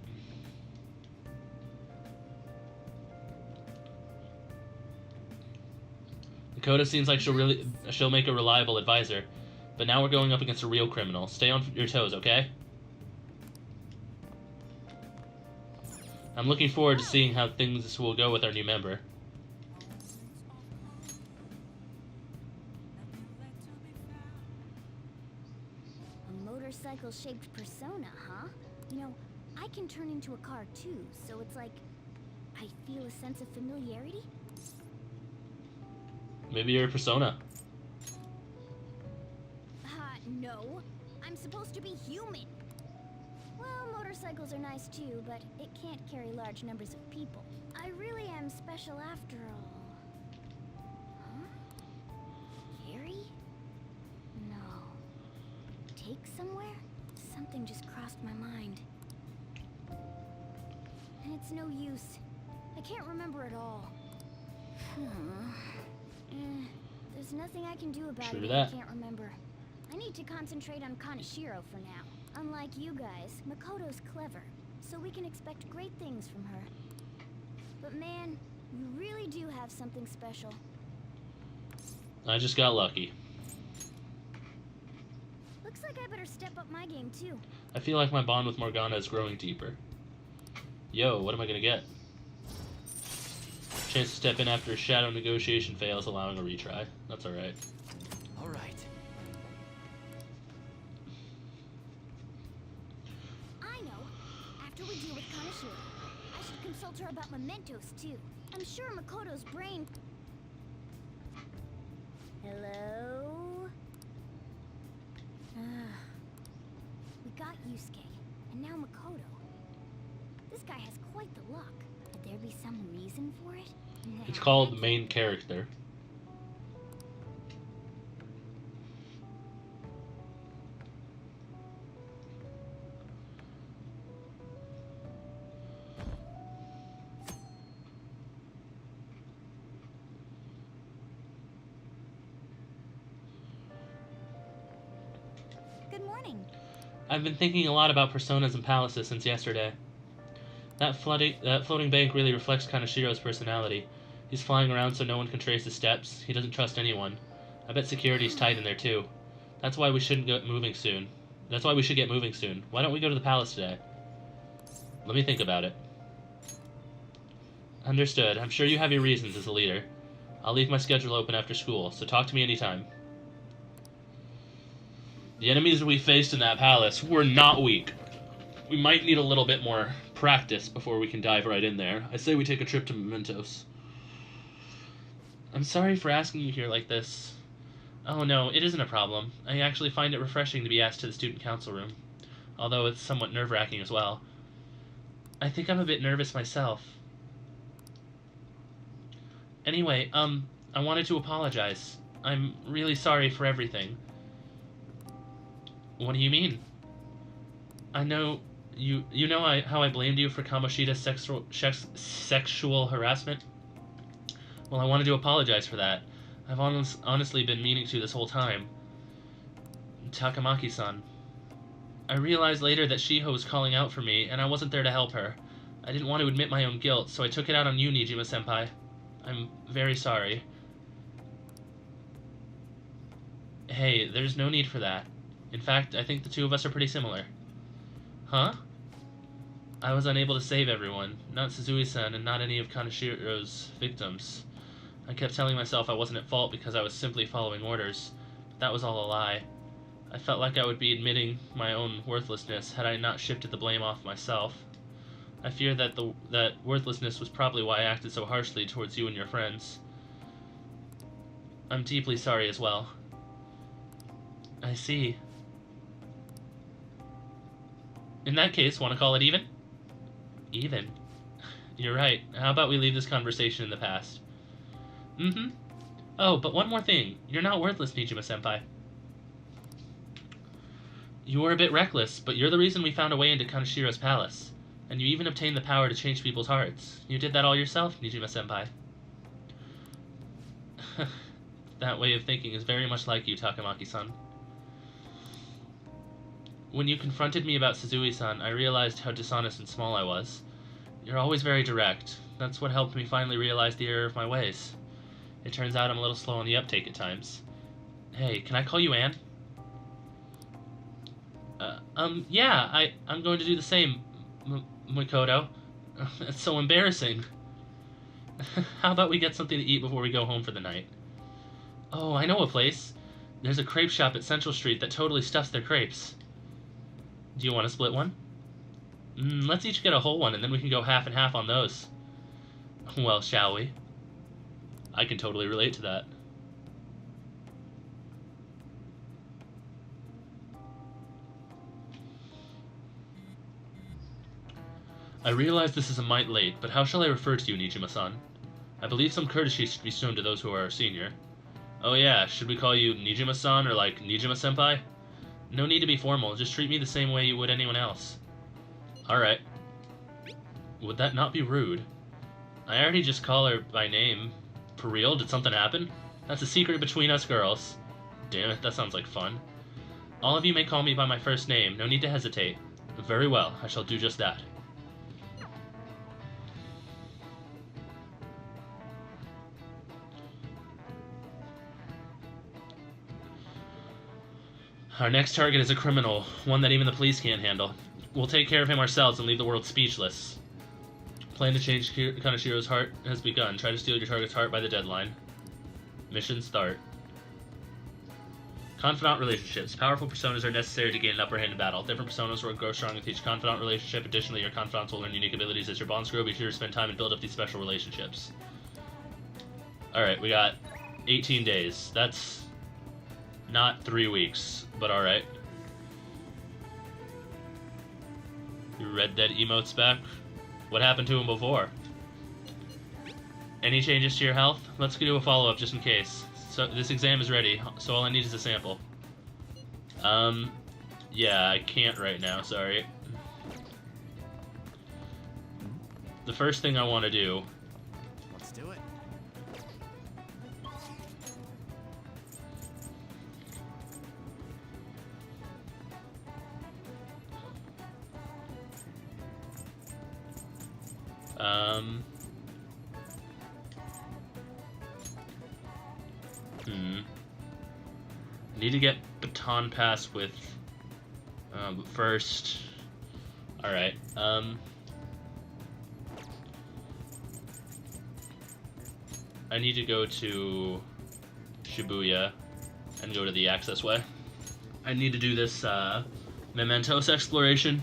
S1: Dakota seems like she'll make a reliable advisor, but now we're going up against a real criminal. Stay on your toes, okay? I'm looking forward to seeing how things will go with our new member.
S6: A motorcycle-shaped persona, huh? You know, I can turn into a car too, so it's like I feel a sense of familiarity.
S1: Maybe you're a persona.
S6: No. I'm supposed to be human. Well, motorcycles are nice too, but it can't carry large numbers of people. I really am special after all. Huh? Gary? No. Take somewhere? Something just crossed my mind. And it's no use. I can't remember it all. There's nothing I can do about
S1: True
S6: it if
S1: that.
S6: I can't remember. I need to concentrate on Kaneshiro for now. Unlike you guys, Makoto's clever, so we can expect great things from her. But man, you really do have something special.
S1: I just got lucky.
S6: Looks like I better step up my game too.
S1: I feel like my bond with Morgana is growing deeper. Yo, what am I gonna get? Chance to step in after a shadow negotiation fails, allowing a retry. That's alright.
S7: All right.
S6: I know. After we deal with Kaneshiro, I should consult her about mementos, too. I'm sure Makoto's brain... Hello? We got Yusuke, and now Makoto. This guy has quite the luck. Could there be some reason for it?
S1: It's called main character.
S6: Good morning.
S1: I've been thinking a lot about personas and palaces since yesterday. That floating bank really reflects Kanashiro's personality. He's flying around so no one can trace his steps. He doesn't trust anyone. I bet security's tight in there too. That's why we should get moving soon. Why don't we go to the palace today? Let me think about it. Understood. I'm sure you have your reasons as a leader. I'll leave my schedule open after school, so talk to me anytime. The enemies we faced in that palace were not weak. We might need a little bit more practice before we can dive right in there. I say we take a trip to Mementos. I'm sorry for asking you here like this. Oh no, it isn't a problem. I actually find it refreshing to be asked to the student council room. Although it's somewhat nerve-wracking as well. I think I'm a bit nervous myself. Anyway, I wanted to apologize. I'm really sorry for everything. What do you mean? I know you know how I blamed you for Kamoshida's sexual harassment? Well, I wanted to apologize for that. I've honestly been meaning to this whole time. Takamaki-san. I realized later that Shiho was calling out for me, and I wasn't there to help her. I didn't want to admit my own guilt, so I took it out on you, Nijima-senpai. I'm very sorry. Hey, there's no need for that. In fact, I think the two of us are pretty similar. Huh? I was unable to save everyone, not Suzui-san and not any of Kanashiro's victims. I kept telling myself I wasn't at fault because I was simply following orders, but that was all a lie. I felt like I would be admitting my own worthlessness had I not shifted the blame off myself. I fear that that worthlessness was probably why I acted so harshly towards you and your friends. I'm deeply sorry as well. I see. In that case, want to call it even? Even? You're right. How about we leave this conversation in the past? Mm-hmm. Oh, but one more thing. You're not worthless, Nijima-senpai. You were a bit reckless, but you're the reason we found a way into Kanashiro's palace. And you even obtained the power to change people's hearts. You did that all yourself, Nijima-senpai. That way of thinking is very much like you, Takamaki-san. When you confronted me about Suzui-san, I realized how dishonest and small I was. You're always very direct. That's what helped me finally realize the error of my ways. It turns out I'm a little slow on the uptake at times. Hey, can I call you Anne? Yeah, I'm going to do the same, Mikoto. It's so embarrassing. How about we get something to eat before we go home for the night? Oh, I know a place. There's a crepe shop at Central Street that totally stuffs their crepes. Do you want to split one? Let's each get a whole one, and then we can go half and half on those. Well, shall we? I can totally relate to that. I realize this is a mite late, but how shall I refer to you, Nijima-san? I believe some courtesy should be shown to those who are our senior. Oh yeah, should we call you Nijima-san or like Nijima-senpai? No need to be formal, just treat me the same way you would anyone else. Alright. Would that not be rude? I already just call her by name. For real? Did something happen? That's a secret between us girls. Damn it, that sounds like fun. All of you may call me by my first name, no need to hesitate. Very well, I shall do just that. Our next target is a criminal, one that even the police can't handle. We'll take care of him ourselves and leave the world speechless. Plan to change Kanashiro's heart has begun. Try to steal your target's heart by the deadline. Mission start. Confidant relationships. Powerful personas are necessary to gain an upper hand in battle. Different personas will grow strong with each confidant relationship. Additionally, your confidants will learn unique abilities as your bonds grow. Be sure to spend time and build up these special relationships. Alright, we got 18 days. That's not 3 weeks, but alright. Your Red Dead emotes back. What happened to him before? Any changes to your health? Let's do a follow-up just in case. So this exam is ready, so all I need is a sample. Yeah, I can't right now, sorry. The first thing I want to do...
S2: Let's do it.
S1: Need to get baton pass with... but first... Alright, I need to go to Shibuya and go to the access way. I need to do this, Mementos exploration.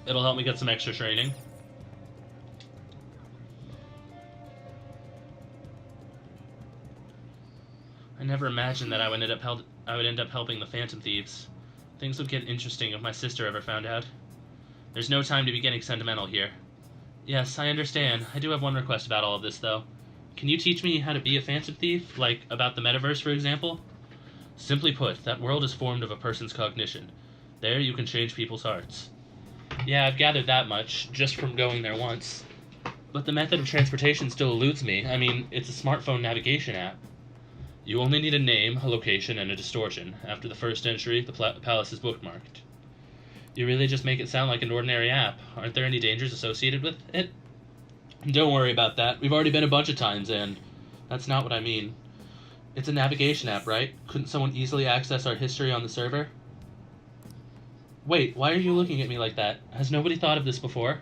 S1: It'll help me get some extra training. I never imagined that I would end up helping the Phantom Thieves. Things would get interesting if my sister ever found out. There's no time to be getting sentimental here. Yes, I understand. I do have one request about all of this, though. Can you teach me how to be a Phantom Thief? Like, about the metaverse, for example? Simply put, that world is formed of a person's cognition. There you can change people's hearts. Yeah, I've gathered that much, just from going there once. But the method of transportation still eludes me. I mean, it's a smartphone navigation app. You only need a name, a location, and a distortion. After the first entry, the palace is bookmarked. You really just make it sound like an ordinary app. Aren't there any dangers associated with it? Don't worry about that. We've already been a bunch of times, and that's not what I mean. It's a navigation app, right? Couldn't someone easily access our history on the server? Wait, why are you looking at me like that? Has nobody thought of this before?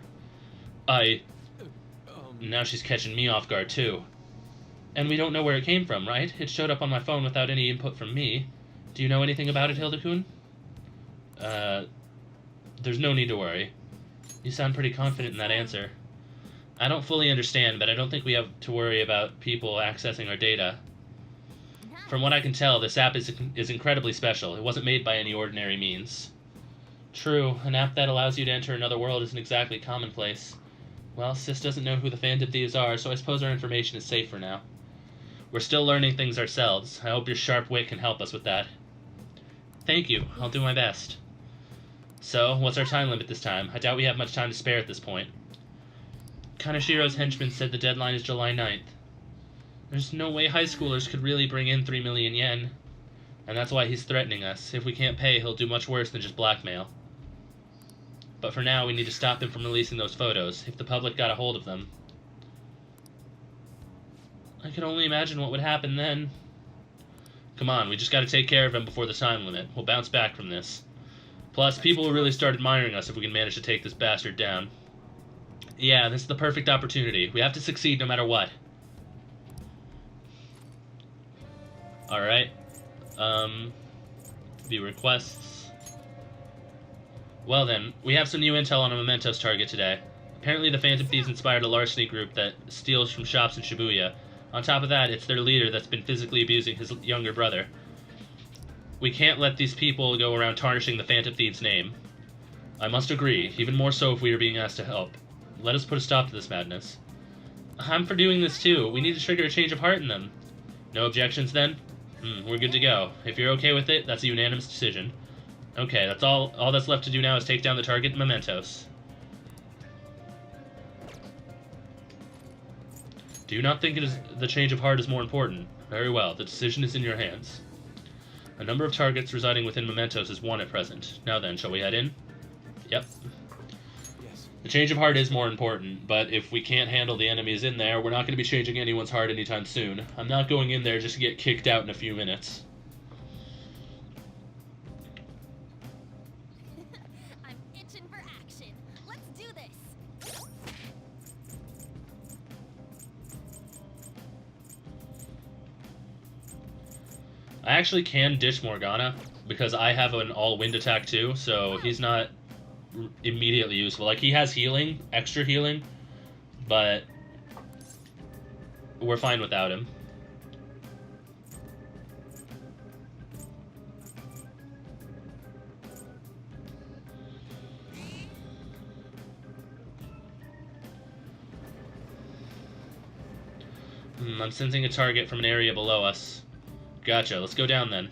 S1: Now she's catching me off guard, too. And we don't know where it came from, right? It showed up on my phone without any input from me. Do you know anything about it, Hilda-kun? There's no need to worry. You sound pretty confident in that answer. I don't fully understand, but I don't think we have to worry about people accessing our data. From what I can tell, this app is incredibly special. It wasn't made by any ordinary means. True, an app that allows you to enter another world isn't exactly commonplace. Well, Sis doesn't know who the Phantom Thieves are, so I suppose our information is safe for now. We're still learning things ourselves. I hope your sharp wit can help us with that. Thank you. I'll do my best. So, what's our time limit this time? I doubt we have much time to spare at this point. Kanashiro's henchman said the deadline is July 9th. There's no way high schoolers could really bring in 3 million yen. And that's why he's threatening us. If we can't pay, he'll do much worse than just blackmail. But for now, we need to stop him from releasing those photos, if the public got a hold of them. I can only imagine what would happen then. Come on, we just gotta take care of him before the time limit. We'll bounce back from this. Plus, people will really start admiring us if we can manage to take this bastard down. Yeah, this is the perfect opportunity. We have to succeed no matter what. Alright. The requests. Well then, we have some new intel on a Mementos target today. Apparently the Phantom Thieves inspired a larceny group that steals from shops in Shibuya. On top of that, it's their leader that's been physically abusing his younger brother. We can't let these people go around tarnishing the Phantom Thieves' name. I must agree, even more so if we are being asked to help. Let us put a stop to this madness. I'm for doing this too. We need to trigger a change of heart in them. No objections then? We're good to go. If you're okay with it, that's a unanimous decision. Okay, that's all that's left to do now is take down the target Mementos. Do you not think the change of heart is more important? Very well, the decision is in your hands. A number of targets residing within Mementos is 1 at present. Now then, shall we head in? Yep.
S2: Yes.
S1: The change of heart is more important, but if we can't handle the enemies in there, we're not going to be changing anyone's heart anytime soon. I'm not going in there just to get kicked out in a few minutes.
S6: I'm itching for action. Let's do this.
S1: I actually can ditch Morgana because I have an all wind attack too, so he's not immediately useful. Like, he has healing, extra healing, but we're fine without him. I'm sensing a target from an area below us. Gotcha, let's go down then.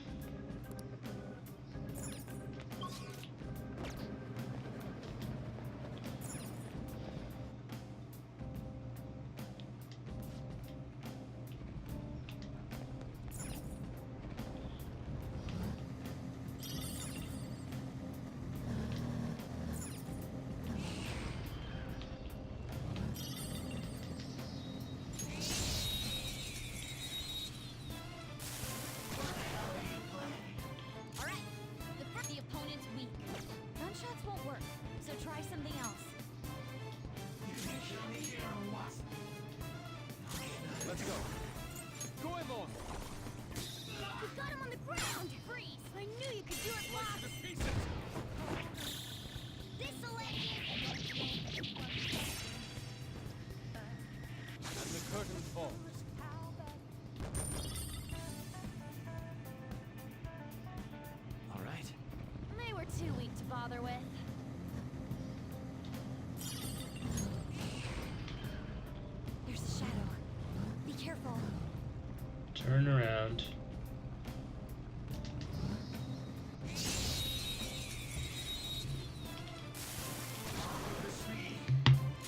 S6: Alright, the opponent's weak. Gunshots won't work, so try something else.
S2: Let's go. Go along.
S6: We got him on the ground! Freeze! I knew you could do it, Bob! This'll end it!
S2: And the curtain falls. All right.
S6: They were too weak to bother with. There's a shadow. Be careful.
S1: Turn around.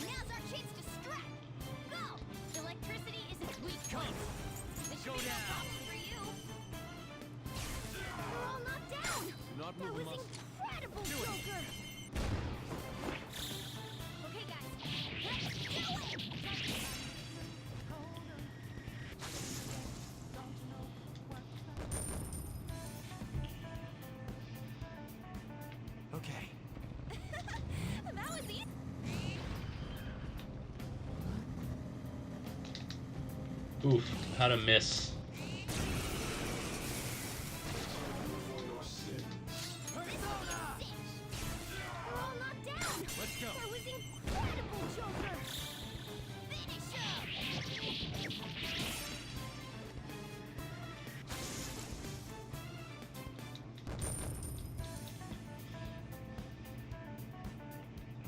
S6: Now's our chance to strike! Go! Electricity is its weak point. This should be no problem for you. We're all knocked down!
S2: Do not
S6: That
S2: move a
S6: was
S2: muscle.
S6: incredible,
S2: Do it.
S6: Joker! Okay, guys. Let's do it!
S2: Okay.
S6: That was easy.
S1: Oof, how to miss.
S6: We're all knocked down!
S2: Let's go.
S6: That was incredible, Joker! Finish him!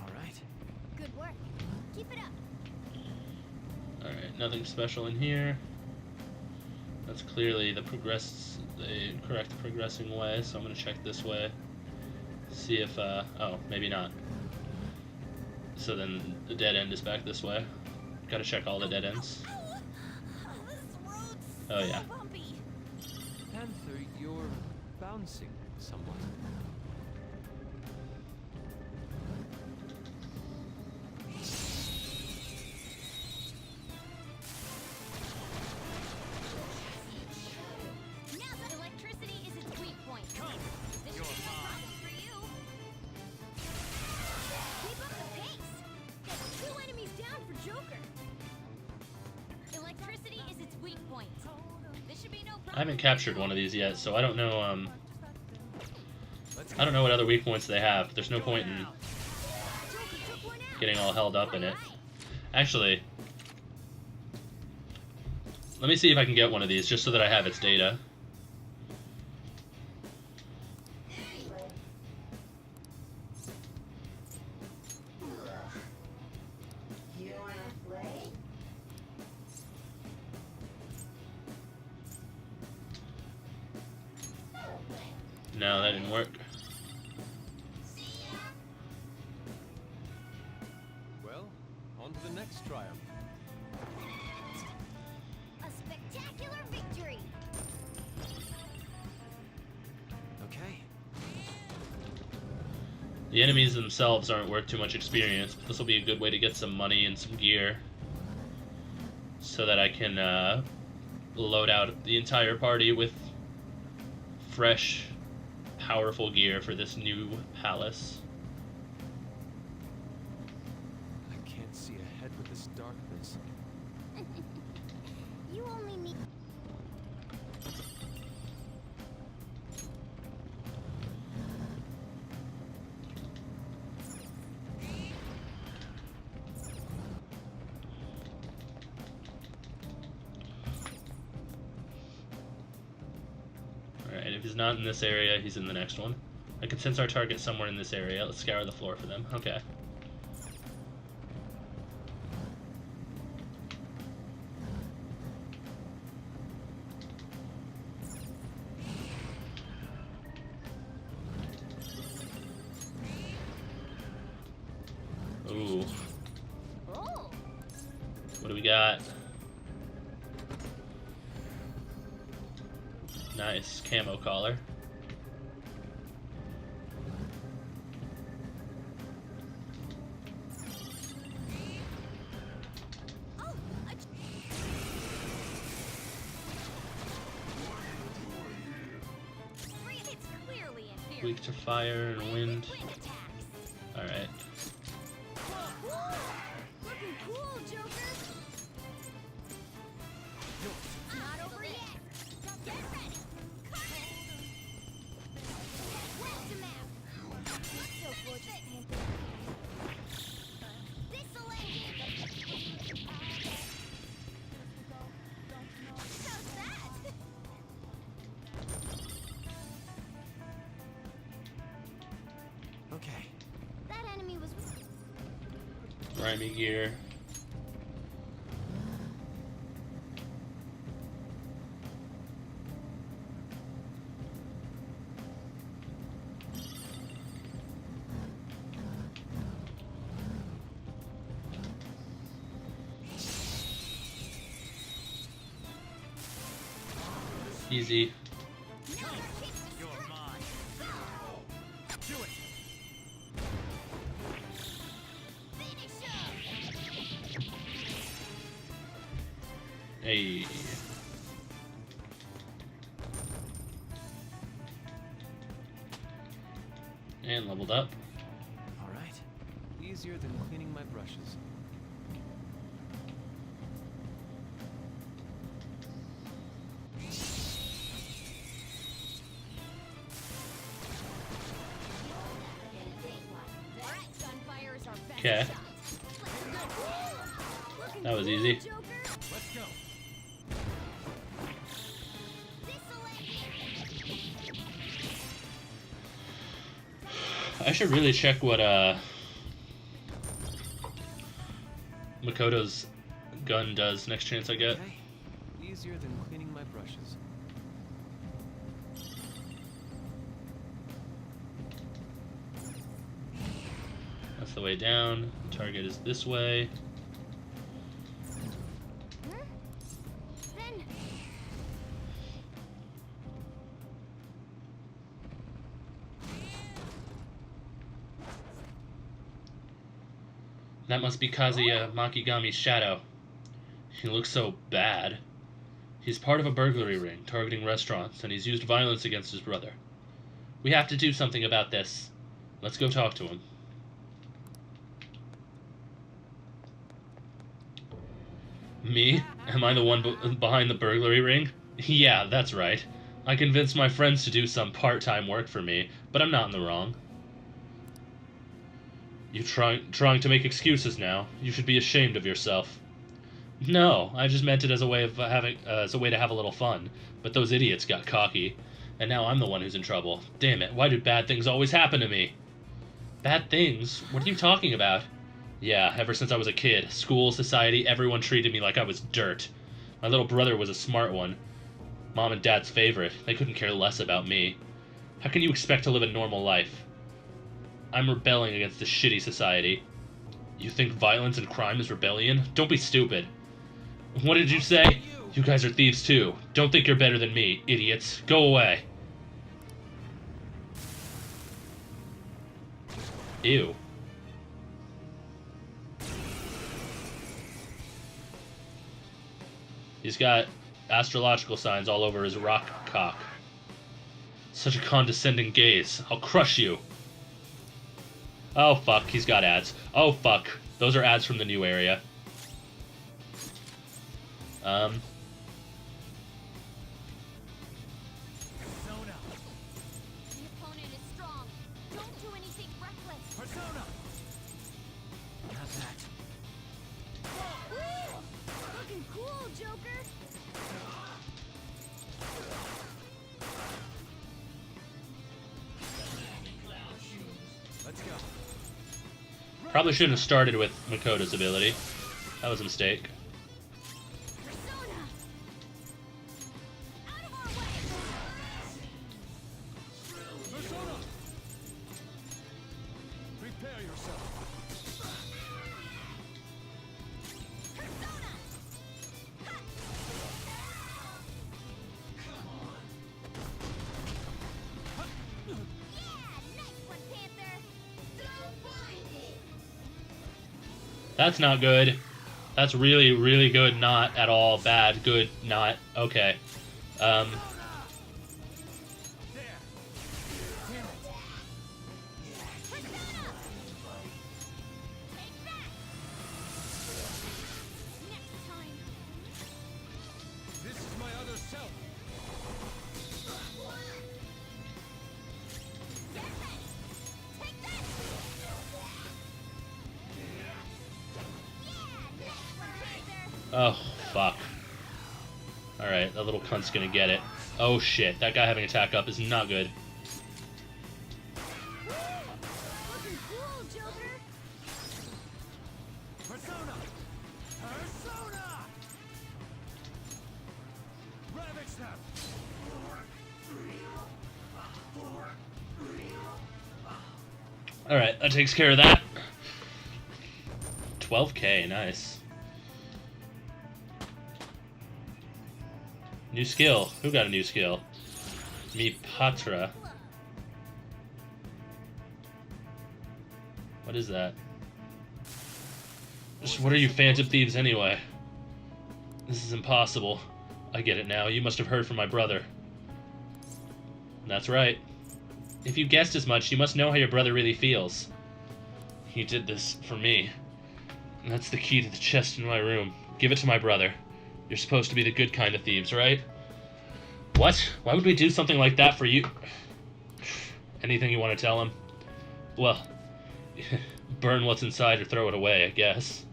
S2: All right.
S6: Good work. Keep it up.
S1: Alright, nothing special in here. That's clearly the correct progressing way, so I'm gonna check this way. See if, oh, maybe not. So then the dead end is back this way. Gotta check all the dead ends.
S6: This road's
S1: Oh, yeah.
S6: so bumpy.
S2: Panther, you're bouncing somewhat.
S6: Now that electricity is its weak point. This should be no problem for you. Keep up the pace. That's 2 enemies down for Joker. Electricity is its weak point. This should be no problem.
S1: I haven't captured one of these yet, so I don't know,
S2: Let's
S1: I don't know what other weak points they have, but there's no point in
S6: Joker took one out.
S1: getting all held up in it.
S6: Alright.
S1: Actually, let me see if I can get one of these, just so that I have its data. No, that didn't work.
S2: Well, on to the next triumph.
S6: A spectacular victory.
S2: Okay.
S1: The enemies themselves aren't worth too much experience, but this will be a good way to get some money and some gear so that I can load out the entire party with fresh, powerful gear for this new palace.
S2: I can't see ahead with this darkness.
S6: You only need.
S1: If he's not in this area, he's in the next one. I can sense our target somewhere in this area. Let's scour the floor for them. Okay. Ooh.
S6: Oh,
S1: What do we got? Nice camo collar.
S6: oh, it's clearly inferior.
S1: Weak to fire and wind.
S6: Wind attacks.
S1: Alright.
S6: Looking cool, Joker. Not over yet. Get ready. West him out. So gorgeous, Panther. This'll end it. How's that?
S2: Okay.
S6: That enemy was.
S1: Grimy gear. Easy.
S5: You're mine. Do it.
S1: Hey. And leveled up.
S2: All right. Easier than cleaning my brushes.
S1: Okay. That was easy.
S5: Let's go.
S1: I should really check what Makoto's gun does next chance I get.
S2: Okay. Easier than cleaning my brushes.
S1: That's the way down. Target is this way.
S6: Then
S1: That must be Kazuya Makigami's shadow. He looks so bad. He's part of a burglary ring targeting restaurants, and he's used violence against his brother. We have to do something about this. Let's go talk to him. Me? Am I the one behind the burglary ring? Yeah, that's right. I convinced my friends to do some part-time work for me, but I'm not in the wrong. You trying to make excuses now? You should be ashamed of yourself. No, I just meant it as a way of as a way to have a little fun. But those idiots got cocky, and now I'm the one who's in trouble. Damn it! Why do bad things always happen to me? Bad things? What are you talking about? Yeah, ever since I was a kid, school, society, everyone treated me like I was dirt. My little brother was a smart one. Mom and Dad's favorite. They couldn't care less about me. How can you expect to live a normal life? I'm rebelling against this shitty society. You think violence and crime is rebellion? Don't be stupid. What did you say? You guys are thieves too. Don't think you're better than me, idiots. Go away. Ew. He's got astrological signs all over his rock cock. Such a condescending gaze. I'll crush you. Oh fuck, he's got ads. Oh fuck. Those are ads from the new area.
S5: Persona.
S6: the opponent is strong. Don't do anything reckless.
S5: Persona.
S2: Not that.
S6: Woo! Looking cool, Joker.
S1: Probably shouldn't have started with Makoto's ability. That was a mistake.
S6: Persona! Out of our way!
S2: Persona! Prepare yourself.
S6: Persona! Yeah! Nice one, Panther!
S1: That's not good. That's really, really good. Not at all bad. Good. Not. Okay.
S6: Next time!
S2: This is my other self.
S6: Get ready! Take this! Yeah! Nice one, Panther!
S1: Oh, fuck. Alright, that little cunt's gonna get it. Oh shit, that guy having attack up is not good.
S6: Looking cool, Joker!
S2: Persona! Persona! Ravage snap!
S1: Alright, that takes care of that. 12k, nice. New skill. Who got a new skill? Me Patra. What is that? Just what are you phantom thieves anyway? This is impossible. I get it now. You must have heard from my brother. That's right. If you guessed as much, you must know how your brother really feels. He did this for me. And that's the key to the chest in my room. Give it to my brother. You're supposed to be the good kind of thieves, right? What? Why would we do something like that for you? Anything you want to tell him? Well, burn what's inside or throw it away, I guess.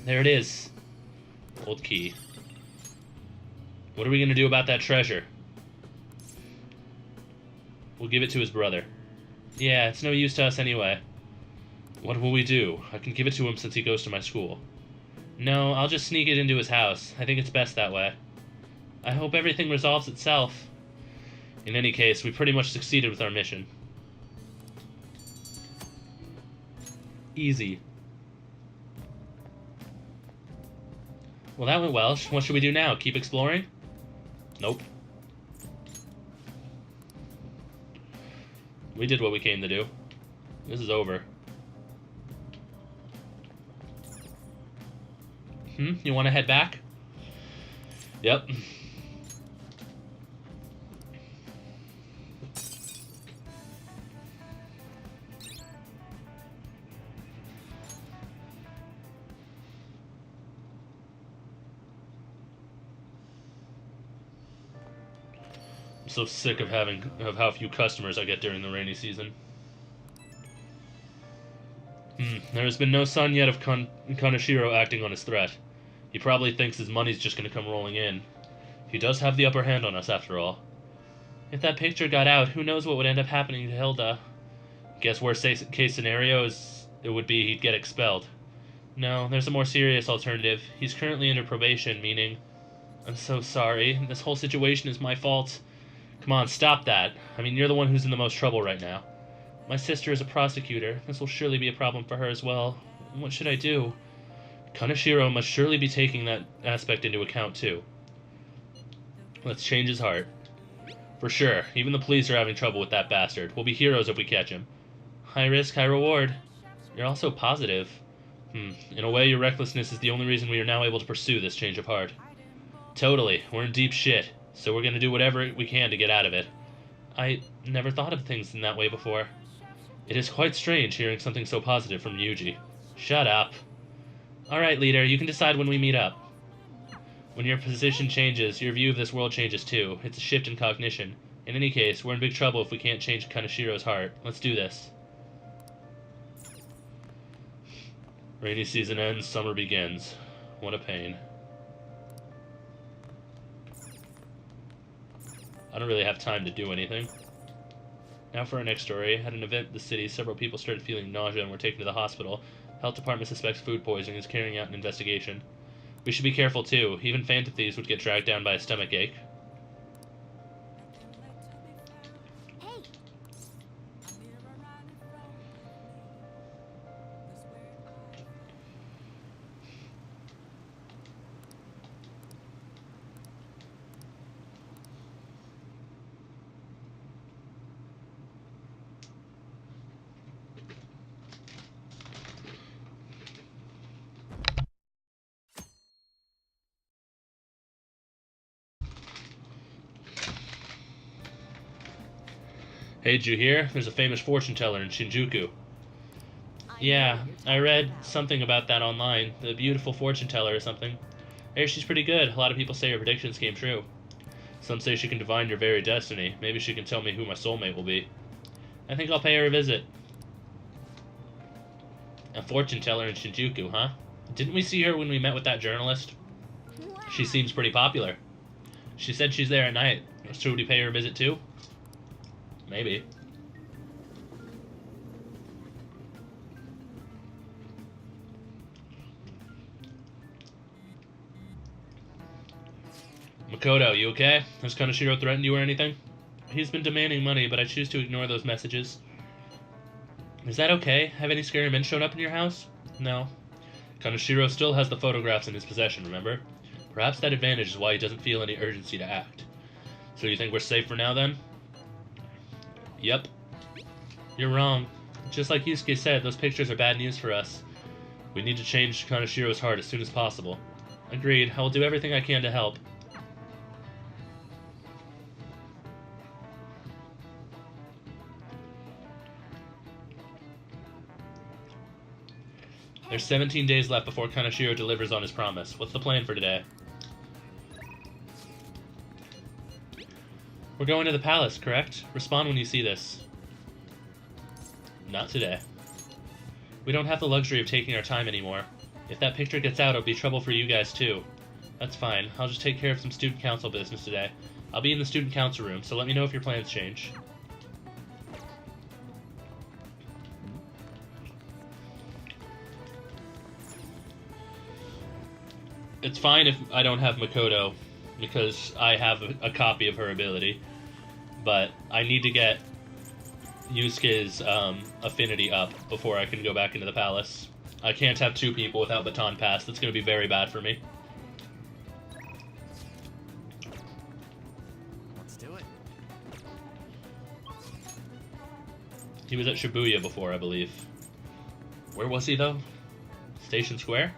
S1: There it is. Old key. What are we going to do about that treasure? We'll give it to his brother. Yeah, it's no use to us anyway. What will we do? I can give it to him since he goes to my school. No, I'll just sneak it into his house. I think it's best that way. I hope everything resolves itself. In any case, we pretty much succeeded with our mission. Easy. Well, that went well. What should we do now? Keep exploring? Nope. We did what we came to do. This is over. You want to head back? Yep. I'm so sick of how few customers I get during the rainy season. There has been no sign yet of Kaneshiro acting on his threat. He probably thinks his money's just going to come rolling in. He does have the upper hand on us, after all. If that picture got out, who knows what would end up happening to Hilda? Guess worst case scenario is it would be he'd get expelled. No, there's a more serious alternative. He's currently under probation, meaning... I'm so sorry. This whole situation is my fault. Come on, stop that. I mean, you're the one who's in the most trouble right now. My sister is a prosecutor. This will surely be a problem for her as well. What should I do? Kaneshiro must surely be taking that aspect into account, too. Let's change his heart. For sure. Even the police are having trouble with that bastard. We'll be heroes if we catch him. High risk, high reward. You're also positive. In a way, your recklessness is the only reason we are now able to pursue this change of heart. Totally. We're in deep shit, so we're gonna do whatever we can to get out of it. I never thought of things in that way before. It is quite strange hearing something so positive from Yuji. Shut up. Alright, leader, you can decide when we meet up. When your position changes, your view of this world changes too. It's a shift in cognition. In any case, we're in big trouble if we can't change Kaneshiro's heart. Let's do this. Rainy season ends, summer begins. What a pain. I don't really have time to do anything. Now for our next story. At an event in the city, several people started feeling nausea and were taken to the hospital. Health department suspects food poisoning and is carrying out an investigation. We should be careful too. Even phantom thieves would get dragged down by a stomach ache.
S6: Hey!
S1: Hey, did you hear? There's a famous fortune teller in Shinjuku. Yeah, I read something about that online. The beautiful fortune teller or something. Hey, she's pretty good. A lot of people say her predictions came true. Some say she can divine your very destiny. Maybe she can tell me who my soulmate will be. I think I'll pay her a visit. A fortune teller in Shinjuku, huh? Didn't we see her when we met with that journalist? She seems pretty popular. She said she's there at night. Should we pay her a visit too? Maybe. Makoto, you okay? Has Kaneshiro threatened you or anything? He's been demanding money, but I choose to ignore those messages. Is that okay? Have any scary men shown up in your house? No. Kaneshiro still has the photographs in his possession, remember? Perhaps that advantage is why he doesn't feel any urgency to act. So you think we're safe for now, then? Yep. You're wrong. Just like Yusuke said, those pictures are bad news for us. We need to change Kaneshiro's heart as soon as possible. Agreed. I will do everything I can to help. There's 17 days left before Kaneshiro delivers on his promise. What's the plan for today? We're going to the palace, correct? Respond when you see this. Not today. We don't have the luxury of taking our time anymore. If that picture gets out, it'll be trouble for you guys too. That's fine. I'll just take care of some student council business today. I'll be in the student council room, so let me know if your plans change. It's fine if I don't have Makoto, because I have a copy of her ability, but I need to get Yusuke's affinity up before I can go back into the palace. I can't have two people without baton pass. That's going to be very bad for me.
S2: Let's do it.
S1: He was at Shibuya before, I believe. Where was he, though? Station Square?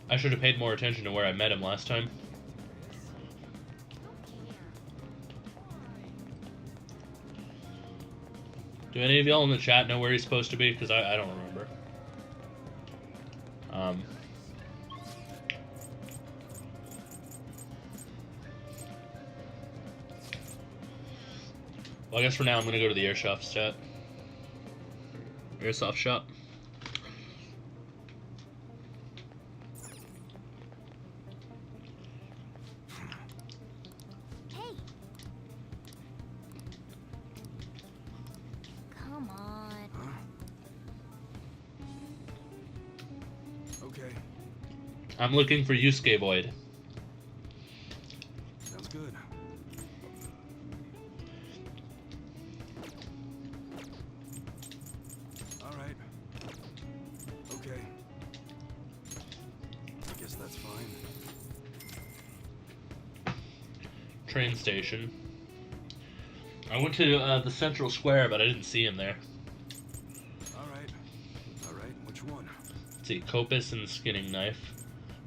S1: I should have paid more attention to where I met him last time. Do any of y'all in the chat know where he's supposed to be? Because I don't remember. Well, I guess for now I'm going to go to the Airsoft set. Airsoft shop.
S6: Come on.
S9: Okay,
S1: I'm looking for Yusuke Void.
S9: sounds good. All right. Okay. I guess that's fine.
S1: Train station. I went to the Central Square, but I didn't see him there.
S9: All right. All right. Which one?
S1: Let's see, Copus and the Skinning Knife.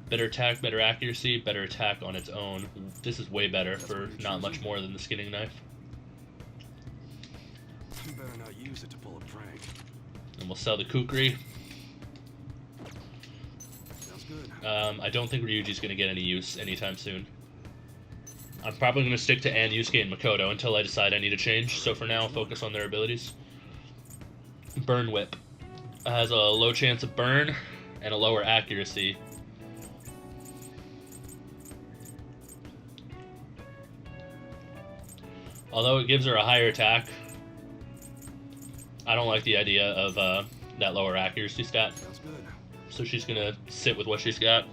S1: Better attack, better accuracy, better attack on its own. This is way better for not much more than the Skinning Knife.
S9: You better not use it to pull a prank.
S1: And we'll sell the Kukri.
S9: Sounds good.
S1: I don't think Ryuji's going to get any use anytime soon. I'm probably going to stick to Ann, Yusuke, and Makoto until I decide I need to change. So for now, I'll focus on their abilities. Burn Whip has a low chance of burn and a lower accuracy. Although it gives her a higher attack, I don't like the idea of that lower accuracy stat.
S9: Sounds good.
S1: So she's gonna sit with what she's got.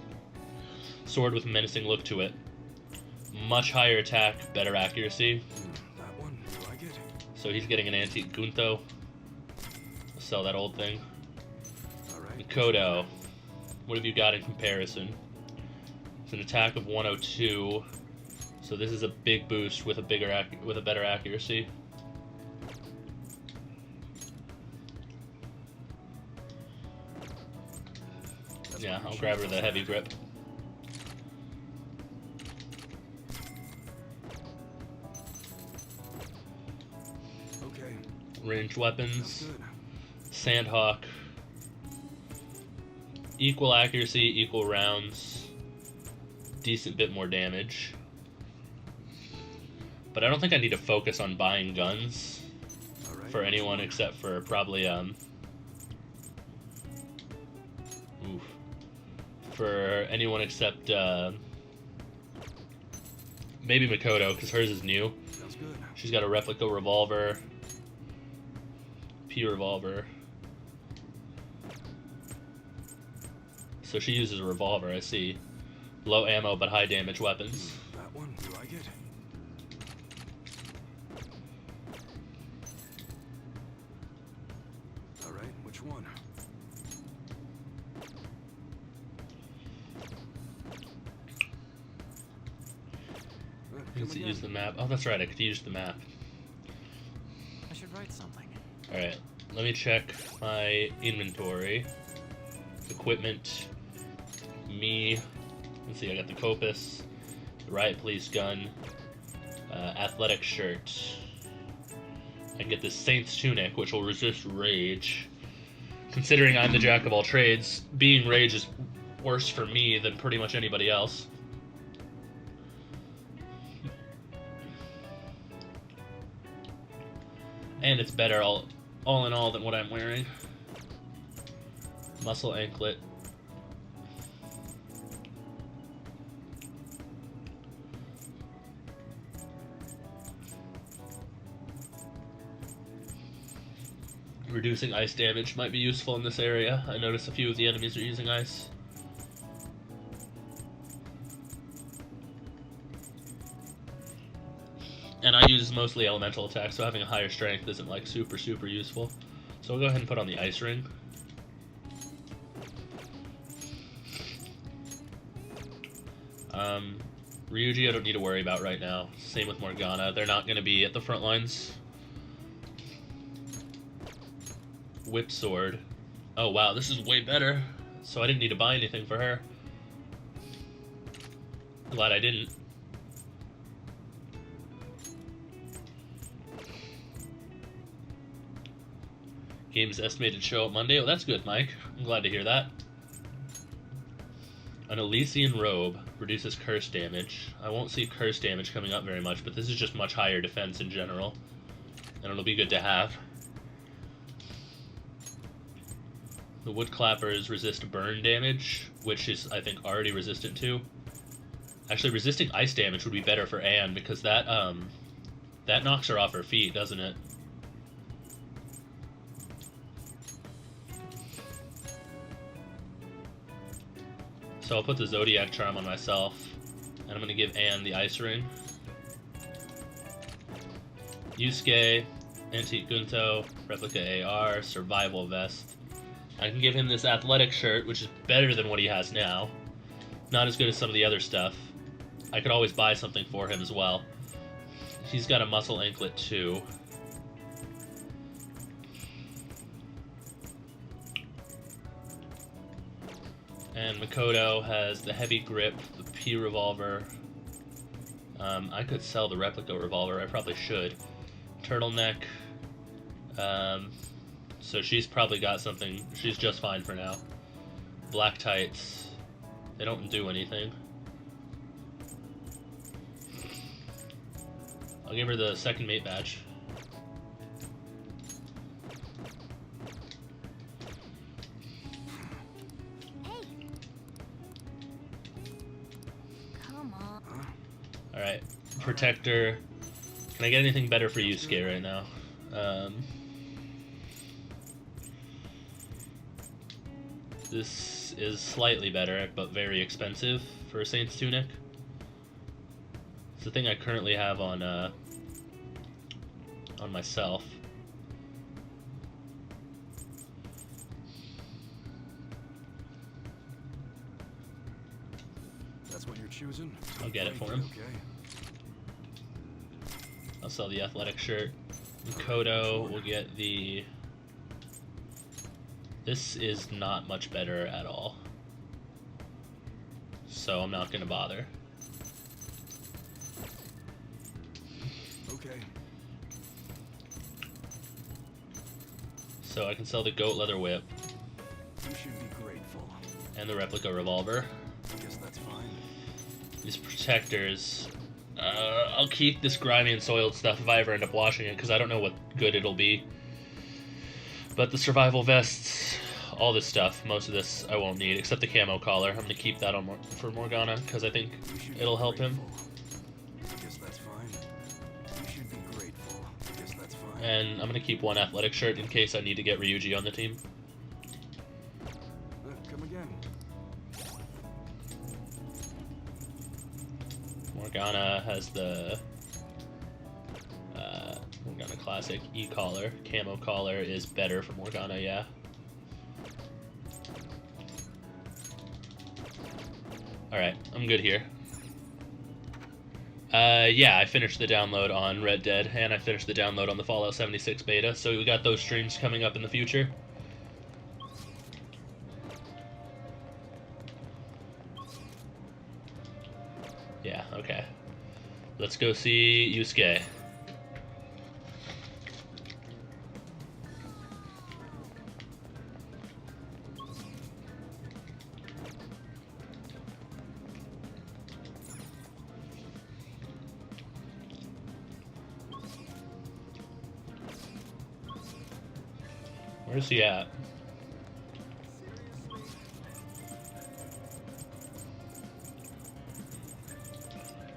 S1: Sword with menacing look to it. Much higher attack, better accuracy.
S9: That one, you like it?
S1: So he's getting an antique Gunto. Sell that old thing.
S9: Alright.
S1: Makoto, what have you got in comparison? It's an attack of 102. So this is a big boost with a better accuracy. Yeah, I'll grab her the heavy grip.
S9: Okay.
S1: Ranged
S9: Sounds
S1: weapons.
S9: good.
S1: Sandhawk. Equal accuracy, equal rounds. Decent bit more damage. But I don't think I need to focus on buying guns
S9: Alright.
S1: for anyone except for probably for anyone except maybe Makoto, because hers is new.
S9: Sounds good.
S1: She's got a replica revolver, P revolver. So she uses a revolver, I see. Low ammo but high damage weapons.
S9: That one, you like it? Alright, which one?
S1: You can use the map. Oh, that's right, I could use the map.
S2: I should write something.
S1: Alright, let me check my inventory. Equipment. Me. Let's see, I got the Copus, the Riot Police gun, athletic shirt. I can get this Saint's tunic, which will resist rage. Considering I'm the jack of all trades, being rage is worse for me than pretty much anybody else. And it's better all in all than what I'm wearing. Muscle anklet. Reducing ice damage might be useful in this area. I notice a few of the enemies are using ice. And I use mostly elemental attacks, so having a higher strength isn't like super useful. So we'll go ahead and put on the ice ring. Ryuji I don't need to worry about right now. Same with Morgana. They're not going to be at the front lines. Whip sword. Oh wow, this is way better. So I didn't need to buy anything for her. Glad I didn't. Game's estimated to show up Monday. Oh, that's good, Mike. I'm glad to hear that. An Elysian robe reduces curse damage. I won't see curse damage coming up very much, but this is just much higher defense in general. And it'll be good to have. The wood clappers resist burn damage, which is, I think, already resistant to. Actually, resisting ice damage would be better for Anne, because that knocks her off her feet, doesn't it? So I'll put the Zodiac Charm on myself, and I'm going to give Anne the Ice Ring. Yusuke, Antique Gunto, Replica AR, Survival Vest. I can give him this athletic shirt, which is better than what he has now. Not as good as some of the other stuff. I could always buy something for him as well. He's got a muscle anklet too. And Makoto has the heavy grip, the P revolver. I could sell the replica revolver, I probably should. Turtleneck. So she's probably got something, she's just fine for now. Black tights. They don't do anything. I'll give her the second mate badge.
S6: Hey. Come on.
S1: Alright. Protector. Can I get anything better for Yusuke right now? This is slightly better, but very expensive for a Saint's Tunic. It's the thing I currently have on myself.
S9: That's what you're choosing?
S1: I'll get it for him.
S9: Okay.
S1: I'll sell the athletic shirt. And Kodo will get the... This is not much better at all. So I'm not going to bother.
S9: Okay.
S1: So I can sell the goat leather whip
S9: You should be grateful.
S1: and the replica revolver.
S9: I guess that's fine.
S1: These protectors... I'll keep this grimy and soiled stuff if I ever end up washing it, because I don't know what good it'll be. But the survival vests, all this stuff, most of this I won't need, except the camo collar. I'm going to keep that on for Morgana, because I think
S9: You should be
S1: it'll help him.
S9: grateful. I guess that's fine. You should be grateful. I guess that's fine.
S1: And I'm going to keep one athletic shirt in case I need to get Ryuji on the team.
S9: Come again.
S1: Morgana has the Morgana Classic E-collar. Camo collar is better for Morgana, yeah. Alright, I'm good here. Yeah, I finished the download on Red Dead, and I finished the download on the Fallout 76 beta, so we got those streams coming up in the future. Yeah, okay. Let's go see Yusuke. Where's he at?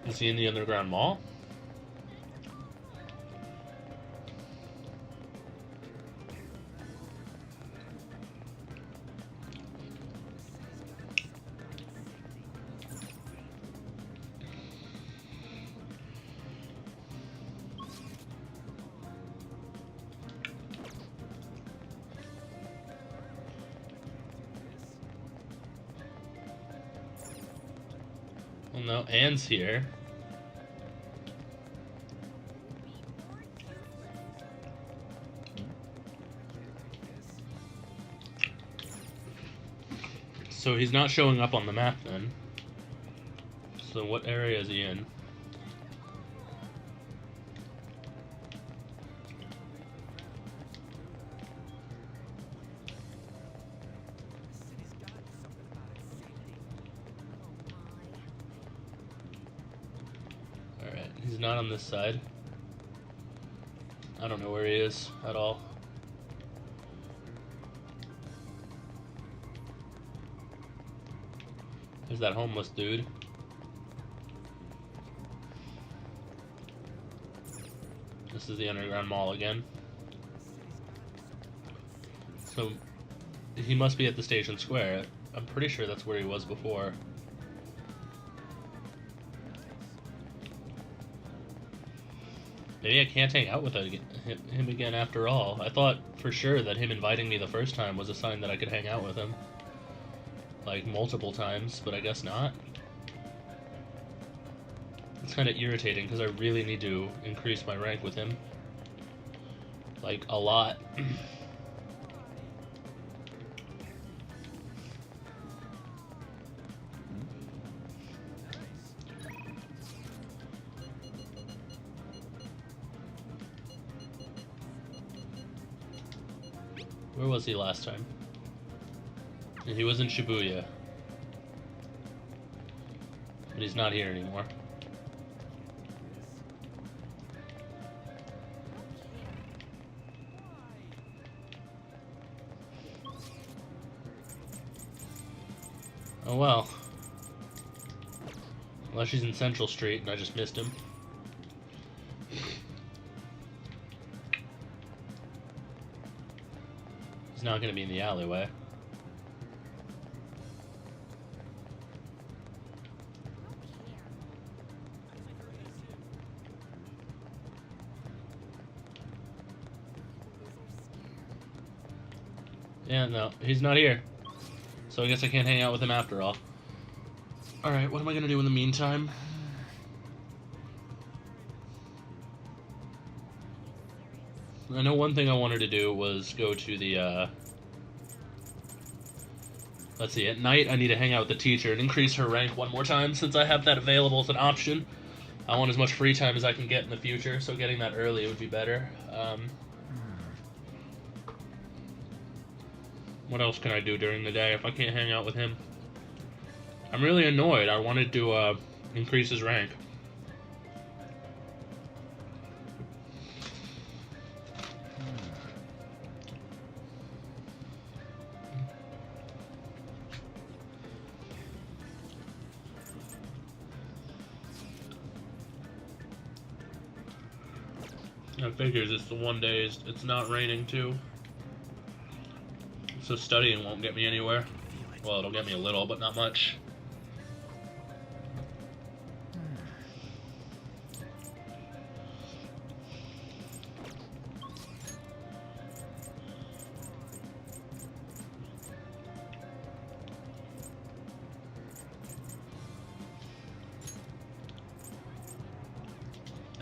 S1: Is he in the underground mall? Well, no, Anne's here. So he's not showing up on the map then. So what area is he in? Alright, he's not on this side. I don't know where he is at all. There's that homeless dude. This is the underground mall again. So he must be at the station square. I'm pretty sure that's where he was before. Maybe I can't hang out with him again after all. I thought for sure that him inviting me the first time was a sign that I could hang out with him. Like, multiple times, but I guess not. It's kind of irritating, because I really need to increase my rank with him. Like, a lot. Where was he last time? He was in Shibuya. But he's not here anymore. Oh well. Unless she's in Central Street and I just missed him. He's not going to be in the alleyway. Yeah, no, he's not here. So I guess I can't hang out with him after all. Alright, what am I going to do in the meantime? I know one thing I wanted to do was go to the, let's see, at night I need to hang out with the teacher and increase her rank one more time since I have that available as an option. I want as much free time as I can get in the future, so getting that early would be better. What else can I do during the day if I can't hang out with him? I'm really annoyed. I wanted to increase his rank. I figures it's the one day it's not raining too. So studying won't get me anywhere. Well, it'll get me a little, but not much.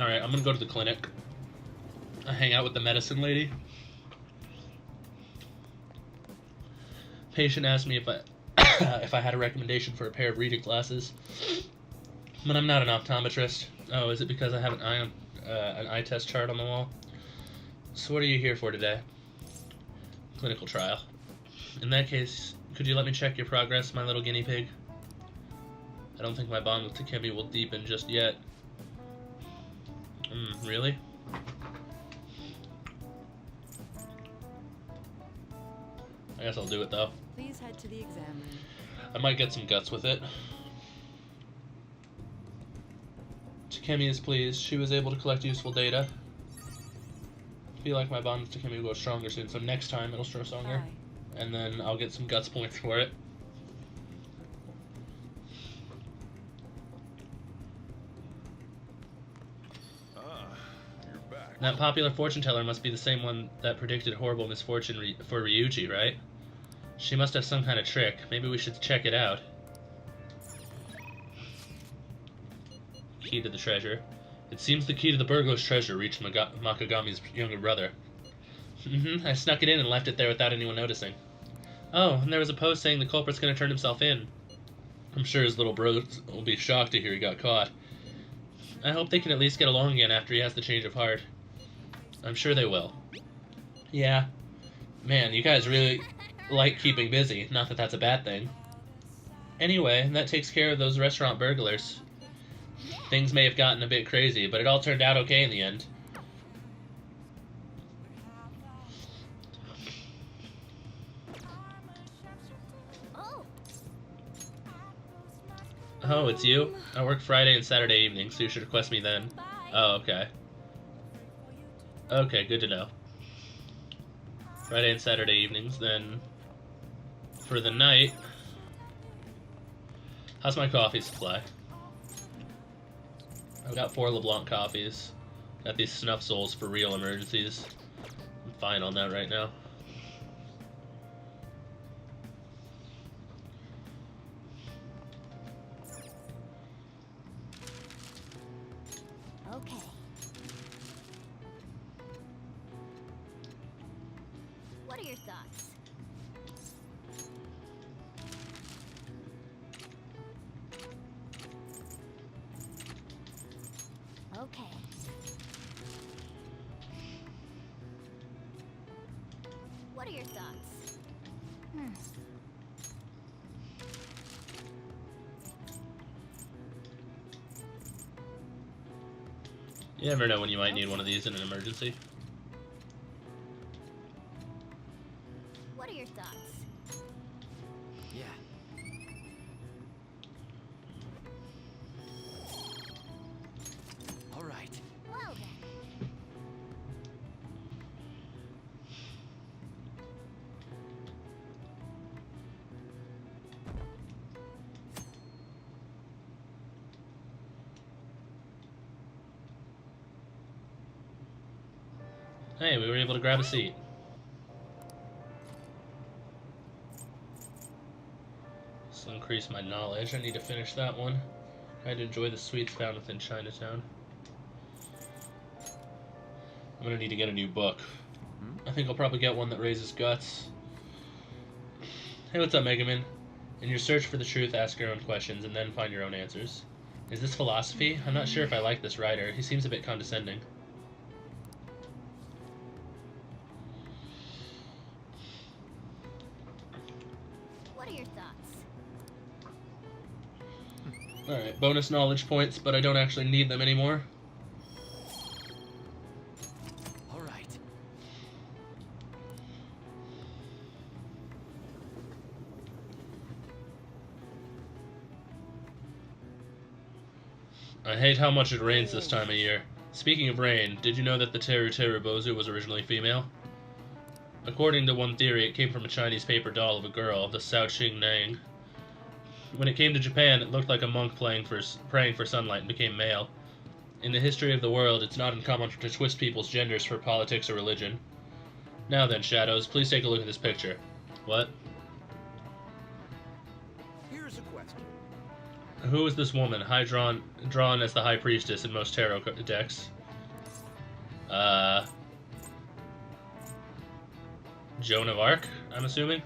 S1: Alright, I'm gonna go to the clinic. I hang out with the medicine lady. Patient asked me if I if I had a recommendation for a pair of reading glasses, but I'm not an optometrist. Oh, is it because I have an eye test chart on the wall? So what are you here for today? Clinical trial. In that case, could you let me check your progress, my little guinea pig? I don't think my bond with Takemi will deepen just yet. Really? I guess I'll do it though.
S3: Please head to the exam room.
S1: I might get some guts with it. Takemi is pleased. She was able to collect useful data. I feel like my bond with Takemi will go stronger soon, so next time it'll grow stronger.
S3: Bye.
S1: And then I'll get some guts points for it.
S9: You're back.
S1: That popular fortune teller must be the same one that predicted horrible misfortune for Ryuji, right? She must have some kind of trick. Maybe we should check it out. Key to the treasure. It seems the key to the burglar's treasure reached Makagami's younger brother. I snuck it in and left it there without anyone noticing. Oh, and there was a post saying the culprit's gonna turn himself in. I'm sure his little bro will be shocked to hear he got caught. I hope they can at least get along again after he has the change of heart. I'm sure they will. Yeah. Man, you guys really like keeping busy. Not that that's a bad thing. Anyway, that takes care of those restaurant burglars. Things may have gotten a bit crazy, but it all turned out okay in the end. Oh, it's you? I work Friday and Saturday evenings, so you should request me then. Oh, okay. Okay, good to know. Friday and Saturday evenings, then for the night. How's my coffee supply? I've got 4 LeBlanc coffees. Got these snuff souls for real emergencies. I'm fine on that right now.
S6: Okay. What are your thoughts? Okay. What are your thoughts?
S1: You never know when you might need one of these in an emergency.
S6: What are your thoughts?
S7: Yeah. All right.
S6: Well then.
S1: Hey, we were able to grab a seat. This will increase my knowledge. I need to finish that one. I'd enjoy the sweets found within Chinatown. I'm gonna need to get a new book. I think I'll probably get one that raises guts. Hey, what's up, Megaman? In your search for the truth, ask your own questions and then find your own answers. Is this philosophy? I'm not sure if I like this writer. He seems a bit condescending.
S6: What are your thoughts?
S1: Alright, bonus knowledge points, but I don't actually need them anymore.
S7: All right.
S1: I hate how much it rains this time of year. Speaking of rain, did you know that the Teru Teru Bozu was originally female? According to one theory, it came from a Chinese paper doll of a girl, the Sao Ching Nang. When it came to Japan, it looked like a monk praying for sunlight and became male. In the history of the world, it's not uncommon to twist people's genders for politics or religion. Now then, Shadows, please take a look at this picture. What?
S2: Here's a question.
S1: Who is this woman, drawn as the High Priestess in most tarot decks? Joan of Arc, I'm assuming?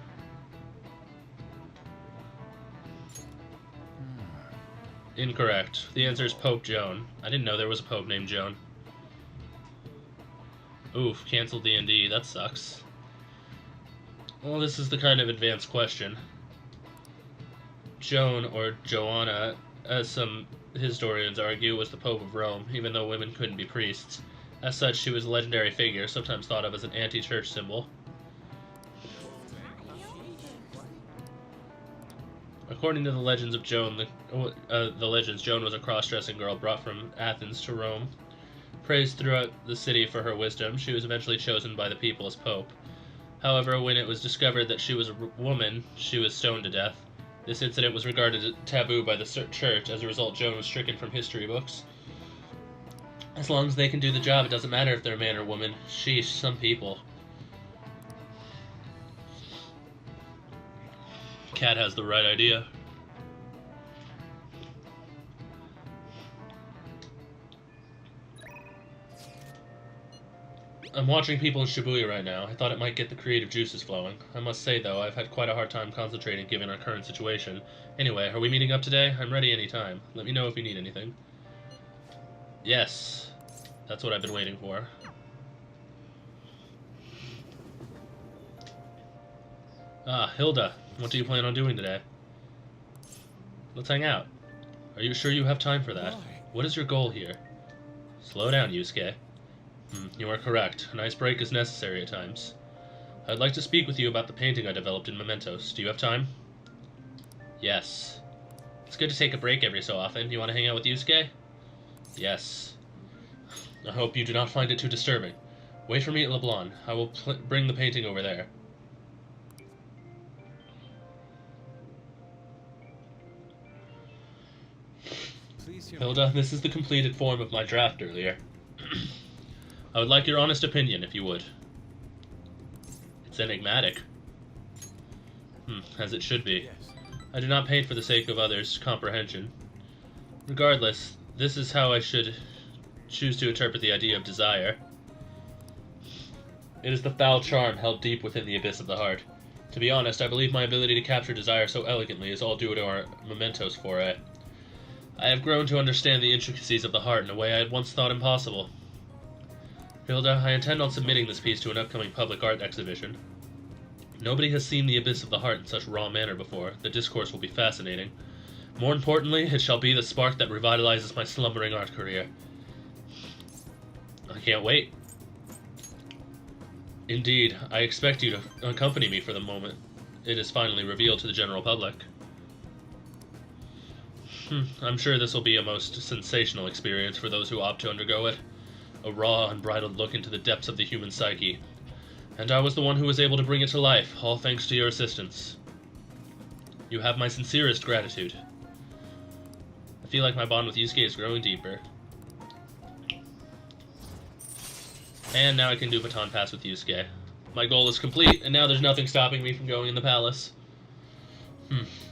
S1: Incorrect. The answer is Pope Joan. I didn't know there was a pope named Joan. Oof, canceled D&D. That sucks. Well, this is the kind of advanced question. Joan, or Joanna, as some historians argue, was the Pope of Rome, even though women couldn't be priests. As such, she was a legendary figure, sometimes thought of as an anti-church symbol. According to the legends of Joan, Joan was a cross-dressing girl brought from Athens to Rome. Praised throughout the city for her wisdom, she was eventually chosen by the people as pope. However, when it was discovered that she was a woman, she was stoned to death. This incident was regarded as taboo by the church. As a result, Joan was stricken from history books. As long as they can do the job, it doesn't matter if they're man or woman. Sheesh, some people. Cat has the right idea. I'm watching people in Shibuya right now. I thought it might get the creative juices flowing. I must say, though, I've had quite a hard time concentrating given our current situation. Anyway, are we meeting up today? I'm ready anytime. Let me know if you need anything. Yes. That's what I've been waiting for. Ah, Hilda. What do you plan on doing today? Let's hang out. Are you sure you have time for that? What is your goal here? Slow down, Yusuke. You are correct. A nice break is necessary at times. I'd like to speak with you about the painting I developed in Mementos. Do you have time? Yes. It's good to take a break every so often. You want to hang out with Yusuke? Yes. I hope you do not find it too disturbing. Wait for me at Leblon. I will bring the painting over there. Hilda, this is the completed form of my draft earlier. I would like your honest opinion, if you would. It's enigmatic. As it should be. I do not paint for the sake of others' comprehension. Regardless, this is how I should choose to interpret the idea of desire. It is the foul charm held deep within the abyss of the heart. To be honest, I believe my ability to capture desire so elegantly is all due to our Mementos foray. I have grown to understand the intricacies of the heart in a way I had once thought impossible. Hilda, I intend on submitting this piece to an upcoming public art exhibition. Nobody has seen the abyss of the heart in such raw manner before. The discourse will be fascinating. More importantly, it shall be the spark that revitalizes my slumbering art career. can't wait. Indeed, I expect you to accompany me for the moment it is finally revealed to the general public. I'm sure this will be a most sensational experience for those who opt to undergo it. A raw, unbridled look into the depths of the human psyche. And I was the one who was able to bring it to life, all thanks to your assistance. You have my sincerest gratitude. I feel like my bond with Yusuke is growing deeper. And now I can do baton pass with Yusuke. My goal is complete, and now there's nothing stopping me from going in the palace.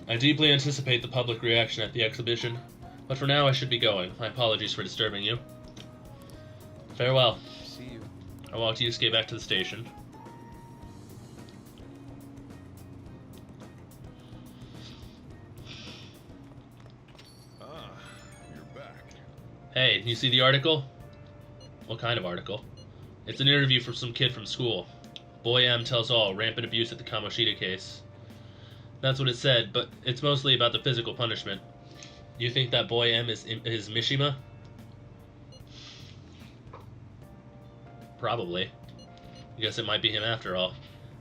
S1: I deeply anticipate the public reaction at the exhibition, but for now I should be going. My apologies for disturbing you. Farewell.
S2: See you.
S1: I walked Yusuke back to the station.
S9: Ah, you're back.
S1: Hey, you see the article? What kind of article? It's an interview from some kid from school. Boy M tells all, rampant abuse at the Kamoshida case. That's what it said, but it's mostly about the physical punishment. You think that Boy M is Mishima? Probably. I guess it might be him after all.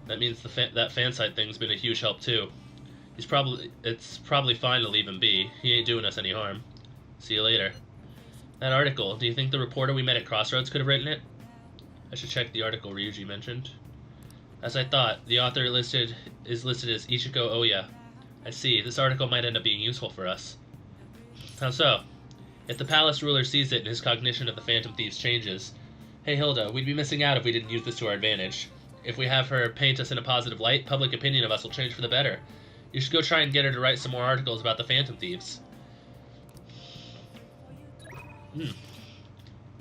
S1: That means that fan site thing's been a huge help too. It's probably fine to leave him be. He ain't doing us any harm. See you later. That article, do you think the reporter we met at Crossroads could have written it? I should check the article Ryuji mentioned. As I thought, the author is listed as Ichiko Oya. I see, this article might end up being useful for us. How so? If the palace ruler sees it and his cognition of the Phantom Thieves changes... Hey Hilda, we'd be missing out if we didn't use this to our advantage. If we have her paint us in a positive light, public opinion of us will change for the better. You should go try and get her to write some more articles about the Phantom Thieves.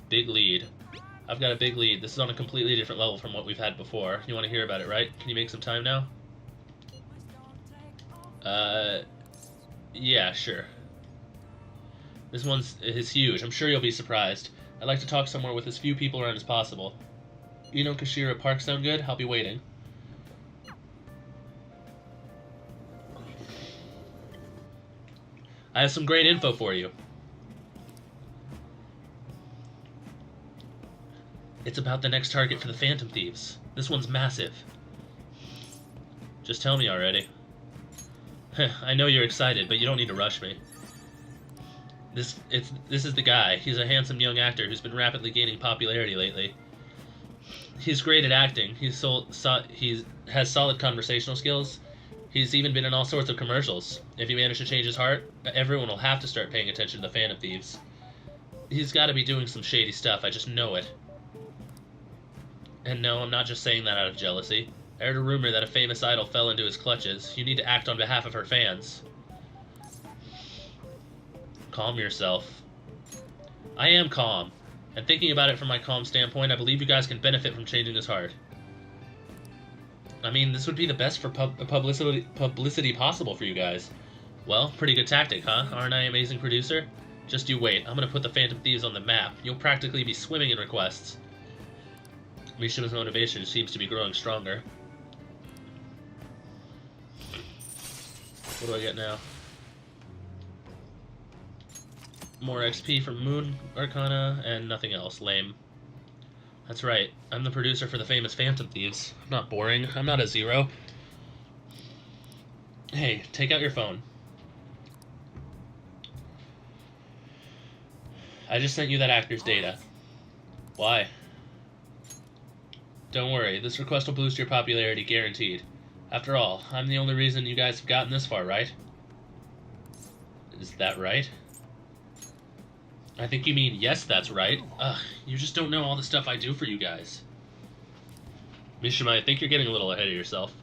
S1: Big lead. I've got a big lead. This is on a completely different level from what we've had before. You want to hear about it, right? Can you make some time now? Yeah, sure. This is huge. I'm sure you'll be surprised. I'd like to talk somewhere with as few people around as possible. You know Kashira Park sound good? I'll be waiting. I have some great info for you. It's about the next target for the Phantom Thieves. This one's massive. Just tell me already. I know you're excited, but you don't need to rush me. This is the guy. He's a handsome young actor who's been rapidly gaining popularity lately. He's great at acting. He has solid conversational skills. He's even been in all sorts of commercials. If he managed to change his heart, everyone will have to start paying attention to the Phantom Thieves. He's got to be doing some shady stuff. I just know it. And no, I'm not just saying that out of jealousy. I heard a rumor that a famous idol fell into his clutches. You need to act on behalf of her fans. Calm yourself. I am calm. And thinking about it from my calm standpoint, I believe you guys can benefit from changing his heart. I mean, this would be the best for publicity possible for you guys. Well, pretty good tactic, huh? Aren't I an amazing producer? Just you wait. I'm gonna put the Phantom Thieves on the map. You'll practically be swimming in requests. Mishima's motivation seems to be growing stronger. What do I get now? More XP from Moon Arcana, and nothing else. Lame. That's right. I'm the producer for the famous Phantom Thieves. I'm not boring. I'm not a zero. Hey, take out your phone. I just sent you that actor's data. Why? Don't worry, this request will boost your popularity, guaranteed. After all, I'm the only reason you guys have gotten this far, right? Is that right? I think you mean, yes, that's right. Ugh, you just don't know all the stuff I do for you guys. Mishima, I think you're getting a little ahead of yourself.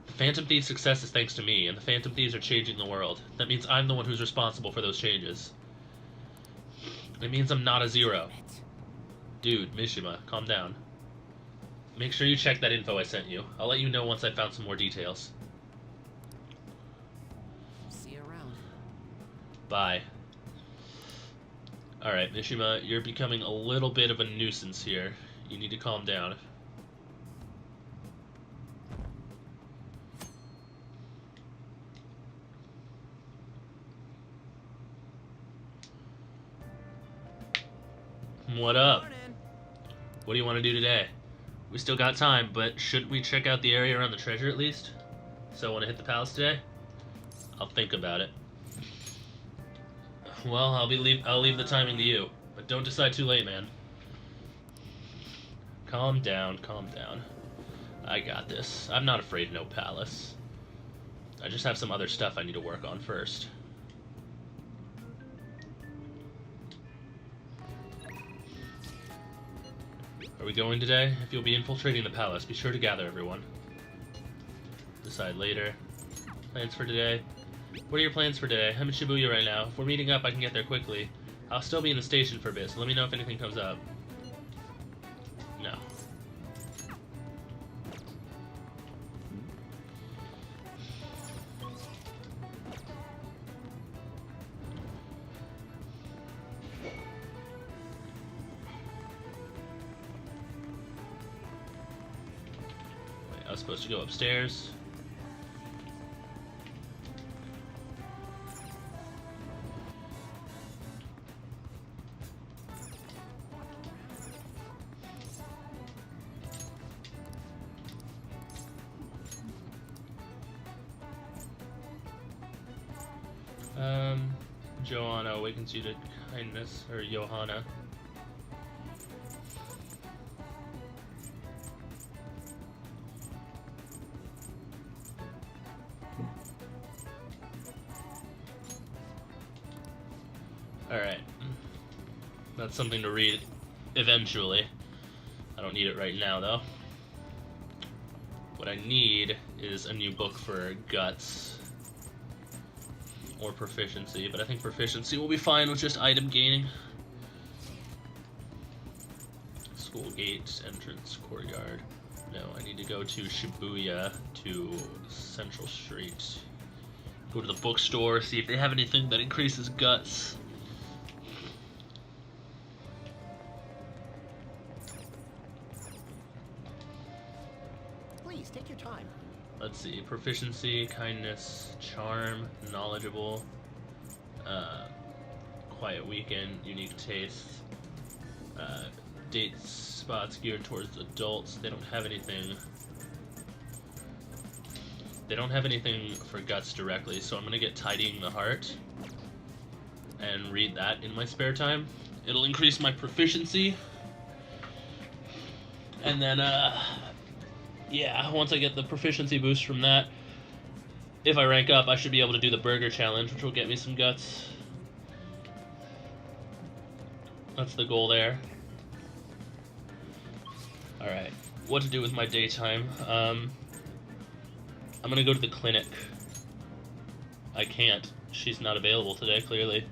S1: The Phantom Thieves' success is thanks to me, and the Phantom Thieves are changing the world. That means I'm the one who's responsible for those changes. It means I'm not a zero. Dude, Mishima, calm down. Make sure you check that info I sent you. I'll let you know once I've found some more details.
S7: See you around.
S1: Bye. Alright, Mishima, you're becoming a little bit of a nuisance here. You need to calm down. What up?
S7: Morning.
S1: What do you want to do today? We still got time, but shouldn't we check out the area around the treasure at least? So I want to hit the palace today? I'll think about it. Well, I'll leave the timing to you, but don't decide too late, man. Calm down, calm down. I got this. I'm not afraid of no palace. I just have some other stuff I need to work on first. Are we going today? If you'll be infiltrating the palace, be sure to gather everyone. Decide later. Plans for today? What are your plans for today? I'm in Shibuya right now. If we're meeting up, I can get there quickly. I'll still be in the station for a bit, so let me know if anything comes up. No. Wait, I was supposed to go upstairs. Joanna awakens you to kindness, or Johanna. Alright. That's something to read eventually. I don't need it right now, though. What I need is a new book for Guts. Or proficiency, but I think proficiency will be fine with just item gaining. School gate, entrance, courtyard. No, I need to go to Shibuya, to Central Street. Go to the bookstore, see if they have anything that increases guts.
S11: Please, take your time.
S1: Let's see, proficiency, kindness, charm, knowledgeable, quiet weekend, unique taste, date spots geared towards adults. They don't have anything. They don't have anything for guts directly, so I'm gonna get tidying the heart and read that in my spare time. It'll increase my proficiency, and then yeah, once I get the proficiency boost from that, if I rank up, I should be able to do the burger challenge, which will get me some guts. That's the goal there. Alright, what to do with my daytime? I'm gonna go to the clinic. I can't. She's not available today, clearly.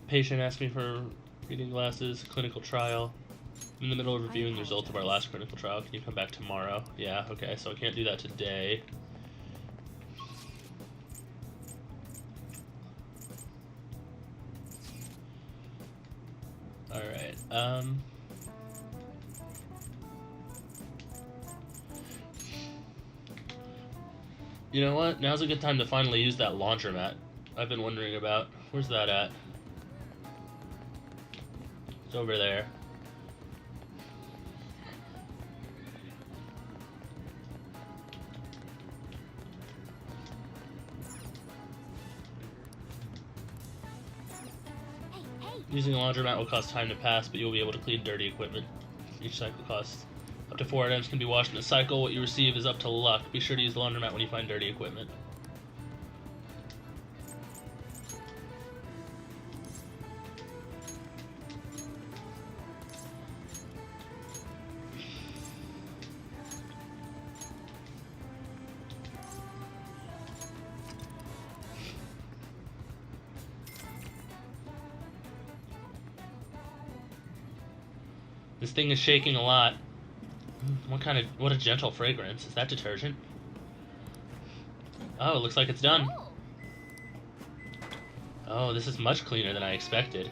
S1: Patient asked me for reading glasses, clinical trial. I'm in the middle of reviewing the results of our last clinical trial. Can you come back tomorrow? Yeah, okay, so I can't do that today. Alright, you know what? Now's a good time to finally use that laundromat I've been wondering about. Where's that at? It's over there. Using a laundromat will cause time to pass, but you'll be able to clean dirty equipment. Each cycle costs up to 4 items can be washed in a cycle. What you receive is up to luck. Be sure to use the laundromat when you find dirty equipment. This thing is shaking a lot. What a gentle fragrance. Is that detergent? Oh, it looks like it's done. Oh, this is much cleaner than I expected.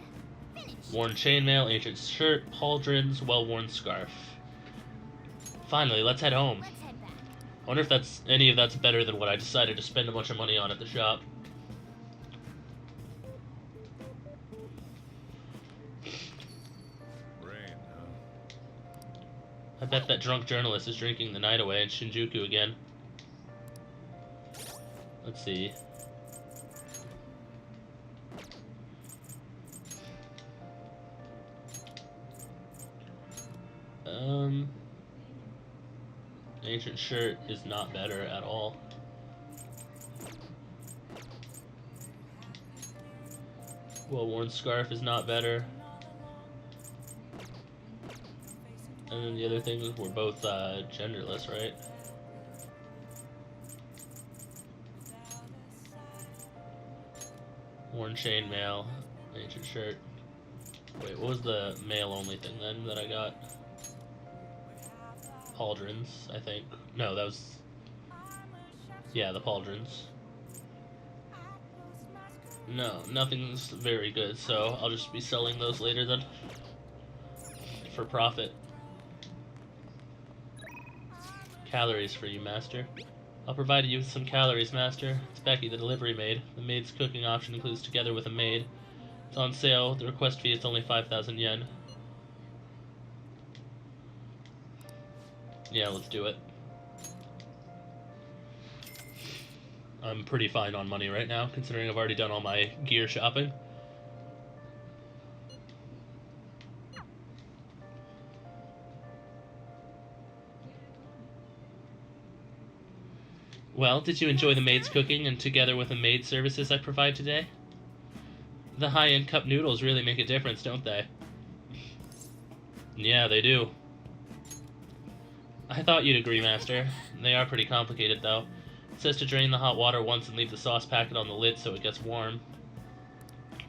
S1: Worn chainmail, ancient shirt, pauldrons, well-worn scarf. Finally, let's head home. wonder if any of that's better than what I decided to spend a bunch of money on at the shop.
S9: Rain, huh?
S1: I bet that drunk journalist is drinking the night away in Shinjuku again. Let's see. Ancient shirt is not better at all. Well-worn scarf is not better. And then the other things were both genderless, right? Worn chainmail, ancient shirt. Wait, what was the male-only thing then that I got? Pauldrons, I think. No, that was... Yeah, the pauldrons. No, nothing's very good, so I'll just be selling those later then. For profit. Calories for you, Master. I'll provide you with some calories, Master. It's Becky, the delivery maid. The maid's cooking option includes together with a maid. It's on sale. The request fee is only 5,000 yen. Yeah, let's do it. I'm pretty fine on money right now, considering I've already done all my gear shopping. Well, did you enjoy the maid's cooking and together with the maid services I provide today? The high-end cup noodles really make a difference, don't they? Yeah, they do. I thought you'd agree, Master. They are pretty complicated, though. It says to drain the hot water once and leave the sauce packet on the lid so it gets warm.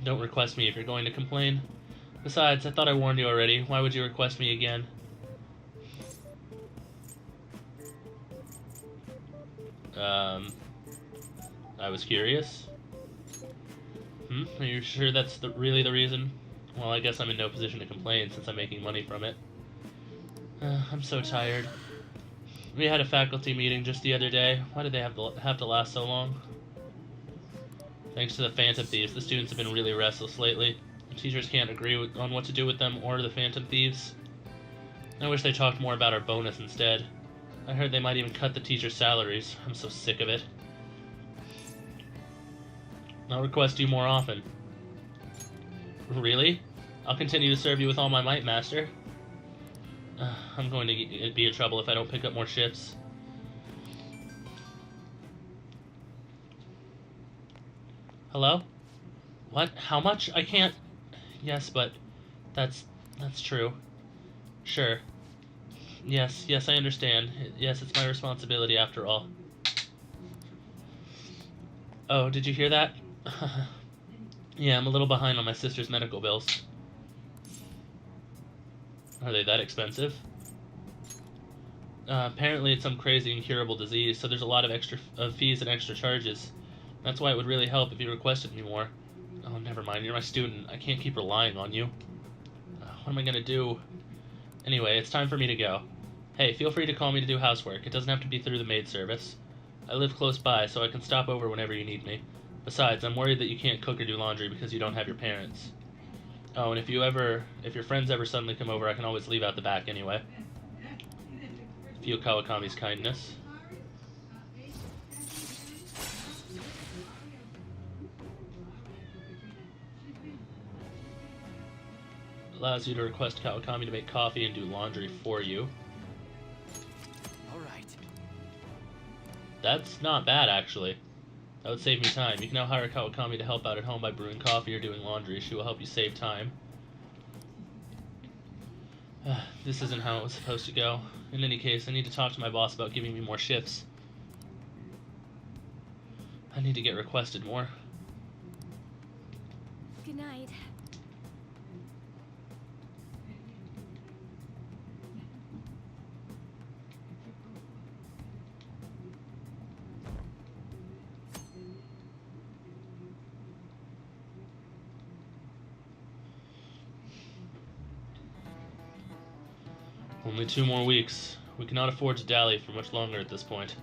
S1: Don't request me if you're going to complain. Besides, I thought I warned you already. Why would you request me again? I was curious. Are you sure that's really the reason? Well, I guess I'm in no position to complain since I'm making money from it. I'm so tired. We had a faculty meeting just the other day. Why did they have to last so long? Thanks to the Phantom Thieves, the students have been really restless lately. The teachers can't agree on what to do with them or the Phantom Thieves. I wish they talked more about our bonus instead. I heard they might even cut the teachers' salaries. I'm so sick of it. I'll request you more often. Really? I'll continue to serve you with all my might, Master. I'm going to be in trouble if I don't pick up more shifts. Hello? What? How much? I can't... Yes, but... That's true. Sure. Yes, I understand. Yes, it's my responsibility after all. Oh, did you hear that? Yeah, I'm a little behind on my sister's medical bills. Are they that expensive? Apparently it's some crazy incurable disease, so there's a lot of extra fees and extra charges. That's why it would really help if you requested me more. Oh, never mind. You're my student. I can't keep relying on you. What am I gonna do? Anyway, it's time for me to go. Hey, feel free to call me to do housework. It doesn't have to be through the maid service. I live close by, so I can stop over whenever you need me. Besides, I'm worried that you can't cook or do laundry because you don't have your parents. Oh, and if your friends ever suddenly come over, I can always leave out the back anyway. Feel Kawakami's kindness. Allows you to request Kawakami to make coffee and do laundry for you.
S2: Alright.
S1: That's not bad, actually. That would save me time. You can now hire Kawakami to help out at home by brewing coffee or doing laundry. She will help you save time. This isn't how it was supposed to go. In any case, I need to talk to my boss about giving me more shifts. I need to get requested more.
S6: Good night.
S1: Only 2 more weeks. We cannot afford to dally for much longer at this point.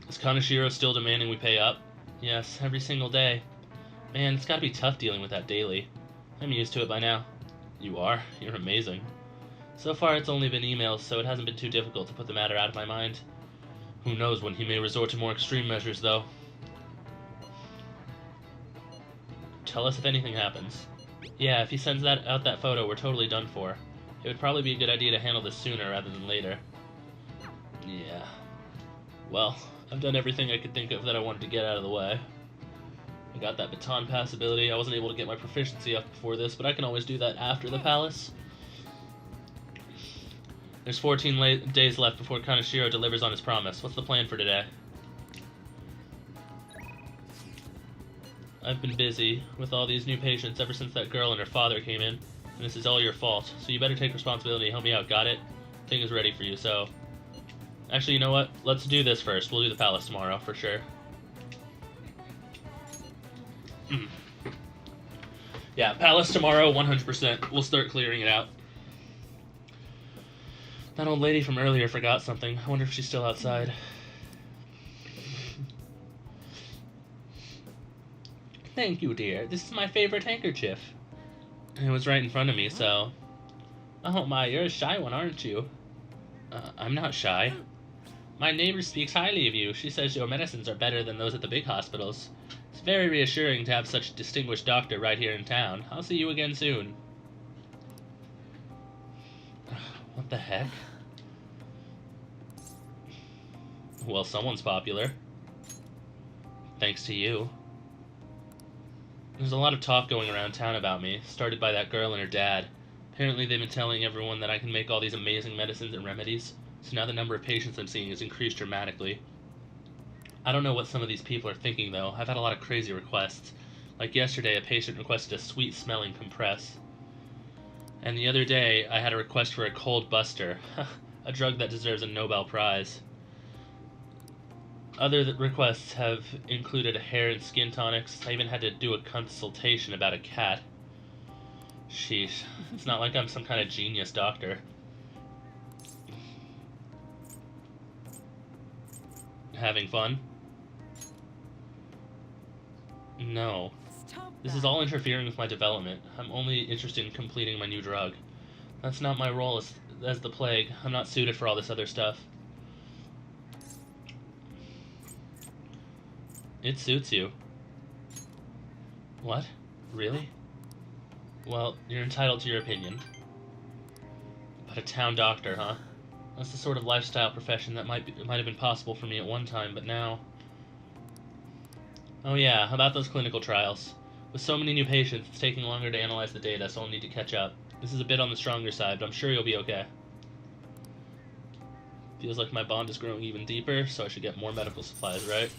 S1: Is Kaneshiro still demanding we pay up? Yes, every single day. Man, it's gotta be tough dealing with that daily. I'm used to it by now. You are? You're amazing. So far it's only been emails, so it hasn't been too difficult to put the matter out of my mind. Who knows when he may resort to more extreme measures, though. Tell us if anything happens. Yeah, if he sends out that photo, we're totally done for. It would probably be a good idea to handle this sooner rather than later. Yeah. Well, I've done everything I could think of that I wanted to get out of the way. I got that baton pass ability. I wasn't able to get my proficiency up before this, but I can always do that after the palace. There's 14 days left before Kaneshiro delivers on his promise. What's the plan for today? I've been busy with all these new patients ever since that girl and her father came in, and this is all your fault, so you better take responsibility and help me out, got it? Thing is ready for you, so... Actually, you know what? Let's do this first. We'll do the palace tomorrow, for sure. Yeah, palace tomorrow, 100%. We'll start clearing it out. That old lady from earlier forgot something. I wonder if she's still outside. Thank you, dear. This is my favorite handkerchief. It was right in front of me, so... Oh my, you're a shy one, aren't you? I'm not shy. My neighbor speaks highly of you. She says your medicines are better than those at the big hospitals. It's very reassuring to have such a distinguished doctor right here in town. I'll see you again soon. What the heck? Well, someone's popular. Thanks to you. There's a lot of talk going around town about me, started by that girl and her dad. Apparently they've been telling everyone that I can make all these amazing medicines and remedies, so now the number of patients I'm seeing has increased dramatically. I don't know what some of these people are thinking, though. I've had a lot of crazy requests. Like yesterday, a patient requested a sweet-smelling compress. And the other day, I had a request for a cold buster, a drug that deserves a Nobel Prize. Other requests have included hair and skin tonics. I even had to do a consultation about a cat. Sheesh. It's not like I'm some kind of genius doctor. Having fun? No. This is all interfering with my development. I'm only interested in completing my new drug. That's not my role as the plague. I'm not suited for all this other stuff. It suits you. What? Really? Well, you're entitled to your opinion. But a town doctor, huh? That's the sort of lifestyle profession that might have been possible for me at one time, but now... Oh yeah, about those clinical trials. With so many new patients, it's taking longer to analyze the data, so I'll need to catch up. This is a bit on the stronger side, but I'm sure you'll be okay. Feels like my bond is growing even deeper, so I should get more medical supplies, right?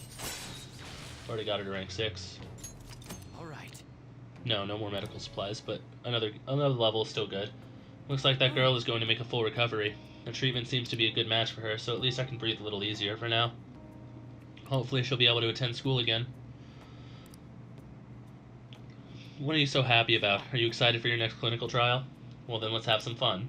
S1: Already got her to rank 6.
S7: Alright.
S1: No more medical supplies, but another level is still good. Looks like that girl is going to make a full recovery. The treatment seems to be a good match for her, so at least I can breathe a little easier for now. Hopefully she'll be able to attend school again. What are you so happy about? Are you excited for your next clinical trial? Well then let's have some fun.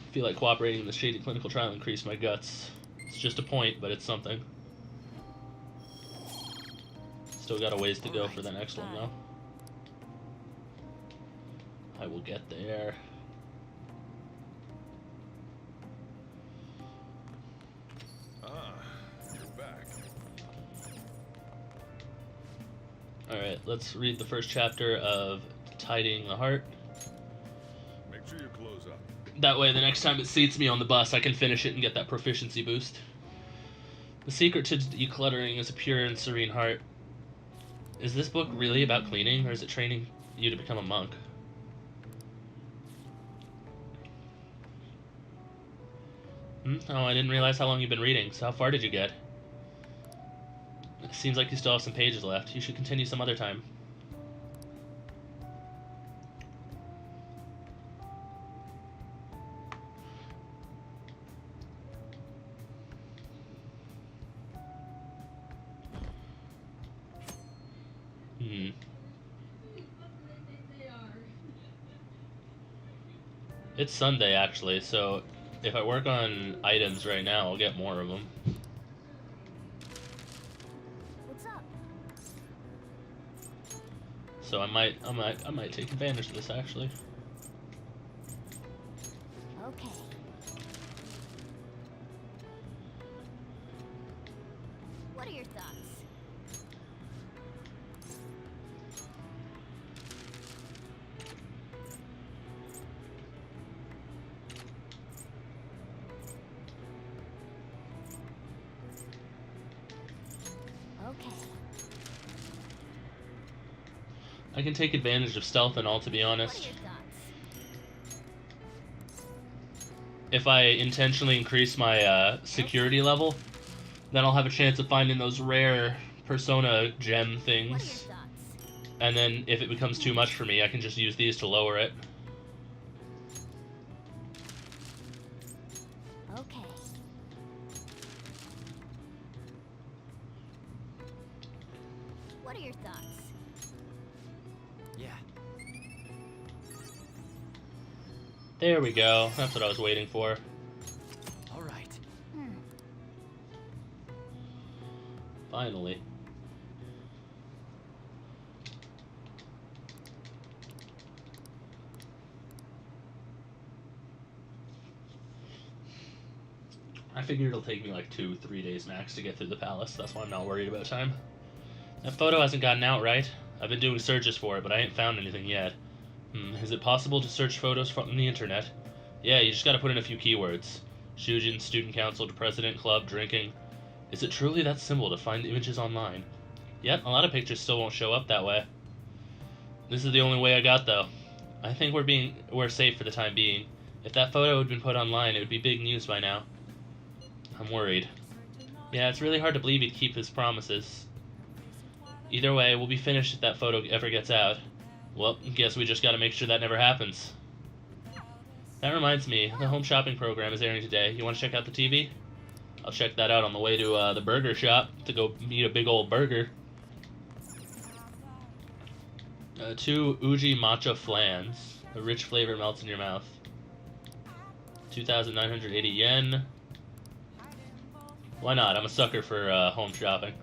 S1: I feel like cooperating in the shady clinical trial increased my guts. It's just a point, but it's something. Still got a ways to go for the next one, though. I will get there.
S9: You're back.
S1: Alright, let's read the first chapter of Tidying the Heart.
S9: Make sure you close up.
S1: That way, the next time it seats me on the bus, I can finish it and get that proficiency boost. The secret to decluttering is a pure and serene heart. Is this book really about cleaning, or is it training you to become a monk? Oh, I didn't realize how long you've been reading, so how far did you get? It seems like you still have some pages left. You should continue some other time. It's Sunday, actually, so if I work on items right now, I'll get more of them.
S6: What's up?
S1: So I might take advantage of this actually.
S6: Okay. What are your thoughts? Okay.
S1: I can take advantage of stealth and all, to be
S6: What are
S1: honest.
S6: your thoughts?
S1: If I intentionally increase my security level, then I'll have a chance of finding those rare persona gem
S6: What are your
S1: things.
S6: thoughts?
S1: And then if it becomes too much for me, I can just use these to lower it.
S6: Okay. What are your thoughts?
S2: Yeah.
S1: There we go. That's what I was waiting for.
S2: All right.
S1: Finally. I figured it'll take me like 2-3 days max to get through the palace. That's why I'm not worried about time. That photo hasn't gotten out, right? I've been doing searches for it, but I ain't found anything yet. Is it possible to search photos from the internet? Yeah, you just gotta put in a few keywords. Shujin, student council, president, club, drinking. Is it truly that simple to find images online? Yep, a lot of pictures still won't show up that way. This is the only way I got, though. I think we're safe for the time being. If that photo had been put online, it would be big news by now. I'm worried. Yeah, it's really hard to believe he'd keep his promises. Either way, we'll be finished if that photo ever gets out. Well, guess we just gotta make sure that never happens. That reminds me, the home shopping program is airing today. You want to check out the TV? I'll check that out on the way to the burger shop to go eat a big old burger. 2 Uji matcha flans. The rich flavor melts in your mouth. 2,980 yen. Why not? I'm a sucker for home shopping.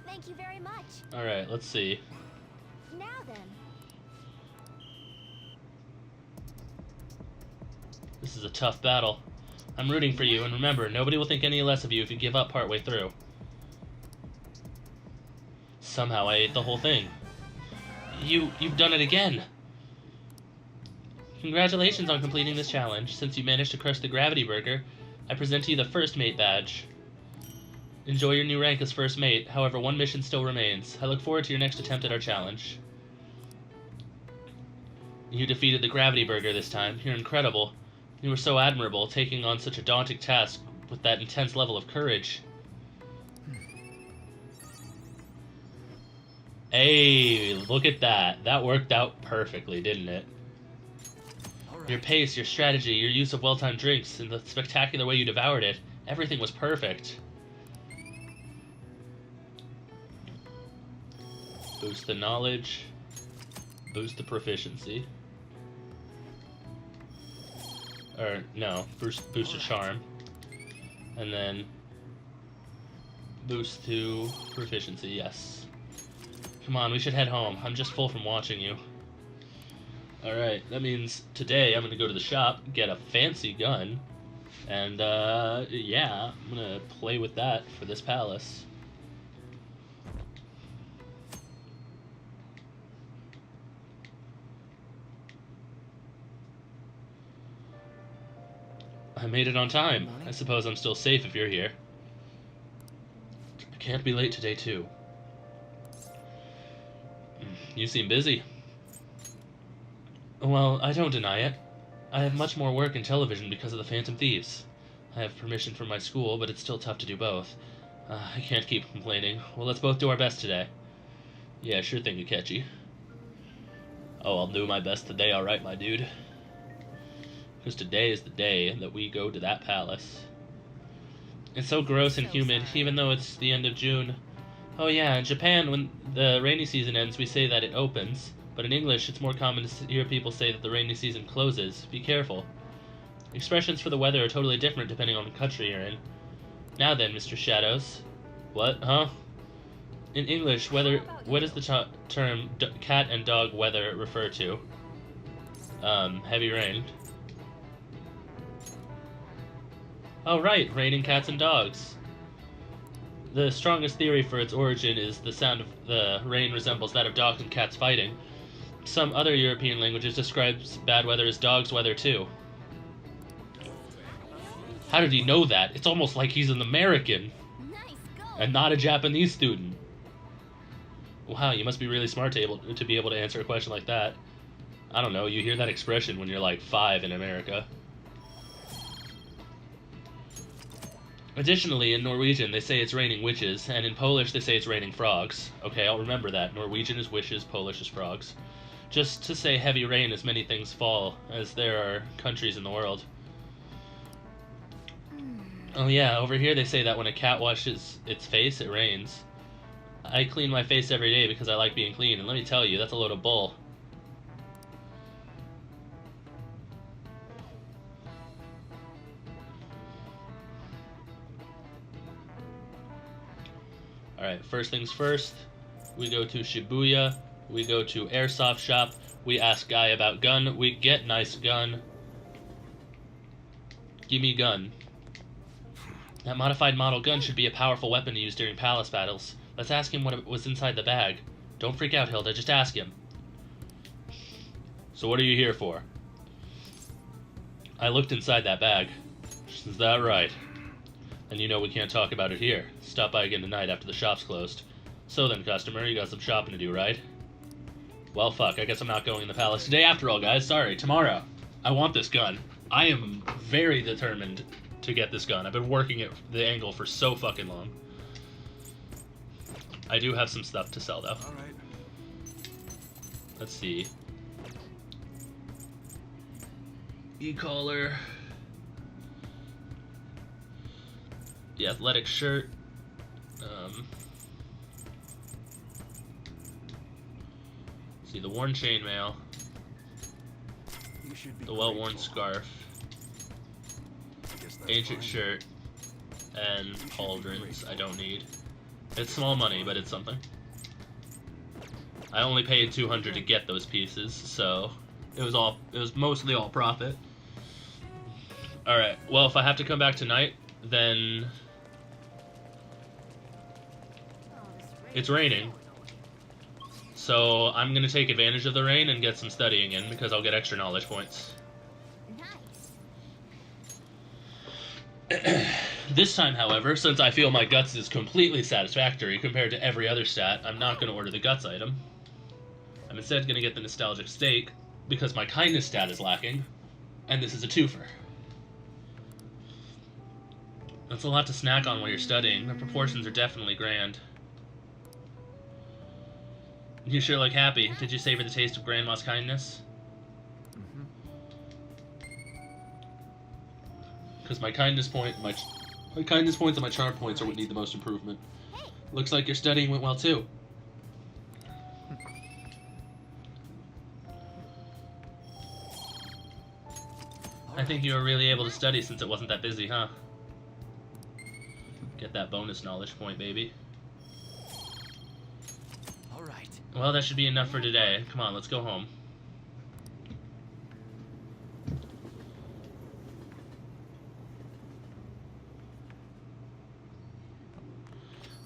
S6: Thank you very much.
S1: Alright, let's see.
S6: Now then.
S1: This is a tough battle. I'm rooting for you, and remember, nobody will think any less of you if you give up partway through. Somehow I ate the whole thing. You've done it again! Congratulations on completing this challenge. Since you managed to crush the gravity burger, I present to you the first mate badge. Enjoy your new rank as first mate, however one mission still remains. I look forward to your next attempt at our challenge. You defeated the gravity burger this time. You're incredible. You were so admirable, taking on such a daunting task with that intense level of courage. Hey, look at that. That worked out perfectly, didn't it? Your pace, your strategy, your use of well-timed drinks, and the spectacular way you devoured it. Everything was perfect. Boost the knowledge. Boost the proficiency. Or, no, boost the charm. And then boost to proficiency, yes. Come on, we should head home. I'm just full from watching you. Alright, that means today I'm gonna go to the shop, get a fancy gun, and yeah, I'm gonna play with that for this palace. I made it on time.
S2: Morning.
S1: I suppose I'm still safe if you're here. I can't be late today, too. You seem busy. Well, I don't deny it. I have much more work in television because of the Phantom Thieves. I have permission from my school, but it's still tough to do both. I can't keep complaining. Well, let's both do our best today. Yeah, sure thing, Akechi. Oh, I'll do my best today, alright, my dude. Because today is the day that we go to that palace. It's so gross and humid, even though it's the end of June. Oh yeah, in Japan, when the rainy season ends, we say that it opens. But in English, it's more common to hear people say that the rainy season closes. Be careful. Expressions for the weather are totally different depending on the country you're in. Now then, Mr. Shadows. What? Huh? In English, what does the term cat and dog weather refer to? Heavy rain. Oh right, raining cats and dogs. The strongest theory for its origin is the sound of the rain resembles that of dogs and cats fighting. Some other European languages describes bad weather as dog's weather too. How did he know that? It's almost like he's an American and not a Japanese student. Wow, you must be really smart to be able to answer a question like that. I don't know, you hear that expression when you're like 5 in America. Additionally, in Norwegian, they say it's raining witches, and in Polish, they say it's raining frogs. Okay, I'll remember that. Norwegian is wishes, Polish is frogs. Just to say heavy rain as many things fall, as there are countries in the world. Oh yeah, over here they say that when a cat washes its face, it rains. I clean my face every day because I like being clean, and let me tell you, that's a load of bull. Alright, first things first, we go to Shibuya, we go to Airsoft Shop, we ask guy about gun, we get nice gun. Gimme gun. That modified model gun should be a powerful weapon to use during palace battles. Let's ask him what was inside the bag. Don't freak out, Hilda, just ask him. So what are you here for? I looked inside that bag. Is that right? And you know we can't talk about it here. Stop by again tonight after the shop's closed. So then, customer, you got some shopping to do, right? Well, fuck, I guess I'm not going in the palace today after all, guys. Sorry, tomorrow. I want this gun. I am very determined to get this gun. I've been working at the angle for so fucking long. I do have some stuff to sell, though.
S9: All right.
S1: Let's see. E-collar. The athletic shirt. See, the worn chainmail.
S9: You should be
S1: The well-worn
S9: grateful.
S1: scarf.
S9: I guess that's
S1: Ancient
S9: fine.
S1: shirt. And pauldrons I don't need. It's small money, but it's something. I only paid 200 to get those pieces, so it was mostly all profit. Alright, well, if I have to come back tonight, then it's raining. So I'm gonna take advantage of the rain and get some studying in because I'll get extra knowledge points. This time, however, since I feel my guts is completely satisfactory compared to every other stat, I'm not going to order the guts item. I'm instead going to get the nostalgic steak, because my kindness stat is lacking, and this is a twofer. That's a lot to snack on while you're studying. The proportions are definitely grand. You sure look happy. Did you savor the taste of Grandma's kindness? Because my kindness points and my charm points are what need the most improvement. Looks like your studying went well too. I think you were really able to study since it wasn't that busy, huh? Get that bonus knowledge point, baby.
S7: All right.
S1: Well, that should be enough for today. Come on, let's go home.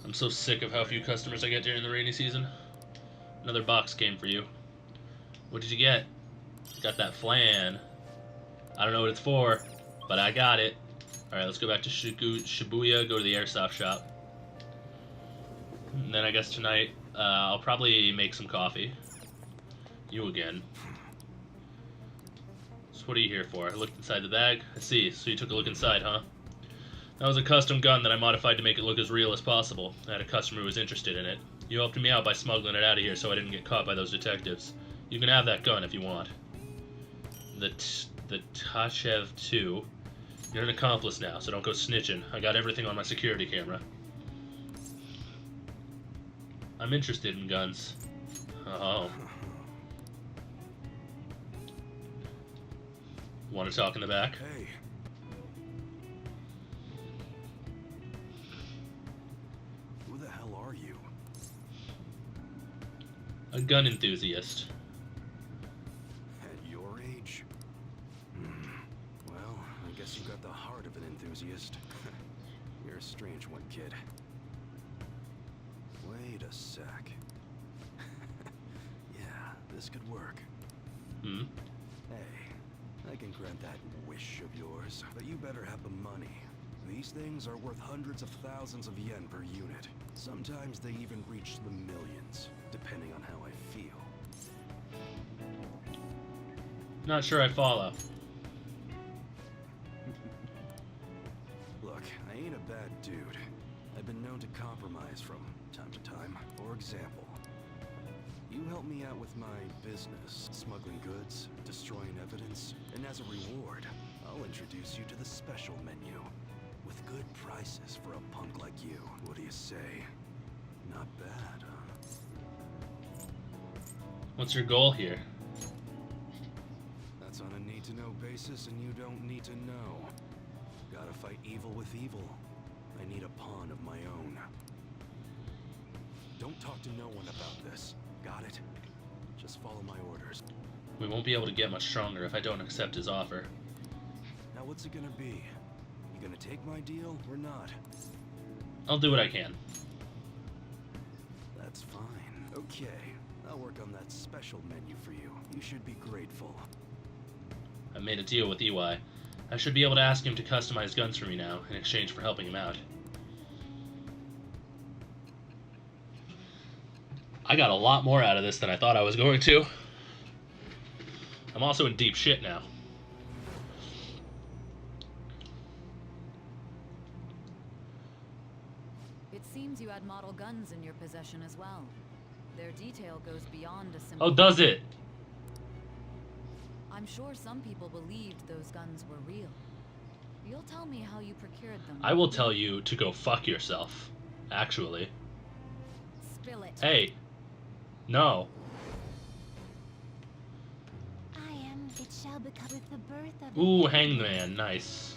S1: I'm so sick of how few customers I get during the rainy season. Another box came for you. What did you get? Got that flan. I don't know what it's for. But I got it. Alright, let's go back to Shibuya, go to the airsoft shop. And then I guess tonight, I'll probably make some coffee. You again. So what are you here for? I looked inside the bag. I see. So you took a look inside, huh? That was a custom gun that I modified to make it look as real as possible. I had a customer who was interested in it. You helped me out by smuggling it out of here so I didn't get caught by those detectives. You can have that gun if you want. The Tashev 2. You're an accomplice now, so don't go snitching. I got everything on my security camera. I'm interested in guns. Oh. Want to talk in the back?
S9: Hey. Who the hell are you?
S1: A gun enthusiast.
S9: At your age? Well, I guess you got the heart of an enthusiast. You're a strange one, kid. Wait a sec. Yeah, this could work.
S1: Hmm?
S9: Hey, I can grant that wish of yours, but you better have the money. These things are worth hundreds of thousands of yen per unit. Sometimes they even reach the millions, depending on how I feel.
S1: Not sure I follow.
S9: Look, I ain't a bad dude. I've been known to compromise from time to time. For example, you help me out with my business, smuggling goods, destroying evidence, and as a reward, I'll introduce you to the special menu. With good prices for a punk like you. What do you say? Not bad, huh?
S1: What's your goal here?
S9: That's on a need-to-know basis, and you don't need to know. Gotta fight evil with evil. I need a pawn of my own. Don't talk to no one about this. Got it? Just follow my orders.
S1: We won't be able to get much stronger if I don't accept his offer.
S9: Now what's it gonna be? You gonna take my deal or not?
S1: I'll do what I can.
S9: That's fine. Okay. I'll work on that special menu for you. You should be grateful.
S1: I made a deal with EY. I should be able to ask him to customize guns for me now, in exchange for helping him out. I got a lot more out of this than I thought I was going to. I'm also in deep shit now.
S3: It seems you had model guns in your possession as well. Their detail goes beyond a simple...
S1: Oh, does it?
S3: I'm sure some people believed those guns were real. You'll tell me how you procured them.
S1: I will tell you to go fuck yourself, actually.
S3: Spill it.
S1: Hey. No.
S6: I am, it shall become with the birth of...
S1: Ooh, Hangman, nice.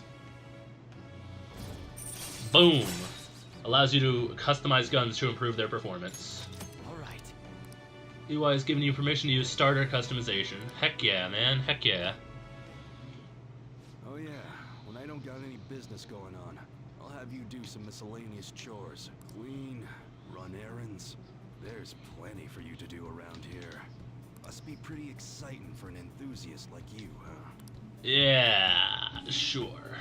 S1: Boom. Allows you to customize guns to improve their performance.
S7: Alright.
S1: EY has given you permission to use starter customization. Heck yeah, man. Heck yeah.
S9: Oh yeah, when I don't got any business going on, I'll have you do some miscellaneous chores. Queen, run errands. There's plenty for you to do around here. Must be pretty exciting for an enthusiast like you, huh?
S1: Yeah, sure.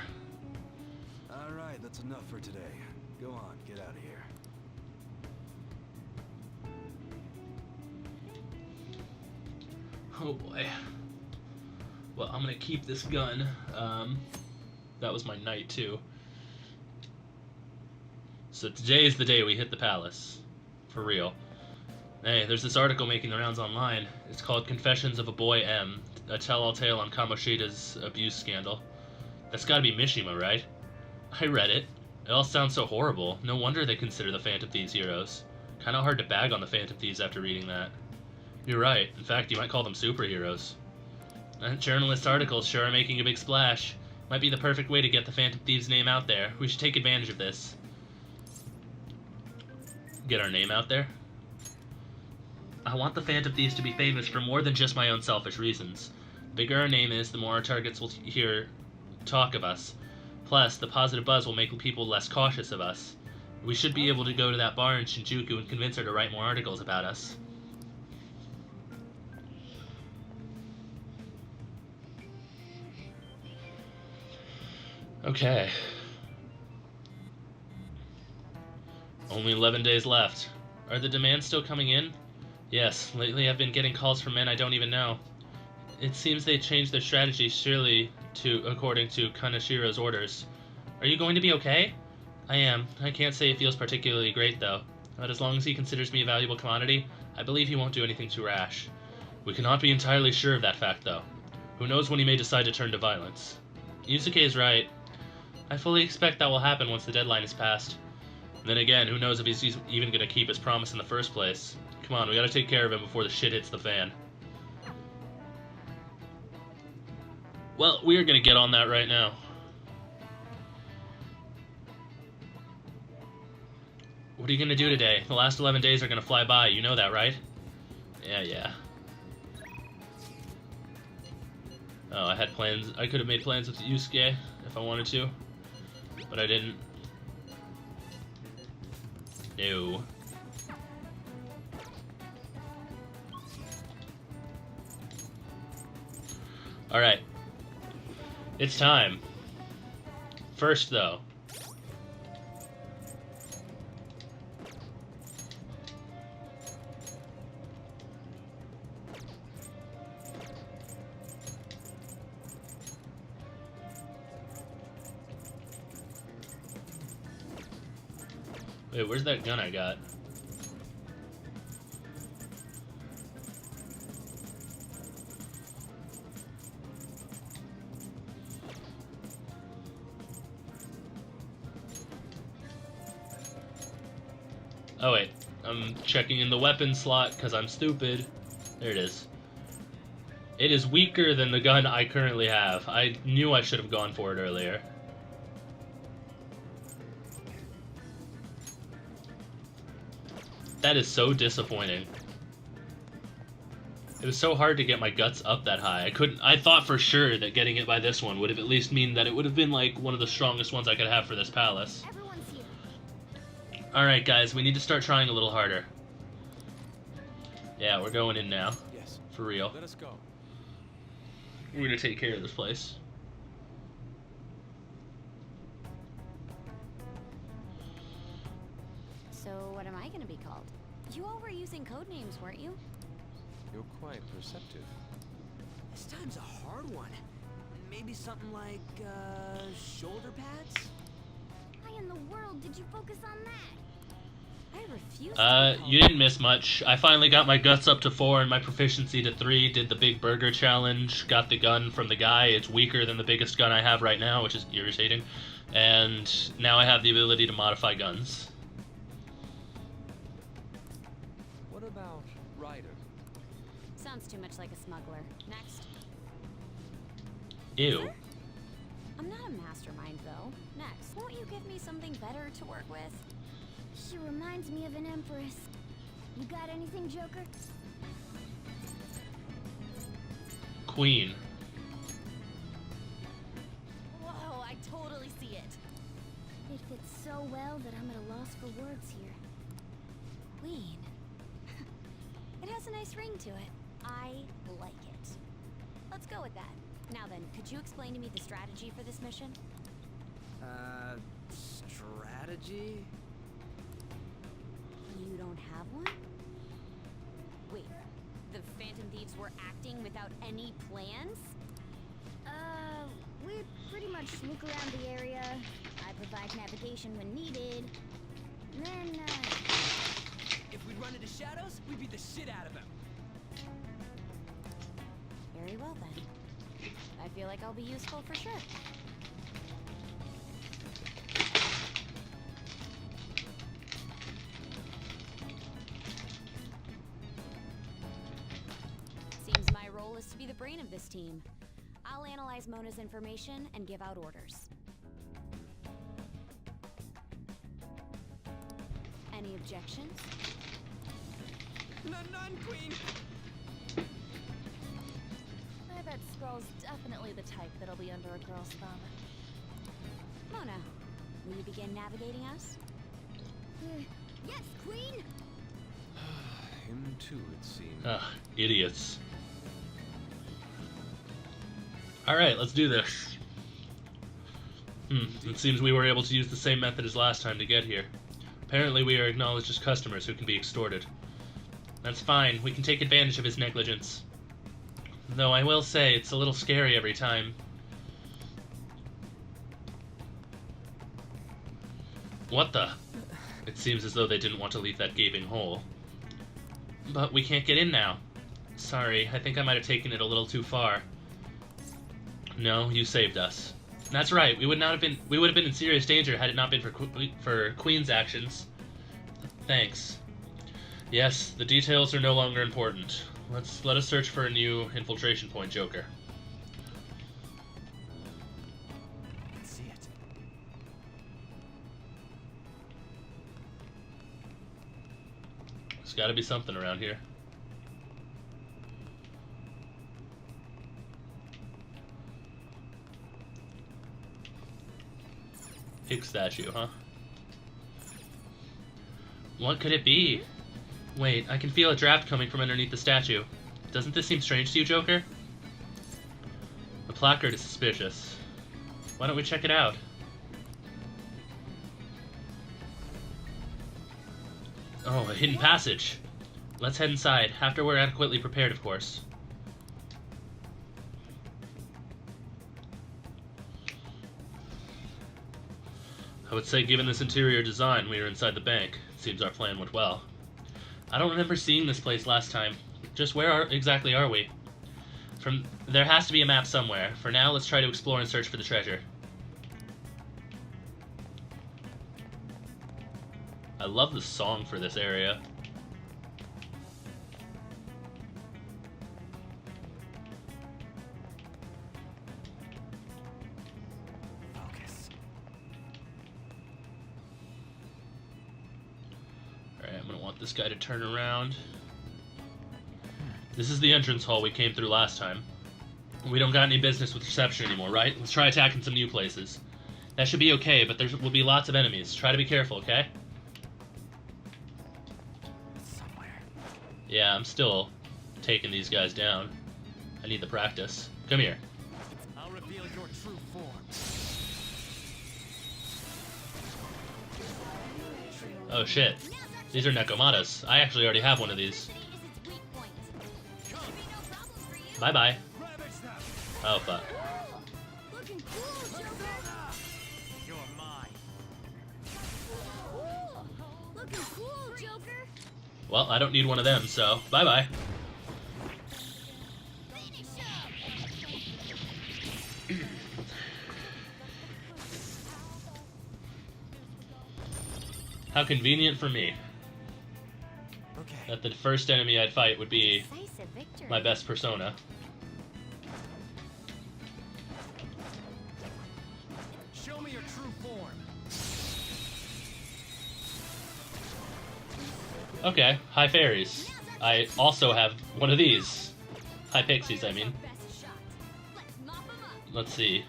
S9: Alright, that's enough for today. Go on, get out of here.
S1: Oh boy. Well, I'm gonna keep this gun. That was my night too. So today is the day we hit the palace. For real. Hey, there's this article making the rounds online. It's called Confessions of a Boy M, a tell-all tale on Kamoshida's abuse scandal. That's gotta be Mishima, right? I read it. It all sounds so horrible. No wonder they consider the Phantom Thieves heroes. Kinda hard to bag on the Phantom Thieves after reading that. You're right. In fact, you might call them superheroes. That journalist articles sure are making a big splash. Might be the perfect way to get the Phantom Thieves' name out there. We should take advantage of this. Get our name out there? I want the Phantom Thieves to be famous for more than just my own selfish reasons. The bigger our name is, the more our targets will hear talk of us. Plus, the positive buzz will make people less cautious of us. We should be able to go to that bar in Shinjuku and convince her to write more articles about us. Okay. Only 11 days left. Are the demands still coming in? Yes, lately I've been getting calls from men I don't even know. It seems they changed their strategy surely according to Kanashiro's orders. Are you going to be okay? I am. I can't say it feels particularly great though. But as long as he considers me a valuable commodity, I believe he won't do anything too rash. We cannot be entirely sure of that fact though. Who knows when he may decide to turn to violence. Yusuke is right. I fully expect that will happen once the deadline is passed. Then again, who knows if he's even going to keep his promise in the first place. Come on, we gotta take care of him before the shit hits the fan. Well, we're gonna get on that right now. What are you gonna do today? The last 11 days are gonna fly by, you know that, right? Yeah. Oh, I had plans. I could have made plans with Yusuke if I wanted to, but I didn't. No. Alright. It's time. First, though. Wait, where's that gun I got? Oh wait, I'm checking in the weapon slot because I'm stupid. There it is. It is weaker than the gun I currently have. I knew I should have gone for it earlier. That is so disappointing. It was so hard to get my guts up that high. I thought for sure that getting it by this one would have at least mean that it would have been like one of the strongest ones I could have for this palace. Alright guys, we need to start trying a little harder. Yeah, we're going in now.
S2: Yes.
S1: For real.
S2: Let us go.
S1: We're gonna take care of this place.
S4: So what am I gonna be called? You all were using code names, weren't you?
S2: You're quite perceptive.
S7: This time's a hard one. Maybe something like, shoulder pads?
S6: Why in the world did you focus on that?
S4: I refuse to be
S1: You didn't miss much. I finally got my guts up to 4 and my proficiency to 3, did the big burger challenge, got the gun from the guy. It's weaker than the biggest gun I have right now, which is irritating. And now I have the ability to modify guns.
S2: What about Ryder?
S4: Sounds too much like a smuggler. Next.
S1: Ew.
S4: I'm not a mastermind, though. Next. Won't you give me something better to work with?
S6: She reminds me of an empress. You got anything, Joker?
S1: Queen.
S4: Whoa, I totally see it.
S6: It fits so well that I'm at a loss for words here.
S4: Queen. It has a nice ring to it. I like it. Let's go with that. Now then, could you explain to me the strategy for this mission?
S7: Strategy?
S4: You don't have one? Wait, the Phantom Thieves were acting without any plans?
S6: We pretty much snook around the area. I provide navigation when needed. And then,
S7: If we run into shadows, we beat the shit out of them.
S4: Very well then. I feel like I'll be useful for sure. Seems my role is to be the brain of this team. I'll analyze Mona's information and give out orders. Any objections?
S7: None, Queen!
S8: I bet Skrull's definitely the type that'll be under a girl's thumb.
S4: Mona, will you begin navigating us?
S6: yes, Queen!
S2: Him too, it seems.
S1: Ugh, idiots. Alright, let's do this. It seems we were able to use the same method as last time to get here. Apparently we are acknowledged as customers who can be extorted. That's fine, we can take advantage of his negligence. Though I will say, it's a little scary every time. What the? It seems as though they didn't want to leave that gaping hole. But we can't get in now. Sorry, I think I might have taken it a little too far. No, you saved us. That's right, we would have been in serious danger had it not been for Queen's actions. Thanks. Yes, the details are no longer important. Let us search for a new infiltration point, Joker.
S2: I can see it.
S1: There's gotta be something around here. Pig statue, huh? What could it be? Wait, I can feel a draft coming from underneath the statue. Doesn't this seem strange to you, Joker? The placard is suspicious. Why don't we check it out? Oh, a hidden passage. Let's head inside, after we're adequately prepared, of course. I would say, given this interior design, we are inside the bank. It seems our plan went well. I don't remember seeing this place last time. Just where exactly are we? There has to be a map somewhere. For now, let's try to explore and search for the treasure. I love the song for this area.
S2: Focus.
S1: Alright, I'm gonna want this guy to turn around. This is the entrance hall we came through last time. We don't got any business with reception anymore, right? Let's try attacking some new places. That should be okay, but there will be lots of enemies. Try to be careful, okay?
S2: Somewhere.
S1: Yeah, I'm still taking these guys down. I need the practice. Come here.
S2: I'll reveal your true form.
S1: Oh shit. These are Nekomatas. I actually already have one of these. Bye-bye. Oh, fuck.
S6: Looking cool, Joker.
S2: You're mine.
S6: Looking cool, Joker.
S1: Well, I don't need one of them, so bye-bye. How convenient for me
S2: Okay.
S1: that the first enemy I'd fight would be
S6: Decisive victory.
S1: my best persona.
S2: Show me your true form.
S1: Okay, hi fairies. I also have one of these. Hi pixies, I mean.
S6: Best shot. Let's mop 'em up.
S1: Let's see.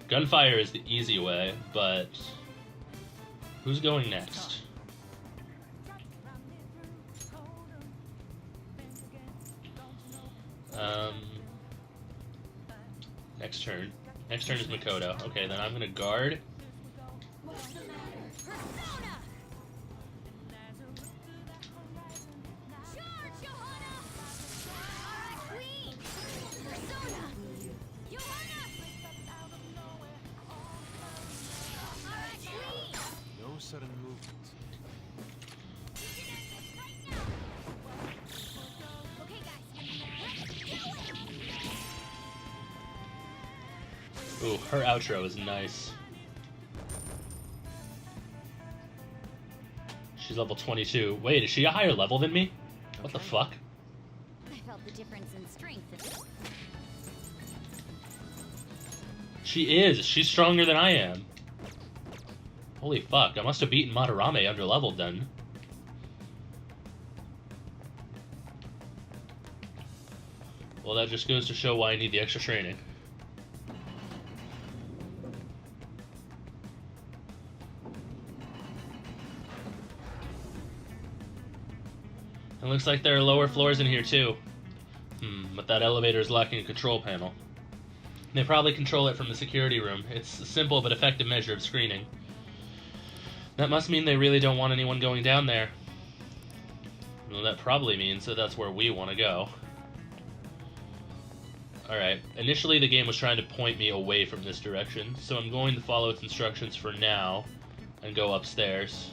S1: Gunfire is the easy way, but who's going next? Next turn. Next turn is Makoto. Okay, then I'm gonna guard.
S6: Persona. Charge, Johanna. All right, Queen. Persona. Johanna. All right, Queen.
S2: No sudden movement.
S6: Okay, guys. Let's do it.
S1: Ooh, her outro is nice. She's level 22. Wait, is she a higher level than me? What the fuck?
S6: I felt the difference in strength.
S1: She is. She's stronger than I am. Holy fuck, I must have beaten Madarame underleveled then. Well, that just goes to show why I need the extra training. It looks like there are lower floors in here too. But that elevator is lacking a control panel. They probably control it from the security room. It's a simple but effective measure of screening. That must mean they really don't want anyone going down there. Well, that probably means that that's where we want to go. Alright, initially the game was trying to point me away from this direction, so I'm going to follow its instructions for now and go upstairs.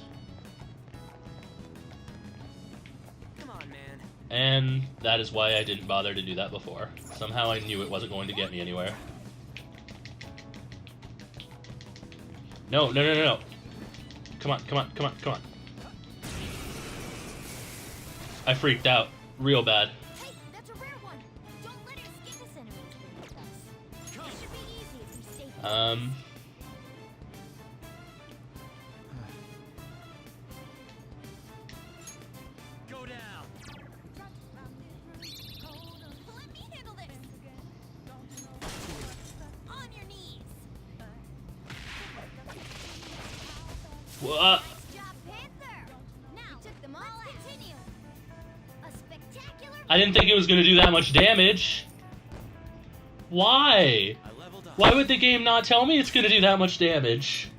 S7: Come on, man.
S1: And that is why I didn't bother to do that before. Somehow I knew it wasn't going to get me anywhere. No, no, no, no, no. Come on, come on, come on, come on. I freaked out real bad.
S6: Hey, that's a rare one. Don't let it escape us enemies with us. It should be easy if you stay here.
S7: Go down.
S6: Let me handle this. On your knees.
S1: What?
S6: Nice job, Panther. Now, took them all out. Continue. A spectacular.
S1: I didn't think it was going to do that much damage. Why?
S7: I leveled up.
S1: Why would the game not tell me it's going to do that much damage?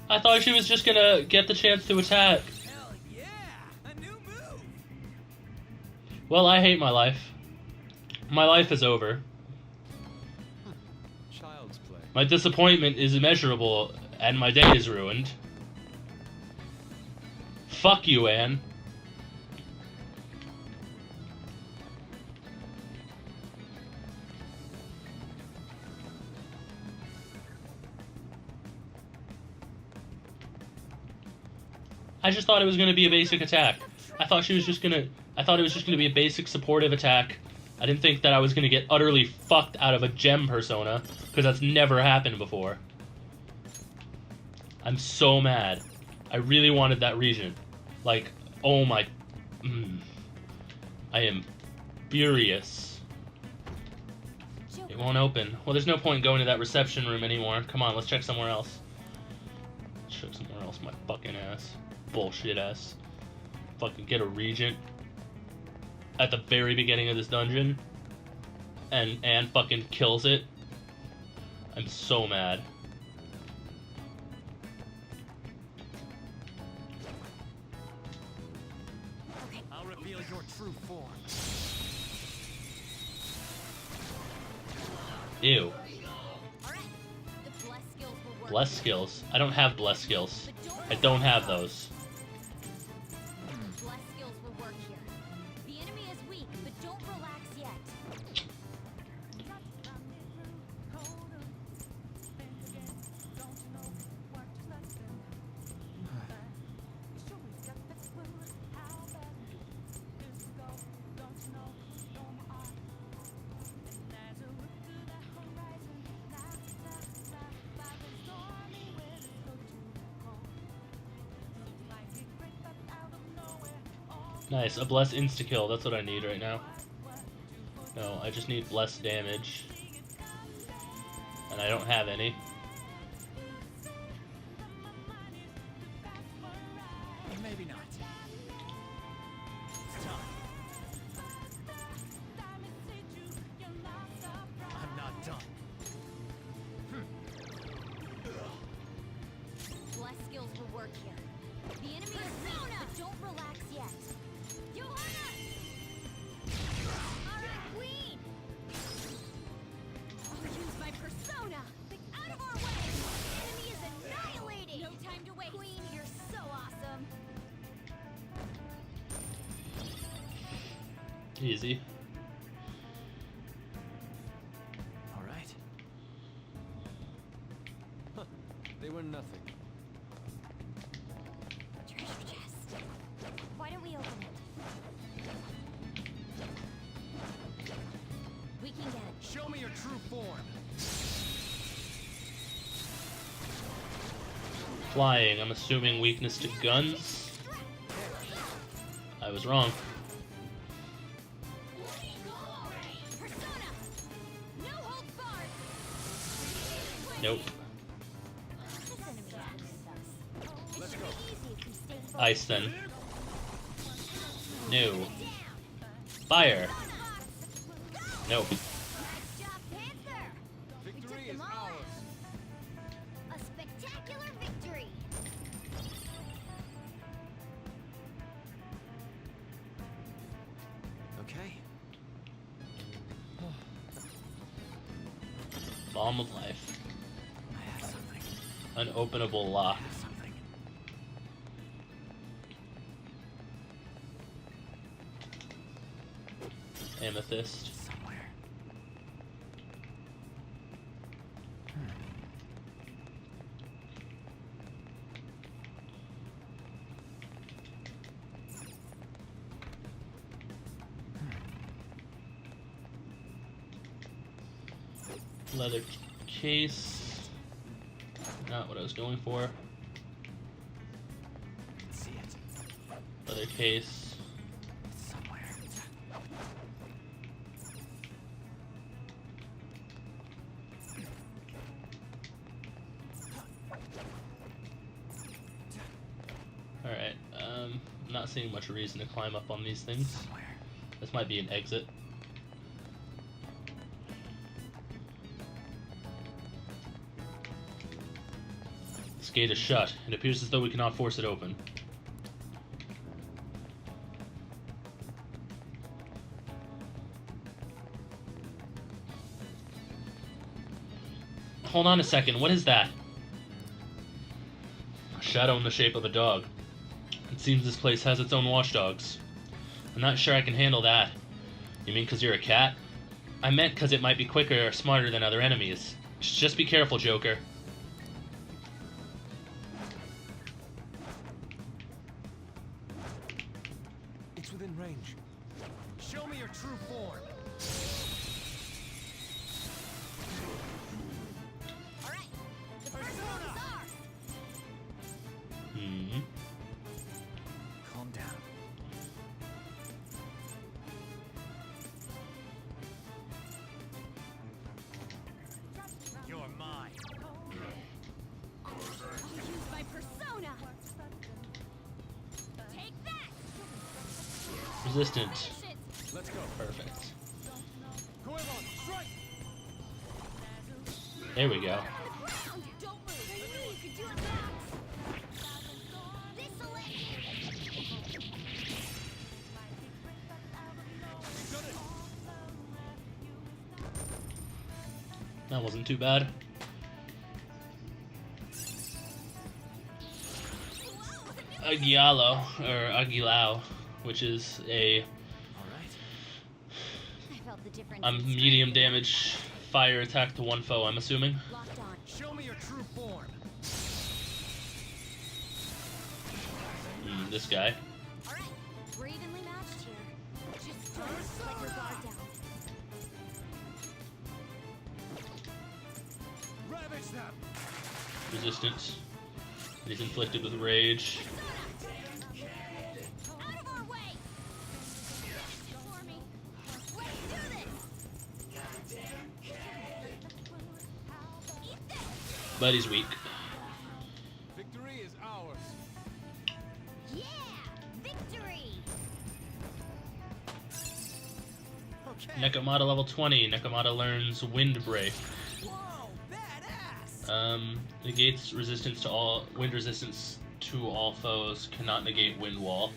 S1: I thought she was just going to get the chance to attack.
S7: Hell yeah! A new move.
S1: Well, I hate my life. My life is over.
S2: Child's play.
S1: My disappointment is immeasurable, and my day is ruined. Fuck you, Anne. I just thought it was going to be a basic attack. I thought it was just going to be a basic supportive attack. I didn't think that I was going to get utterly fucked out of a gem persona, because that's never happened before. I'm so mad. I really wanted that region. Like, oh my... I am furious. It won't open. Well, there's no point going to that reception room anymore. Come on, let's check somewhere else. Let's check somewhere else, my fucking ass. Bullshit ass. Fucking get a regent at the very beginning of this dungeon, and fucking kills it. I'm so mad.
S7: I'll reveal your true form.
S1: Ew.
S6: Alright. The bless skills will work.
S1: Bless skills? I don't have bless skills. I don't have those.
S6: Bless skills will work here. The enemy is weak, but don't relax yet.
S1: Nice, a bless insta-kill, that's what I need right now. No, I just need bless damage. And I don't have any.
S7: Maybe not. It's time. I'm not done.
S6: Bless skills will work here. The enemy is weak, but don't relax yet. Alright, Queen! I'll use my persona! Out of our way! The enemy is annihilating! No time to waste! Queen, you're so awesome!
S1: Easy.
S2: All right. Huh. They were nothing.
S6: Treasure chest. Why don't we open it? We can get it.
S7: Show me your true form.
S1: Flying, I'm assuming weakness to guns? I was wrong.
S6: Persona! No holds barred!
S1: Nope.
S6: This enemy is weak with us.
S7: Let's go.
S6: Easy if you stay focused.
S1: Ice then. No.
S6: Down!
S1: Fire. Nope.
S6: Nice job, Panther! We took
S2: Victory
S6: them
S2: is
S6: all
S2: ours.
S6: out. A spectacular victory!
S2: Okay.
S1: Bomb of life.
S2: I have something.
S1: Unopenable lock.
S2: I have something.
S1: Amethyst.
S2: Somewhere.
S1: Leather case. Not what I was going for.
S2: See it.
S1: Leather case.
S2: It's somewhere.
S1: Alright, I'm not seeing much reason to climb up on these things.
S2: Somewhere.
S1: This might be an exit. This gate is shut. It appears as though we cannot force it open. Hold on a second, what is that? A shadow in the shape of a dog. It seems this place has its own watchdogs. I'm not sure I can handle that. You mean 'cause you're a cat? I meant 'cause it might be quicker or smarter than other enemies. Just be careful, Joker.
S2: It's within range. Show me your true form.
S6: Alright, the first one is ours!
S1: Hmm.
S2: Calm down.
S5: You're mine.
S6: I'll use my persona! Take that!
S1: Resistant.
S2: Let's go.
S1: Perfect.
S2: Go on, strike!
S1: There we go.
S6: Don't move! I knew you could do it, Max! This'll it!
S2: You've done it.
S1: That wasn't too bad. Aguialo, or Aguilao, which is a
S2: All right.
S6: I felt the difference.
S1: medium damage fire attack to one foe, I'm assuming.
S6: Locked on.
S2: Show me your true form.
S1: This guy.
S6: Alright, we're evenly matched here. Just don't let your guard down.
S2: Ravage them.
S1: Resistant. He's inflicted with rage.
S6: Out of our way! For me. Let's do this! Eat this!
S1: But he's weak.
S2: Victory is ours.
S6: Yeah! Victory!
S2: Okay.
S1: Nekomata level 20. Nekomata learns Wind Break.
S7: Whoa, badass!
S1: Negates resistance to all wind resistance to all foes. Cannot negate Wind Wall.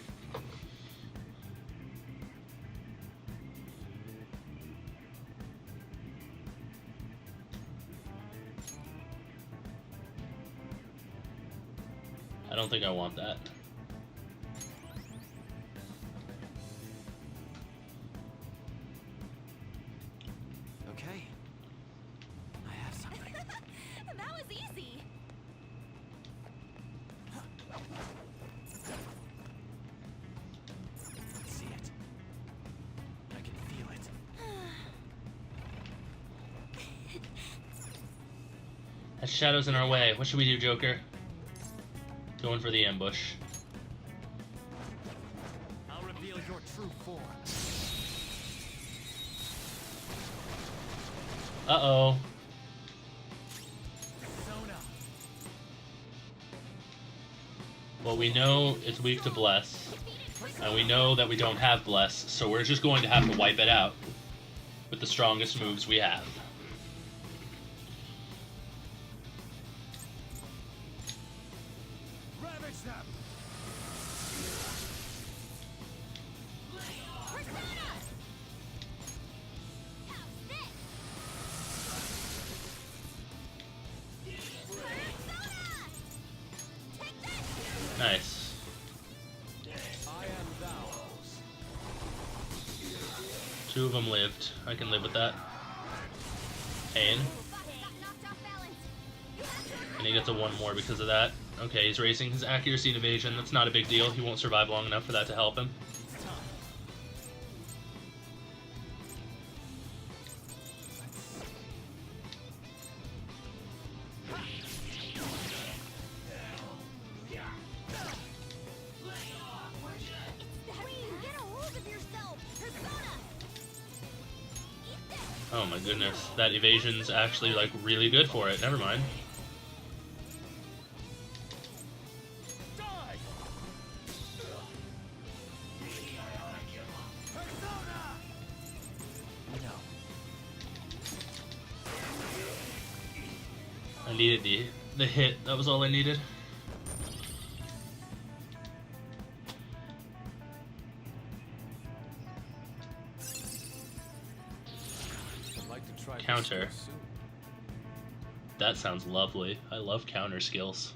S1: I don't think I want that.
S2: Okay. I have something.
S6: That was easy!
S2: See it. I can feel it.
S1: That shadow's in our way. What should we do, Joker? Going for the ambush.
S5: I'll reveal your true form.
S1: Uh-oh.
S5: Persona.
S1: Well, we know it's weak to Bless. And we know that we don't have Bless, so we're just going to have to wipe it out. With the strongest moves we have. Nice. Two of them lived. I can live with that. Pain. And he gets a 1 more because of that. Okay, he's raising his accuracy and evasion. That's not a big deal. He won't survive long enough for that to help him. Oh my goodness, that evasion's actually like really good for it. Never mind. I needed the hit. That was all I needed. Counter. That sounds lovely. I love counter skills.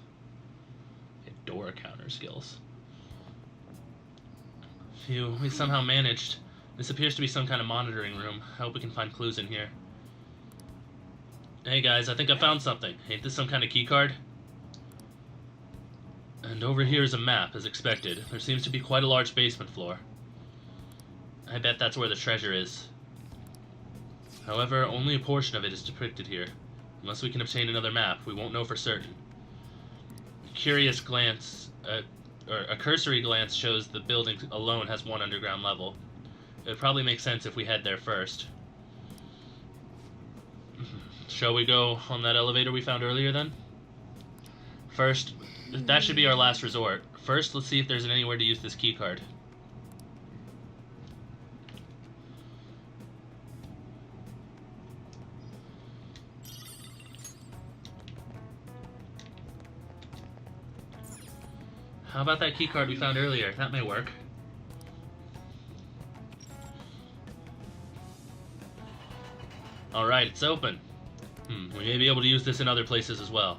S1: I adore counter skills. Phew, we somehow managed. This appears to be some kind of monitoring room. I hope we can find clues in here. Hey guys, I think I found something. Ain't this some kind of keycard? And over here is a map, as expected. There seems to be quite a large basement floor. I bet that's where the treasure is. However, only a portion of it is depicted here. Unless we can obtain another map, we won't know for certain. A cursory glance shows the building alone has 1 underground level. It would probably make sense if we head there first. Shall we go on that elevator we found earlier then? First, that should be our last resort. First, let's see if there's anywhere to use this keycard. How about that keycard we found earlier? That may work. Alright, it's open. We may be able to use this in other places as well.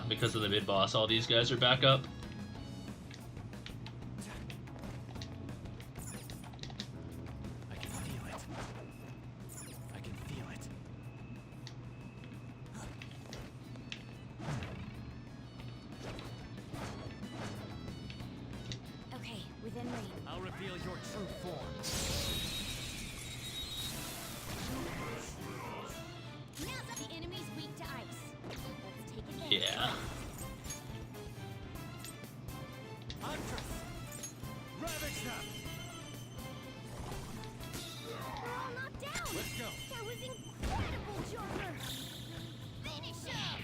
S1: Because of the mid-boss, all these guys are back up.
S7: I'll reveal your true form.
S6: The enemy's weak to ice. Let's take advantage.
S1: Yeah.
S9: Huntress! Ravage them!
S6: We're all knocked down.
S9: Let's go.
S6: That was incredible, Joker. Finish him.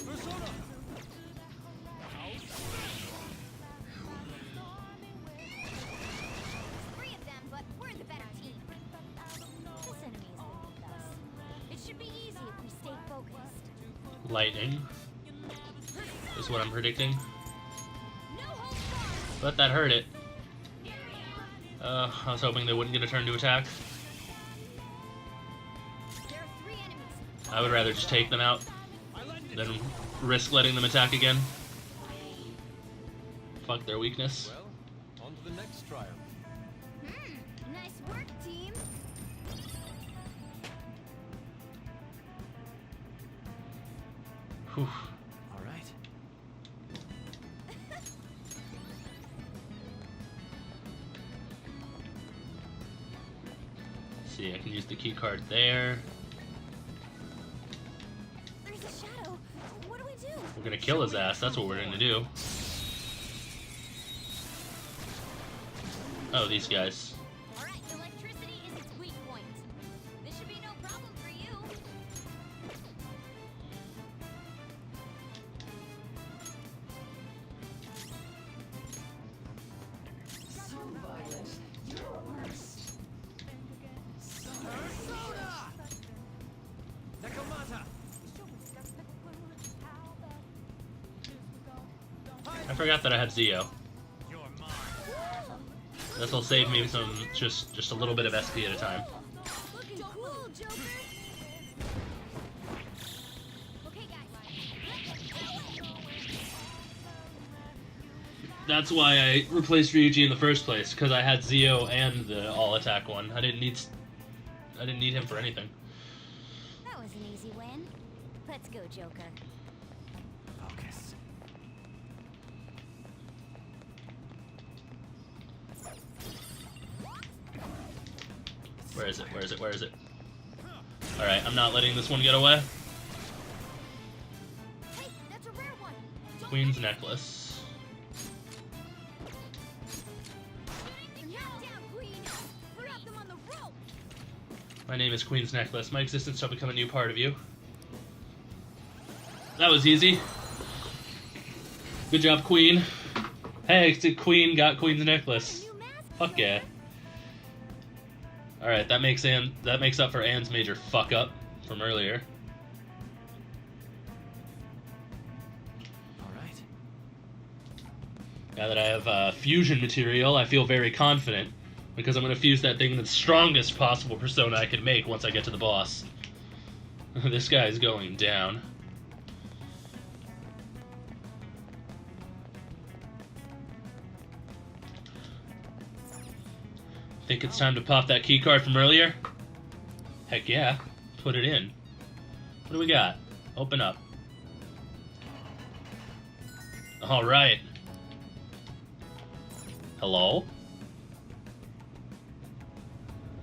S6: Persona.
S9: Persona!
S6: 3 of them, but we're the better team. This enemy is beneath us. It should be easy if we stay focused.
S1: Lightning is what I'm predicting.
S6: No holds barred.
S1: But that hurt it. I was hoping they wouldn't get a turn to attack.
S6: There are 3 enemies.
S1: I would rather just take them out than risk letting them attack again. Fuck their weakness.
S2: Well, on to the next trial.
S6: Nice work, team.
S1: Whew.
S2: All right.
S1: See, I can use the key card there.
S6: There's a shadow. What do we do?
S1: We're gonna kill his ass, that's what we're gonna do. Oh, these guys.
S4: Alright, electricity is its weak point. This should be no problem for you.
S1: I forgot that I had Zio. This will save me some, just a little bit of SP at a time.
S4: Looking cool, Joker. Okay, guys.
S1: That's why I replaced Ryuji in the first place, because I had Zio and the all-attack one. I didn't need him for anything.
S4: That was an easy win. Let's go, Joker.
S7: Focus.
S1: Where is it? Where is it? Where is it? Alright, I'm not letting this one get away.
S4: Hey, that's a rare one.
S1: Queen's necklace.
S4: You're knocked down, Queen. Wrap them on the rope.
S1: My name is Queen's necklace. My existence shall become a new part of you. That was easy. Good job, Queen. Hey, it's a Queen got Queen's necklace. Fuck yeah. Alright, that makes up for Anne's major fuck up from earlier.
S2: Alright.
S1: Now that I have fusion material, I feel very confident, because I'm going to fuse that thing in the strongest possible persona I can make once I get to the boss. This guy is going down. Think it's time to pop that key card from earlier? Heck yeah. Put it in. What do we got? Open up. Alright. Hello?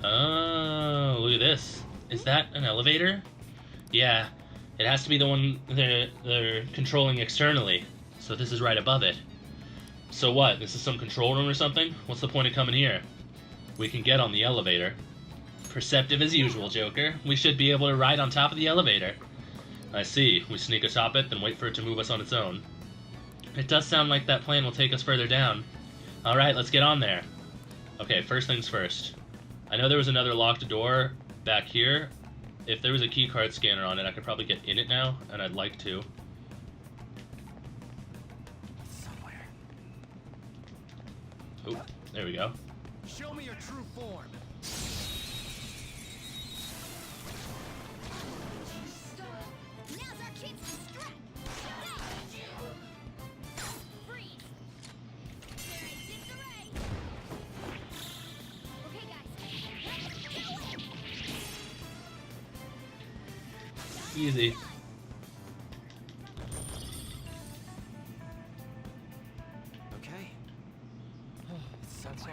S1: Oh, look at this. Is that an elevator? Yeah. It has to be the one they're controlling externally. So this is right above it. So what? This is some control room or something? What's the point of coming here? We can get on the elevator. Perceptive as usual, Joker. We should be able to ride on top of the elevator. I see. We sneak atop it, then wait for it to move us on its own. It does sound like that plan will take us further down. Alright, let's get on there. Okay, first things first. I know there was another locked door back here. If there was a keycard scanner on it, I could probably get in it now, and I'd like to.
S2: Somewhere.
S1: Oh, there we go.
S7: Show me your true form.
S4: Now's our chance to strike. Freeze. There is disarray. Okay, guys.
S1: Easy.
S2: Okay. That's all.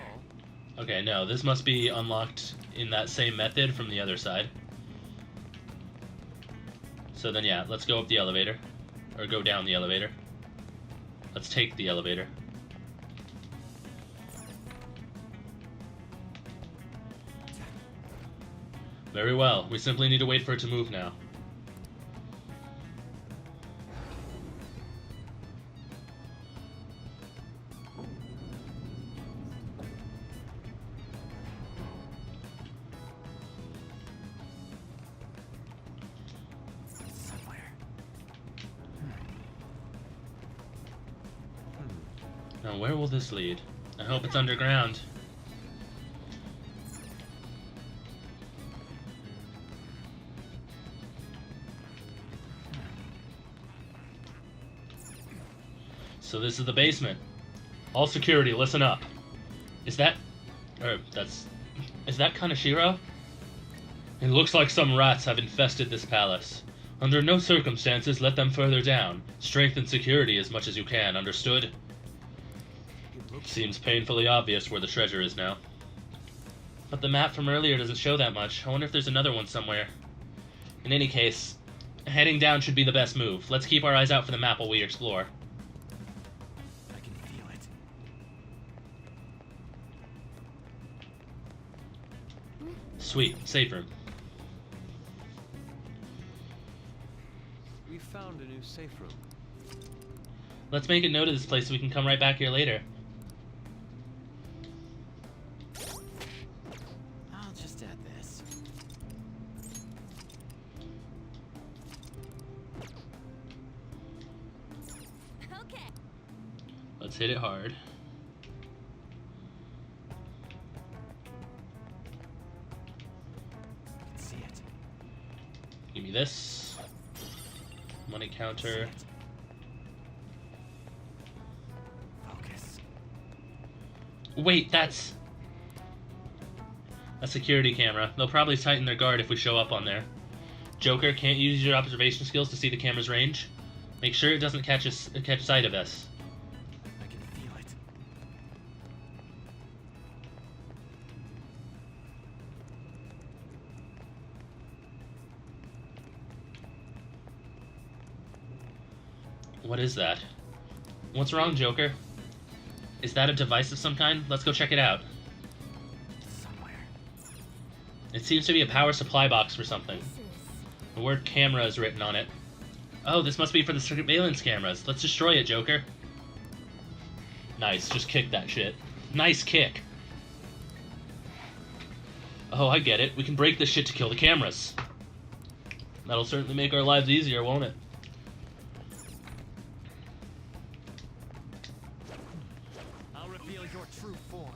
S1: Okay, no, this must be unlocked in that same method from the other side. So then, yeah, let's go up the elevator. Or go down the elevator. Let's take the elevator. Very well. We simply need to wait for it to move now.
S2: Somewhere.
S1: Now, where will this lead? I hope it's underground. So this is the basement. All security, listen up. Is that Kaneshiro? It looks like some rats have infested this palace. Under no circumstances let them further down. Strengthen security as much as you can, understood? Seems painfully obvious where the treasure is now. But the map from earlier doesn't show that much. I wonder if there's another one somewhere. In any case, Heading down should be the best move. Let's keep our eyes out for the map while we explore.
S2: I can feel it.
S1: Sweet. Safe room.
S2: We found a new safe room.
S1: Let's make a note of this place so we can come right back here later.
S7: I'll just add this.
S4: Okay.
S1: Let's hit it hard.
S2: I can see it.
S1: Give me this. Money counter.
S2: Focus.
S1: Wait, that's a security camera. They'll probably tighten their guard if we show up on there. Joker, can't you use your observation skills to see the camera's range? Make sure it doesn't catch sight of us.
S2: I can feel it.
S1: What is that? What's wrong, Joker? Is that a device of some kind? Let's go check it out.
S2: Somewhere.
S1: It seems to be a power supply box for something. The word camera is written on it. Oh, this must be for the surveillance cameras. Let's destroy it, Joker. Nice, just kick that shit. Nice kick. Oh, I get it. We can break this shit to kill the cameras. That'll certainly make our lives easier, won't it?
S7: I'll reveal your true form.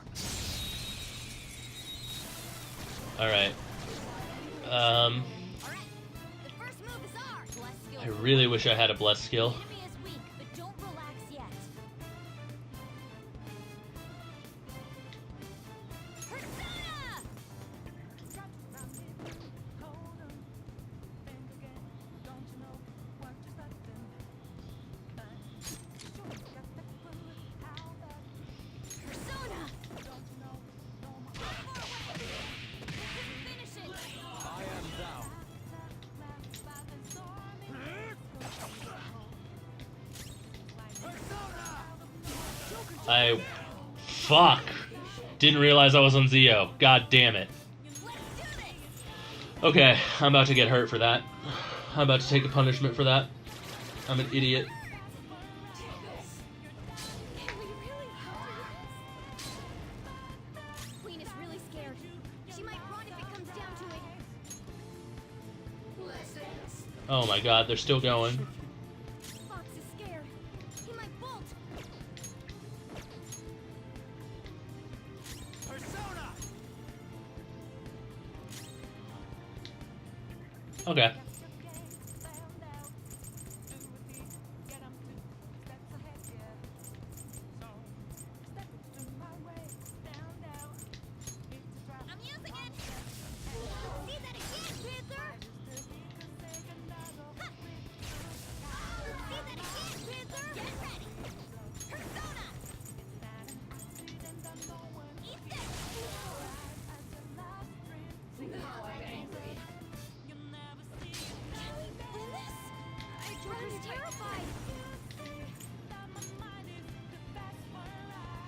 S1: Alright.
S4: Alright. The first move is ours. Bless skill.
S1: I really wish I had a bless skill.
S6: Enemy is weak, but don't relax yet.
S4: Persona! Persona! Finish it!
S2: I am thou.
S1: Fuck! Didn't realize I was on Zio. God damn it. Okay, I'm about to get hurt for that. I'm about to take a punishment for that. I'm an idiot.
S4: Can we really help her? Queen is really scared. She might run if it comes down to it.
S1: Oh my god, they're still going.
S4: Fox is scared. He might bolt.
S7: Persona!
S1: Okay.
S4: I'm using it. See that again, Panther. Ha! See that again, Panther. Get ready. Persona. Eat this. Now I'm angry. Can we win this? Joker's terrified.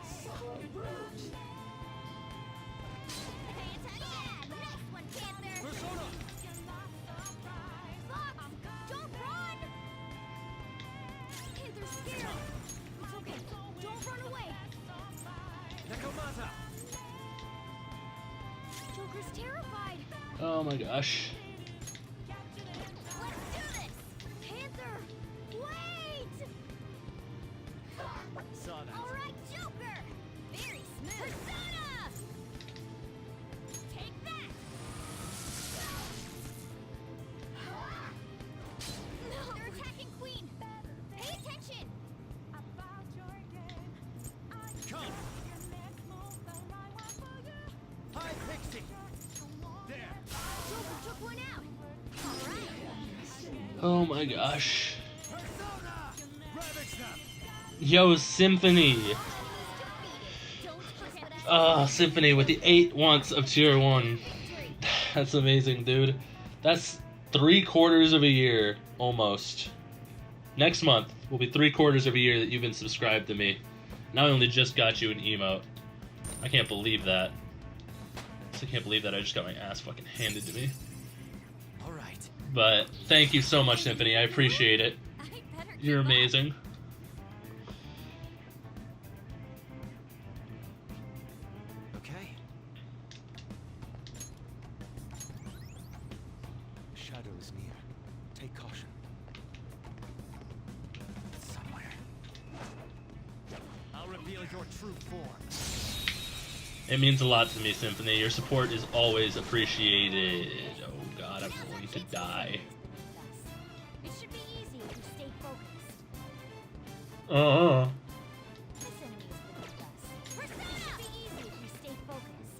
S4: So rude. Pay attention! Next one, Panther!
S2: Persona!
S4: Fox! Don't run! Panther's scared! It's okay. Don't run away!
S2: Nekomata!
S4: Joker's terrified!
S1: Oh my gosh.
S4: Let's do this! Panther! Wait!
S7: Saw that.
S4: Alright, Joker! Very smooth! Persona! Take that! No! They're attacking Queen! Pay attention!
S7: Come! Hi, Pixie! There!
S4: Joker took one out! Alright!
S1: Oh my gosh.
S7: Persona! Ravage them!
S1: Yo, Symphony!
S4: Don't forget that.
S1: Symphony with the 8 once of tier 1. That's amazing, dude. That's 3/4 of a year. Almost. Next month will be 3/4 of a year that you've been subscribed to me. And I only just got you an emote. I can't believe that. I can't believe that I just got my ass fucking handed to me.
S7: Alright.
S1: But thank you so much, Symphony. I appreciate it. You're amazing.
S2: Okay. Shadow is near. Take caution. It's somewhere. I'll reveal your true form.
S1: It means a lot to me, Symphony. Your support is always appreciated. Oh god, I'm going to die.
S6: It should be easy if you stay focused. This enemy is beneath us. It should be easy if you stay focused.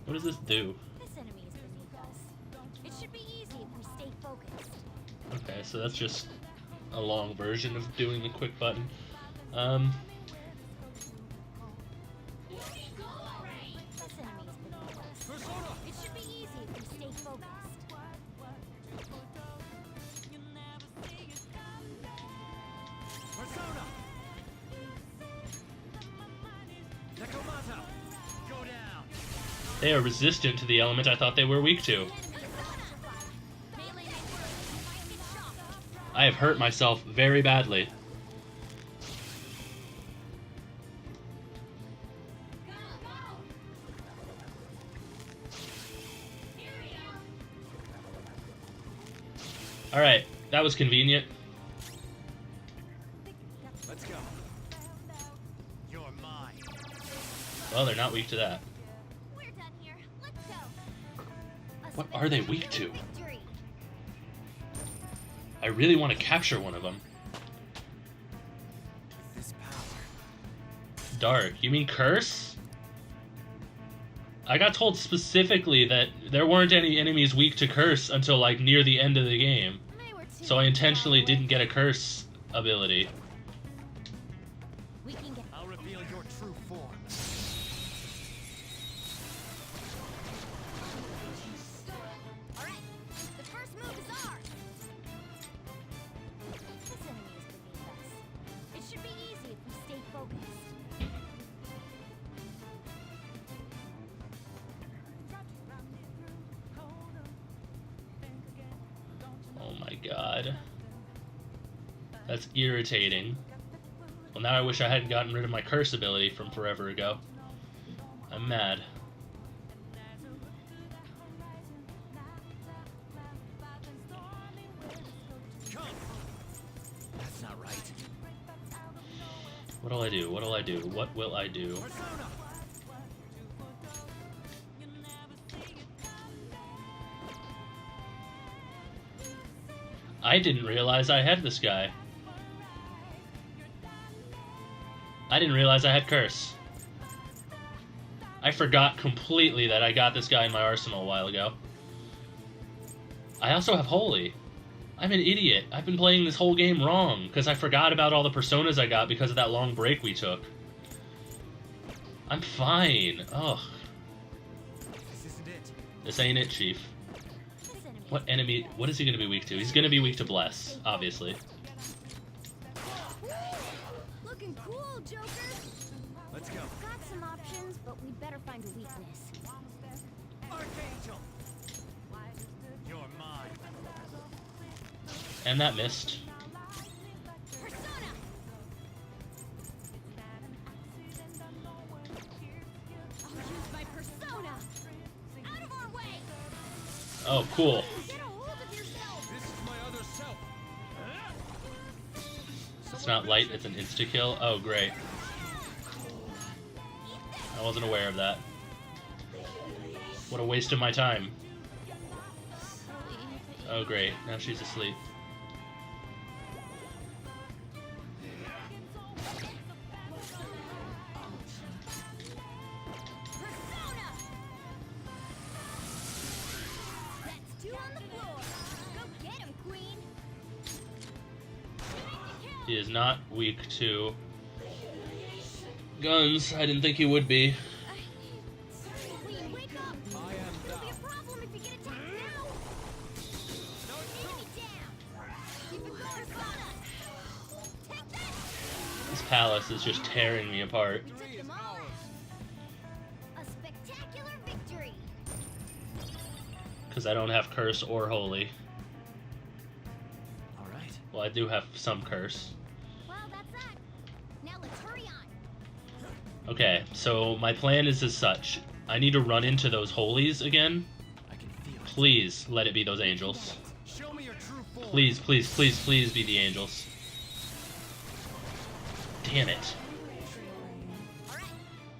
S1: What does this do?
S6: This enemy is beneath us. It should be easy if we stay focused.
S1: Okay, so that's just a long version of doing the quick button.
S6: This enemy is beneath us. It should be easy if we stay focused.
S7: Persona! Nekomata! Go down!
S1: They are resistant to the element I thought they were weak to. I have hurt myself very badly. Alright, that was convenient.
S7: Let's go. You're mine.
S1: Well, they're not weak to that.
S6: We're done here. Let's go.
S1: What are they weak to?
S6: Victory.
S1: I really want to capture one of them.
S7: This power.
S1: Dark. You mean curse? I got told specifically that there weren't any enemies weak to curse until like near the end of the game.
S6: They were too
S1: So I intentionally
S6: far away.
S1: didn't get a curse ability.
S6: We can get.
S7: I'll reveal your true form.
S6: All right. The first move is ours. This enemy is beneath us. It should be easy if we stay focused.
S1: Oh my god. That's irritating. Well, now I wish I hadn't gotten rid of my curse ability from forever ago. I'm mad.
S7: Come! That's not right.
S1: What'll I do? What'll I do? What will I do?
S7: Persona!
S1: I didn't realize I had this guy. I didn't realize I had curse. I forgot completely that I got this guy in my arsenal a while ago. I also have Holy. I'm an idiot. I've been playing this whole game wrong, because I forgot about all the personas I got because of that long break we took. I'm fine. Ugh.
S7: This isn't it.
S1: This ain't it, Chief.
S6: This enemy.
S1: What enemy... What is he going to be weak to? He's going to be weak to Bless, obviously.
S6: Looking cool, Joker.
S7: Let's go.
S6: Got some options, but we'd better find a weakness.
S7: Archangel! You're mine.
S1: And that missed.
S6: Persona. I'll use my persona. Out of our way.
S1: Oh, cool.
S6: Get a hold of yourself.
S7: This is my other self.
S1: It's not light, it's an insta-kill. Oh, great. I wasn't aware of that. What a waste of my time. Oh, great. Now she's asleep.
S6: Persona. That's two on the floor. Go get him, Queen.
S1: He is not weak to Guns, I didn't think he would be.
S6: Queen, wake up!
S2: I am
S6: It'll be a
S2: thou.
S6: problem if you get attacked now! Enemy down! Keep it going, Sona! Take that!
S1: This palace is just tearing me apart.
S6: We took them all out. A spectacular victory!
S1: Because I don't have curse or holy.
S2: All right.
S1: Well, I do have some curse.
S6: Well, that's that. Now let's hurry on.
S1: Okay, so my plan is as such. I need to run into those holies again.
S2: I can feel it.
S1: Please let it be those angels.
S2: Show me your true form.
S1: Please, please, please, please be the angels. Damn it.
S6: Alright,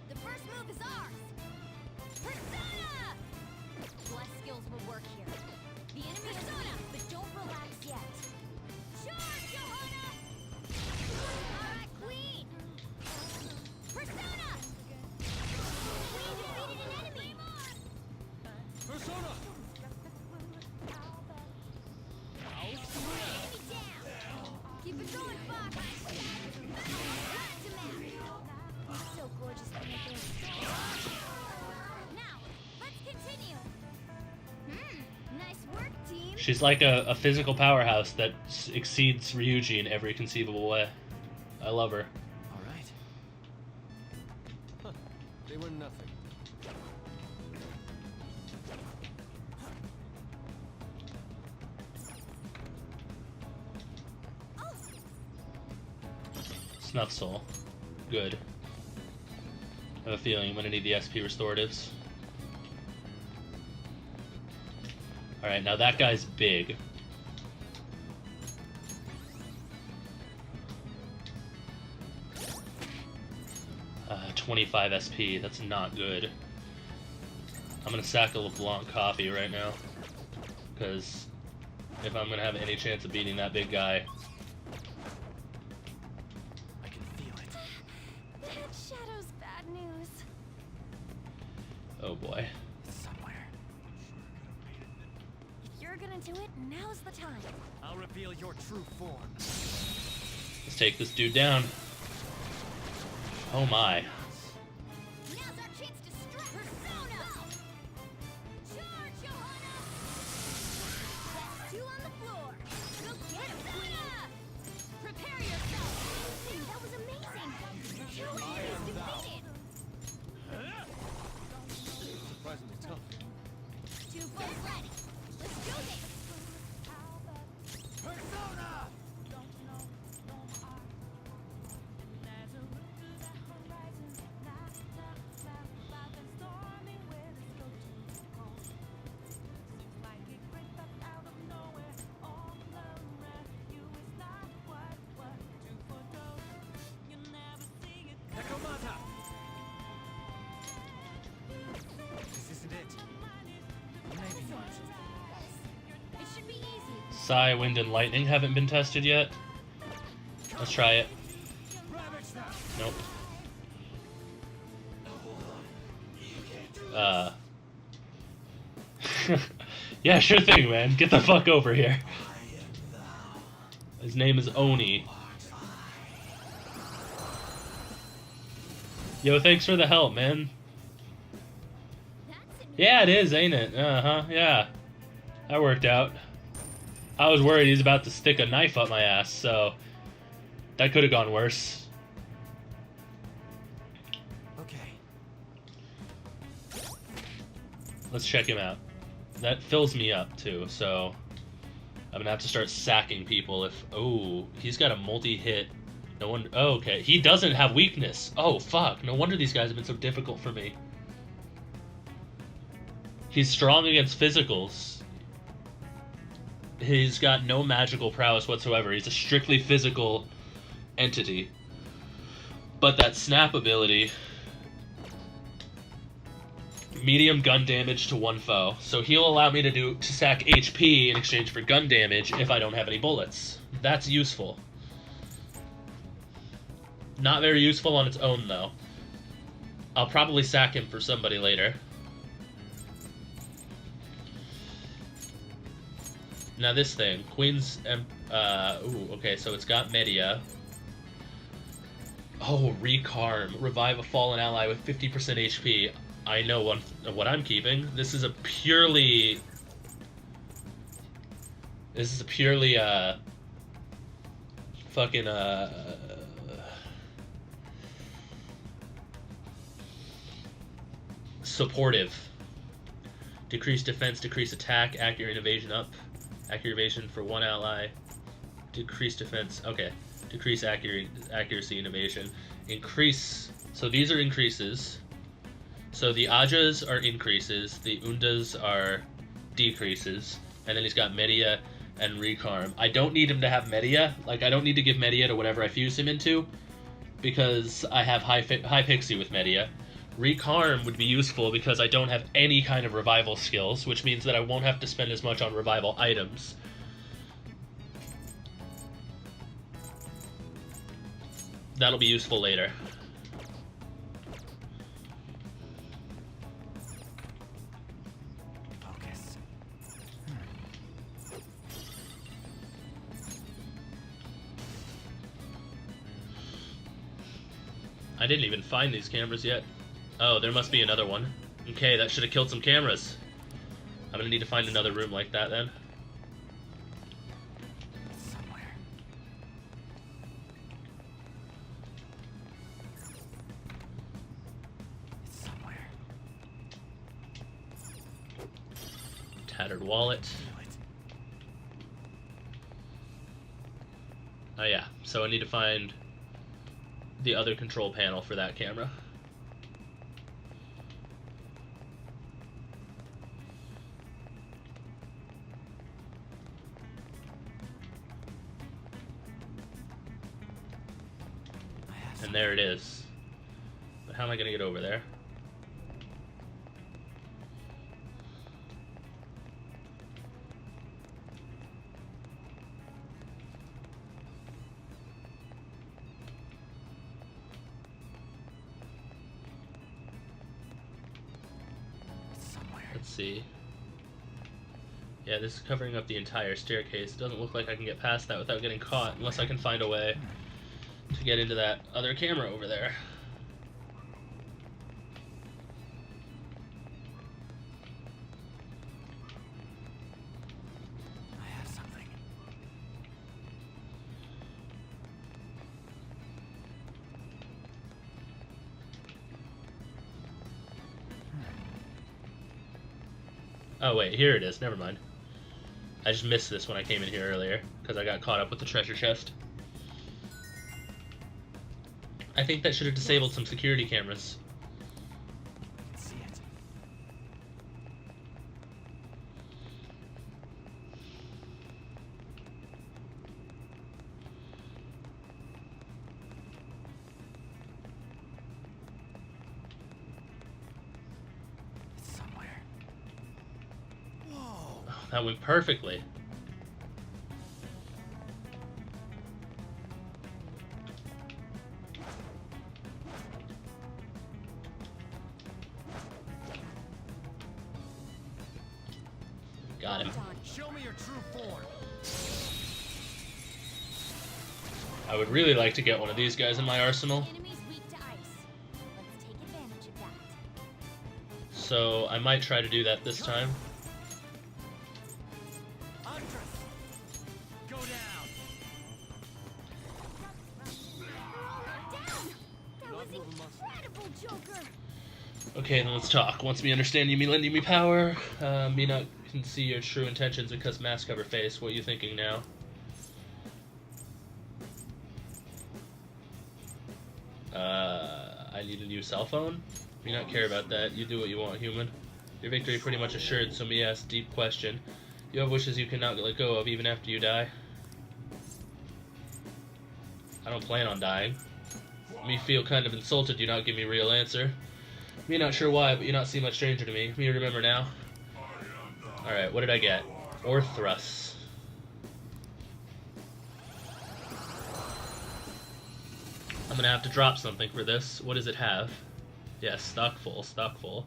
S6: the first move is ours! Persona! Bless skills will work here. The enemy is Persona, but don't relax yet. Charge, Johanna! Alright, Queen! Persona! Queen defeated an enemy!
S2: Persona.
S6: Enemy down! Keep it going, Fox! Back to map! You're so gorgeous when you're there. Now, let's continue! Nice work, team!
S1: She's like a physical powerhouse that exceeds Ryuji in every conceivable way. I love her.
S2: All right. Huh. They were nothing.
S1: Snuff Soul. Good. I have a feeling I'm gonna need the SP restoratives. Alright, now that guy's big. 25 SP, that's not good. I'm gonna sack a LeBlanc coffee right now. Because if I'm gonna have any chance of beating that big guy,
S2: I can feel it.
S6: That shadow's bad news.
S1: oh boy.
S2: It's somewhere.
S6: If you're gonna do it, now's the time.
S2: I'll reveal your true form.
S1: Let's take this dude down. Oh my.
S6: Now's our chance to strike Persona! Charge, Johanna! That's two on the floor. Go get him, Queen! Prepare yourself! Hey, that was amazing! Two enemies defeated!
S2: Surprisingly tough.
S6: Two folks ready. Let's do this!
S2: Persona! Nakamata! This isn't it. Maybe not.
S6: It should be easy.
S1: Psy, Wind, and Lightning haven't been tested yet. Let's try it.
S2: Ravage them!
S1: Nope. Yeah, sure thing, man. Get the fuck over here. His name is Oni. Yo, thanks for the help, man. Yeah, it is, ain't it? Uh-huh, yeah. That worked out. I was worried he's about to stick a knife up my ass, so that could have gone worse.
S2: Okay.
S1: Let's check him out. That fills me up, too, so I'm gonna have to start sacking people if... Oh, he's got a multi-hit. No wonder... Oh, okay. He doesn't have weakness. Oh, fuck. No wonder these guys have been so difficult for me. He's strong against physicals. He's got no magical prowess whatsoever. He's a strictly physical entity. But that snap ability... Medium gun damage to one foe. So he'll allow me to sack HP in exchange for gun damage if I don't have any bullets. That's useful. Not very useful on its own, though. I'll probably sack him for somebody later. Now this thing, Queen's... ooh, okay, so it's got Media. Oh, recarm. Revive a fallen ally with 50% HP. I know what I'm keeping. This is a purely... fucking, supportive. Decrease defense, decrease attack, accurate evasion up. Accurate evasion for one ally. Decrease defense, okay. Decrease accuracy and evasion. Increase, so these are increases. So the Ajas are increases, the Undas are decreases, and then he's got Media and Recarm. I don't need him to have Media, like I don't need to give Media to whatever I fuse him into, because I have high Pixie with Media. Recarm would be useful because I don't have any kind of revival skills, which means that I won't have to spend as much on revival items. That'll be useful later.
S7: Focus.
S1: I didn't even find these cameras yet. Oh, there must be another one. Okay, that should have killed some cameras. I'm gonna need to find another room like that then.
S7: It's somewhere. It's somewhere.
S1: Tattered wallet.
S7: Feel it.
S1: Oh yeah, so I need to find the other control panel for that camera. And there it is. But how am I gonna get over there?
S7: It's somewhere.
S1: Let's see. Yeah, this is covering up the entire staircase. It doesn't look like I can get past that without getting caught, unless I can find a way to get into that other camera over there.
S7: I have something.
S1: Oh wait, here it is. Never mind. I just missed this when I came in here earlier, because I got caught up with the treasure chest. I think that should have disabled some security cameras.
S7: I can see it. It's somewhere. Whoa!
S1: Oh, that went perfectly. Got him.
S7: Show me your true form.
S1: I would really like to get one of these guys in my arsenal.
S6: Enemies weak to ice. Let's take advantage of that.
S1: So I might try to do that this time.
S7: Andres! Go down!
S6: Down! That was incredible, Joker!
S1: Okay, then let's talk. Once me understand you, me lending me power. Me not can see your true intentions because mask cover face. What you thinking now? I need a new cell phone? Me not care about that. You do what you want, human. Your victory pretty much assured, so me ask deep question. You have wishes you cannot let go of even after you die? I don't plan on dying. Me feel kind of insulted you not give me a real answer. Me not sure why, but you not seem much stranger to me. Me remember now? Alright, what did I get? Orthrus. I'm gonna have to drop something for this. What does it have? Yes, stock full, stock full.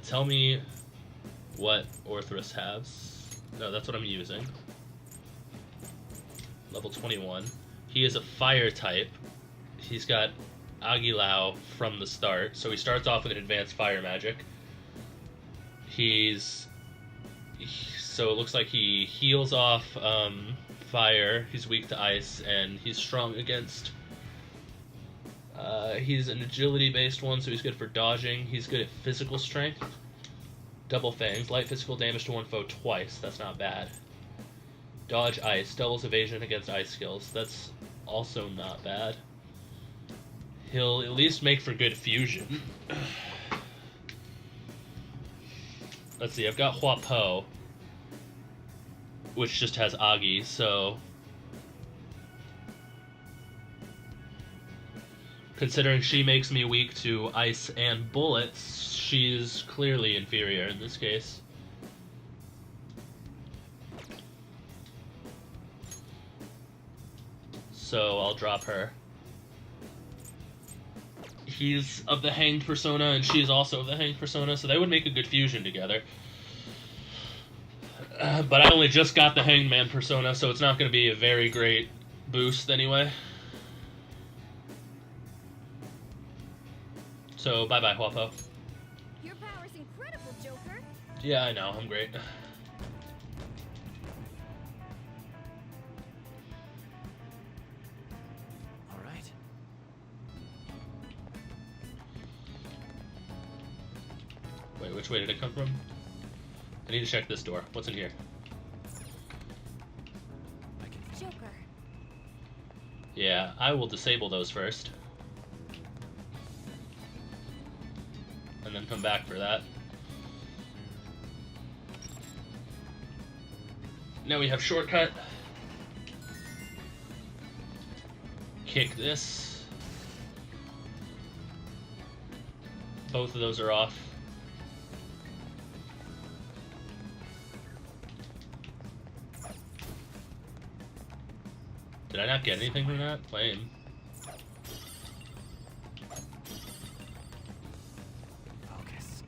S1: Tell me what Orthrus has. No, that's what I'm using. Level 21. He is a fire type. He's got Agilao from the start, so he starts off with an advanced fire magic. So it looks like he heals off fire, he's weak to ice, and he's strong against... he's an agility-based one, so he's good for dodging. He's good at physical strength. Double fangs, light physical damage to one foe twice, that's not bad. Dodge ice, doubles evasion against ice skills, that's also not bad. He'll at least make for good fusion. Let's see, I've got Hua Po, which just has Agi, so... Considering she makes me weak to ice and bullets, she's clearly inferior in this case. So I'll drop her. He's of the Hanged persona, and she's also of the Hanged persona, so they would make a good fusion together. But I only just got the Hanged Man persona, so it's not going to be a very great boost anyway. So bye-bye, Huapo.
S6: Your power's incredible, Joker.
S1: Yeah, I know, I'm great.
S2: Alright.
S1: Wait, which way did it come from? I need to check this door. What's in here?
S6: Joker.
S1: Yeah, I will disable those first. And then come back for that. Now we have shortcut. Kick this. Both of those are off. Did I not get anything from that? Lame.
S2: Focus.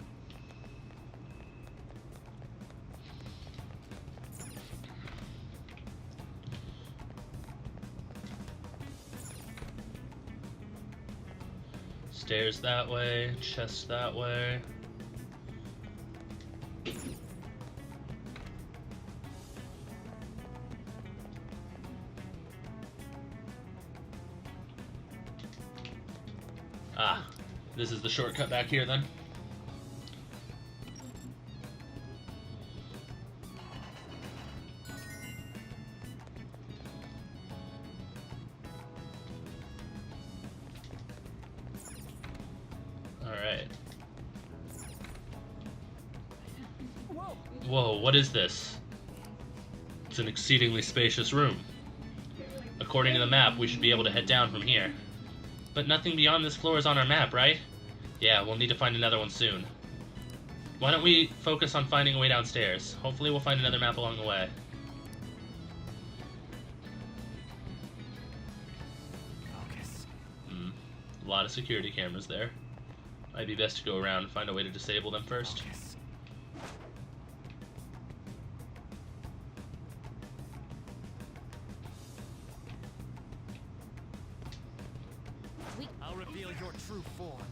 S1: Stairs that way, chest that way. Ah, this is the shortcut back here then. Alright. Whoa, what is this? It's an exceedingly spacious room. According to the map, we should be able to head down from here. But nothing beyond this floor is on our map, right? Yeah, we'll need to find another one soon. Why don't we focus on finding a way downstairs? Hopefully we'll find another map along the way.
S2: Focus.
S1: A lot of security cameras there. Might be best to go around and find a way to disable them first.
S2: Focus. I'll reveal your true form.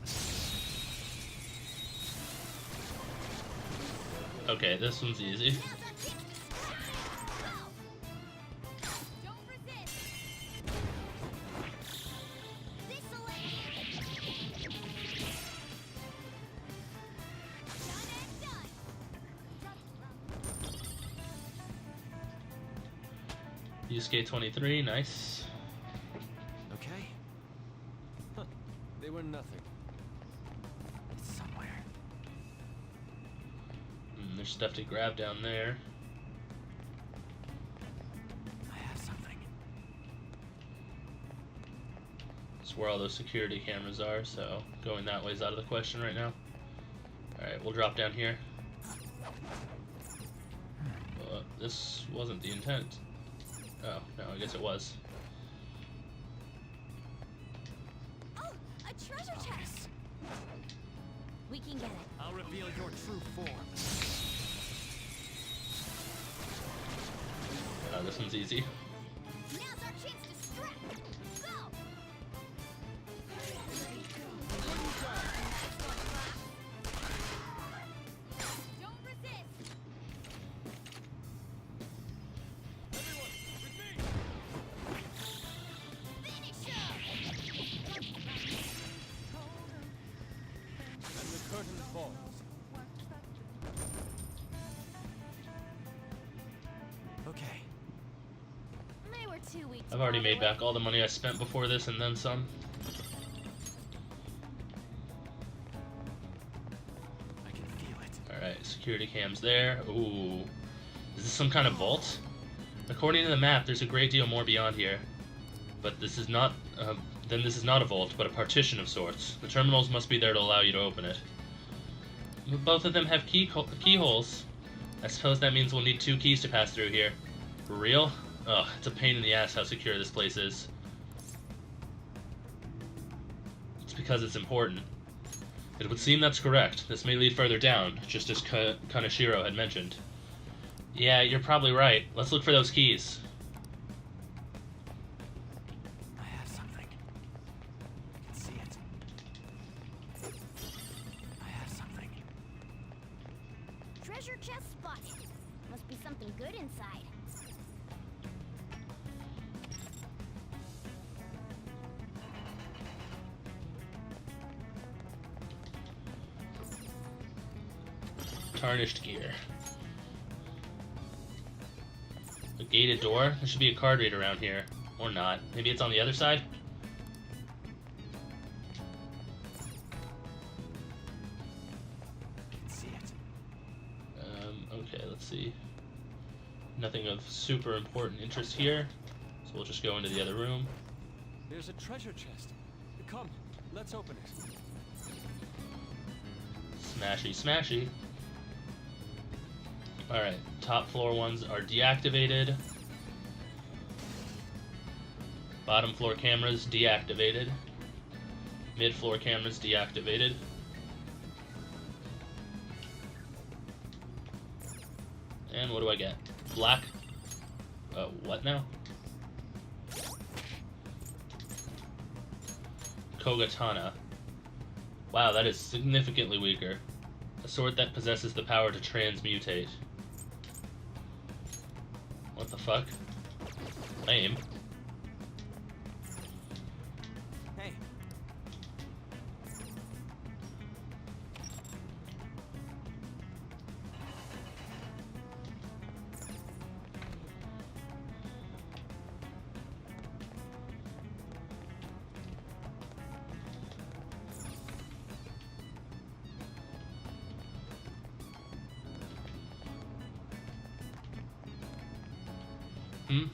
S1: Okay, this one's easy.
S6: Don't resist. This'll
S1: Yusuke 23, nice.
S2: Okay. Huh. They were nothing. It's somewhere.
S1: There's stuff to grab down there.
S2: I have something.
S1: That's where all those security cameras are, so going that way is out of the question right now. Alright, we'll drop down here. This wasn't the intent. Oh, no, I guess it was.
S6: Oh, a treasure chest. We can get it.
S2: I'll reveal your true form.
S1: This one's easy.
S6: Now's our chance to strike. Go. 2 weeks.
S1: I've already
S6: by the
S1: made
S6: way.
S1: back all the money I spent before this and then some.
S9: I can feel it.
S1: Alright, security cams there. Ooh. Is this some kind of vault? According to the map, there's a great deal more beyond here. But this is not, then this is not a vault, but a partition of sorts. The terminals must be there to allow you to open it. Both of them have keyholes. I suppose that means we'll need 2 keys to pass through here. For real? Ugh, it's a pain in the ass how secure this place is. It's because it's important. It would seem that's correct. This may lead further down, just as Kaneshiro had mentioned. Yeah, you're probably right. Let's look for those keys.
S9: I have something. I can see it. I have something.
S6: Treasure chest spotted. Must be something good inside.
S1: Tarnished gear. A gated door? There should be a card reader around here. Or not. Maybe it's on the other side?
S9: I can see it.
S1: Okay, let's see. Nothing of super important interest here. So we'll just go into the other room.
S2: There's a treasure chest. Come, let's open it.
S1: Smashy, smashy. Alright, top floor ones are deactivated. Bottom floor cameras deactivated. Mid floor cameras deactivated. And what do I get? Black? What now? Kogatana. Wow, that is significantly weaker. A sword that possesses the power to transmutate. What the fuck? Lame.
S7: Hey,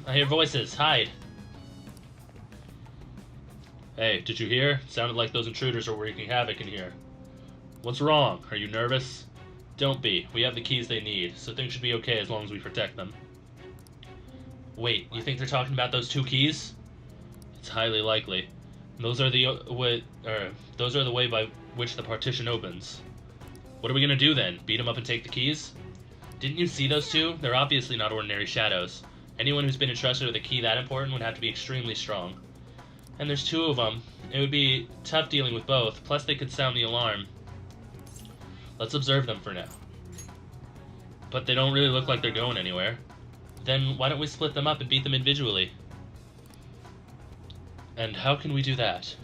S1: I hear voices. Hide. Hey, did you hear? Sounded like those intruders are wreaking havoc in here. What's wrong? Are you nervous? Don't be. We have the keys they need, so things should be okay as long as we protect them. Wait, you think they're talking about those 2 keys? It's highly likely. Those are the way by which the partition opens. What are we gonna do then? Beat them up and take the keys? Didn't you see those 2? They're obviously not ordinary shadows. Anyone who's been entrusted with a key that important would have to be extremely strong. And there's 2 of them. It would be tough dealing with both, plus they could sound the alarm. Let's observe them for now. But they don't really look like they're going anywhere. Then why don't we split them up and beat them individually? And how can we do that?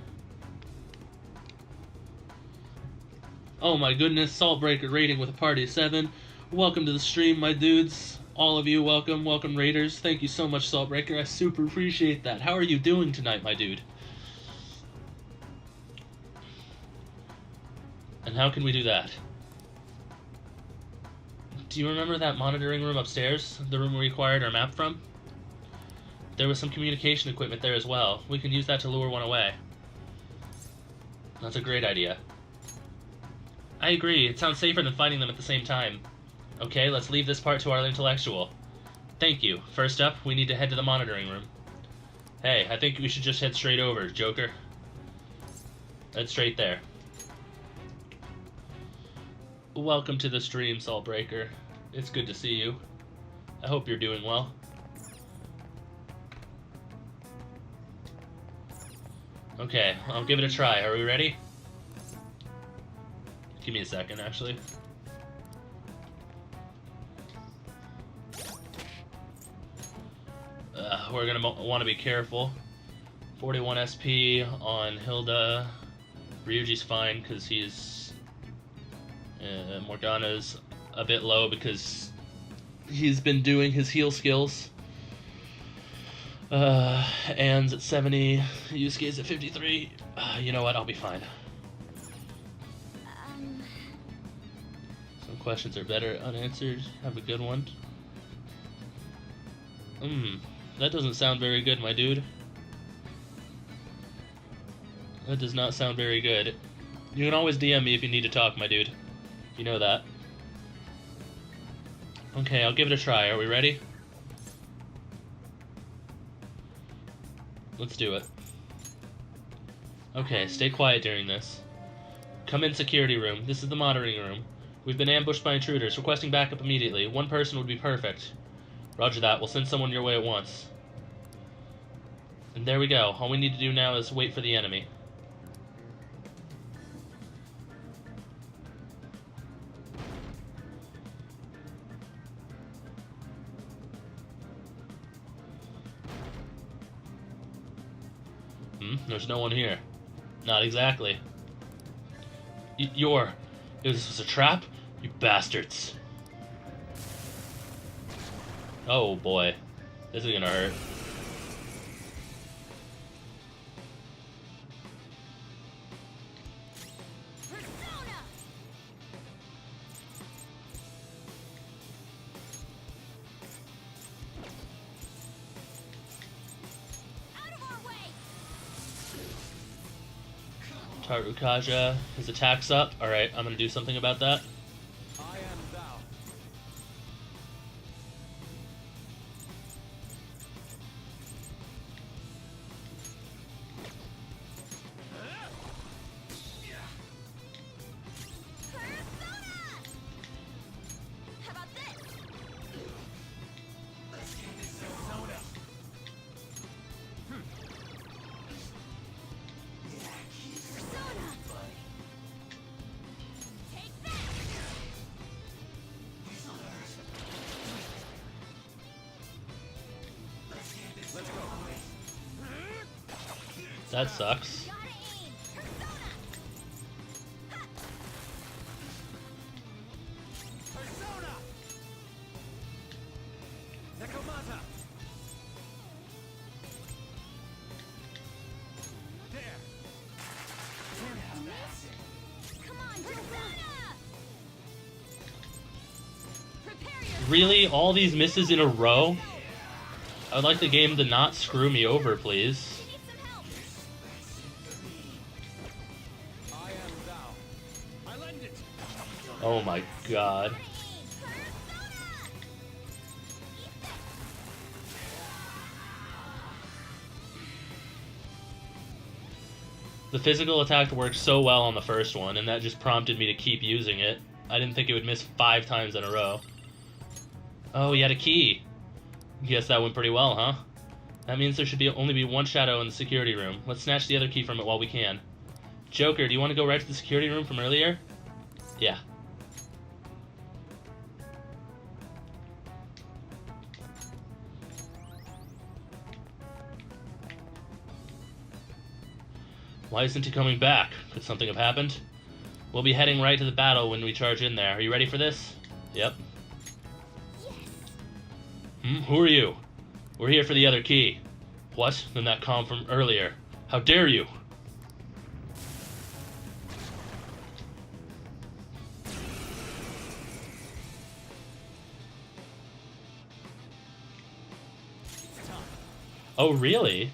S1: Oh my goodness, Saltbreaker rating with a party of 7. Welcome to the stream, my dudes. All of you, welcome. Welcome, Raiders. Thank you so much, Saltbreaker. I super appreciate that. How are you doing tonight, my dude? And how can we do that? Do you remember that monitoring room upstairs? The room we acquired our map from? There was some communication equipment there as well. We can use that to lure one away. That's a great idea. I agree. It sounds safer than fighting them at the same time. Okay, let's leave this part to our intellectual. Thank you. First up, we need to head to the monitoring room. Hey, I think we should just head straight over, Joker. Head straight there. Welcome to the stream, Saltbreaker. It's good to see you. I hope you're doing well. Okay, I'll give it a try. Are we ready? Give me a second, actually. We're gonna want to be careful. 41 SP on Hilda. Ryuji's fine because he's... Morgana's a bit low because he's been doing his heal skills. Ann's at 70, Yusuke's at 53. You know what? I'll be fine. Some questions are better unanswered. Have a good one. That doesn't sound very good, my dude. That does not sound very good. You can always DM me if you need to talk, my dude. You know that. Okay, I'll give it a try. Are we ready? Let's do it. Okay, stay quiet during this. Come in security room. This is the monitoring room. We've been ambushed by intruders. Requesting backup immediately. One person would be perfect. Roger that. We'll send someone your way at once. And there we go. All we need to do now is wait for the enemy. There's no one here. Not exactly. This was a trap? You bastards. Oh boy. This is gonna hurt. Tarukaja, his attack's up. Alright, I'm gonna do something about that.
S2: I am thou.
S4: How about this?
S1: That sucks.
S2: Persona! Nekomata! There!
S4: Come on, Persona! Prepare your
S1: Really? All these misses in a row? I would like the game to not screw me over, please.
S4: need some help.
S2: I am thou. I lend it!
S1: Oh my god. The physical attack worked so well on the first one, and that just prompted me to keep using it. I didn't think it would miss 5 times in a row. Oh, he had a key. Guess that went pretty well, huh? That means there should only be one shadow in the security room. Let's snatch the other key from it while we can. Joker, do you want to go right to the security room from earlier? Yeah. Why isn't he coming back? Could something have happened? We'll be heading right to the battle when we charge in there. Are you ready for this? Yep. Who are you? We're here for the other key. What? Then that comm from earlier. How dare you? Oh, really?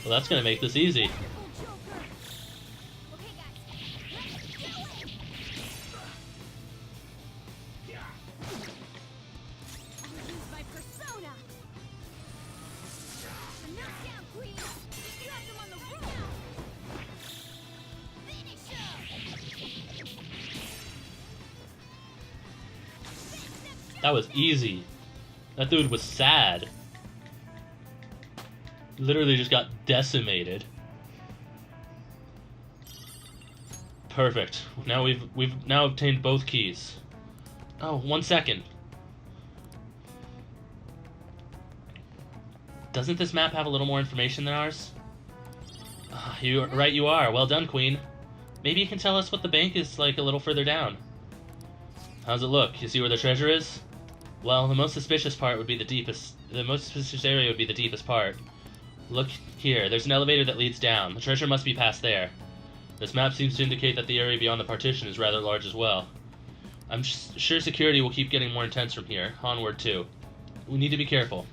S1: Well, that's gonna make this easy. That was easy. That dude was sad. Literally just got decimated. Perfect. Now we've now obtained both keys. Oh, 1 second. Doesn't this map have a little more information than ours? You're right, you are. Well done, Queen. Maybe you can tell us what the bank is like a little further down. How's it look? You see where the treasure is? Well, the most suspicious part would be the deepest. The most suspicious area would be the deepest part. Look here. There's an elevator that leads down. The treasure must be past there. This map seems to indicate that the area beyond the partition is rather large as well. I'm sure security will keep getting more intense from here. Onward, too. We need to be careful.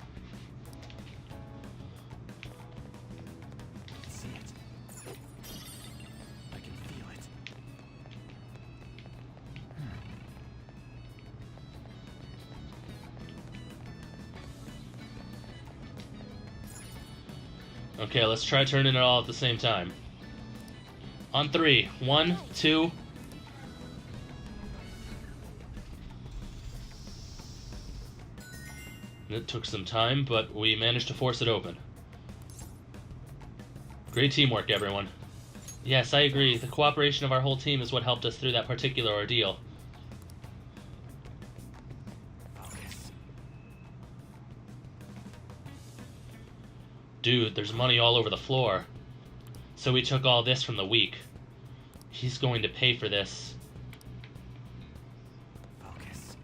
S2: I can see it. I can feel it.
S1: Okay, let's try turning it all at the same time. On 3. 1, 2... It took some time, but we managed to force it open. Great teamwork, everyone. Yes, I agree. The cooperation of our whole team is what helped us through that particular ordeal.
S2: Focus.
S1: Dude, there's money all over the floor. So we took all this from the weak. He's going to pay for this.
S2: Focus.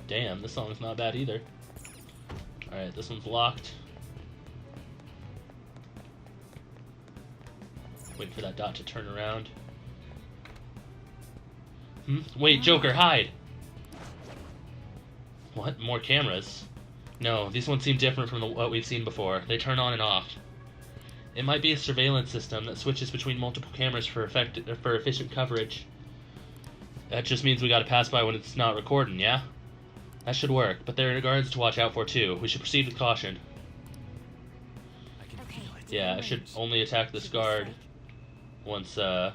S1: Damn, this song's not bad either. Alright, this one's locked. Wait for that dot to turn around. Wait, Joker, hide! What? More cameras? No, these ones seem different from what we've seen before. They turn on and off. It might be a surveillance system that switches between multiple cameras for efficient coverage. That just means we gotta pass by when it's not recording, yeah? That should work, but there are guards to watch out for too. We should proceed with caution.
S2: I can feel it.
S1: Yeah, I should only attack this guard once the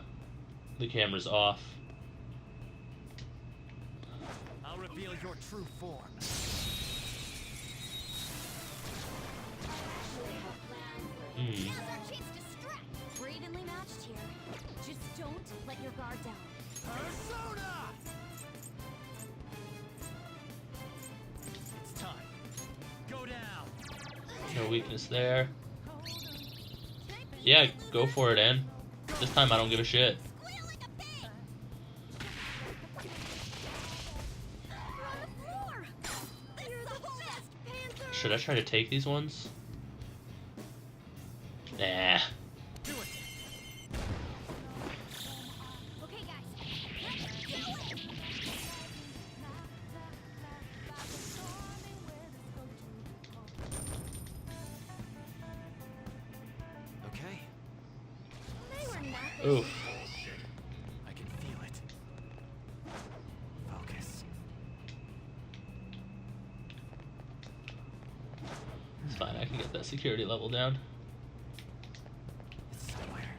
S1: camera's off.
S2: I'll reveal your true form.
S6: Now's our chance to strike. We're evenly matched here. Just don't let your guard down.
S2: Persona! It's time. Go down.
S1: No weakness there. Yeah, go for it, Ann. This time I don't give a shit.
S6: Squeal like a pig. You're on the floor. You're the best, Panther.
S1: Should I try to take these ones? Nah.
S2: Do it.
S6: Okay, guys. Let's do it.
S2: Okay.
S6: They were nothing.
S1: Oof.
S2: I can feel it. Focus.
S1: It's fine, I can get that security level down.
S2: It's somewhere.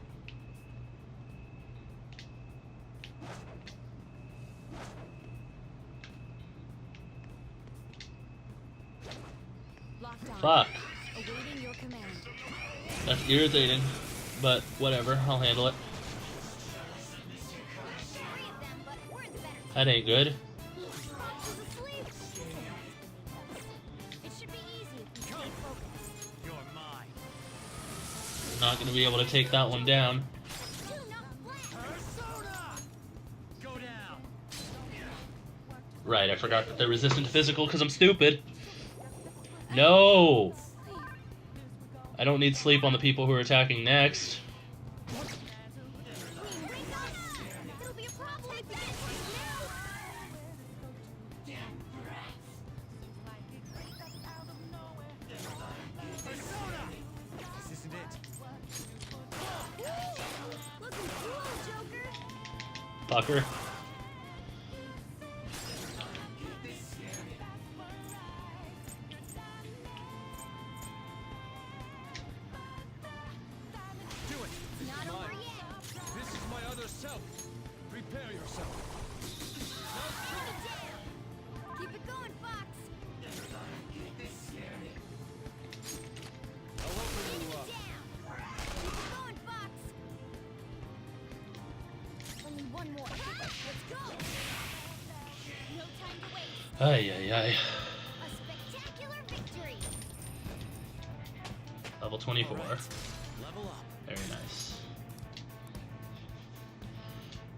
S3: Locked on.
S1: Fuck.
S3: Awaiting your command.
S1: That's irritating. But whatever, I'll handle it.
S6: Three of them, but we're in the better.
S1: That ain't good.
S6: Fox is asleep. It should be easy if you stay focused.
S2: You're mine.
S1: Not gonna be able to take that one down.
S6: Do not flash.
S2: Persona! Go down.
S1: Right, I forgot that they're resistant to physical because I'm stupid. No! I don't need sleep on the people who are attacking next.
S6: Wake up. It'll be a problem if you get sleep
S2: Persona! This isn't it.
S6: now. Looking cool, Joker.
S1: Fucker.
S2: Do it. This
S6: Not
S2: is
S6: over
S2: mine.
S6: yet.
S2: This is my other self. Prepare yourself.
S6: Bring it down. Keep it going, Fox.
S2: I'll open
S6: Bring
S2: you
S6: it
S2: up.
S6: down. Keep it going, Fox.
S1: Ay, ay, ay.
S6: A spectacular victory!
S1: Level 24.
S2: All right. Level up.
S1: Very nice.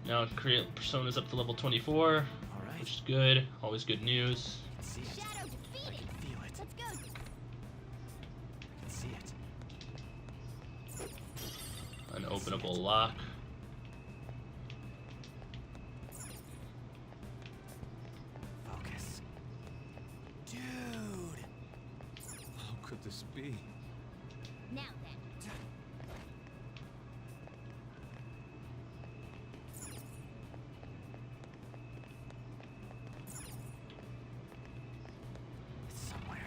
S1: Now create personas up to level 24,
S2: All right.
S1: which is good. Always good news.
S2: I can see it.
S6: Shadow
S2: I
S6: defeated!
S2: can feel it.
S6: Let's go!
S2: I can see it.
S1: An openable lock.
S2: Focus. Dude! How could this be?
S6: Now then.
S2: It's somewhere.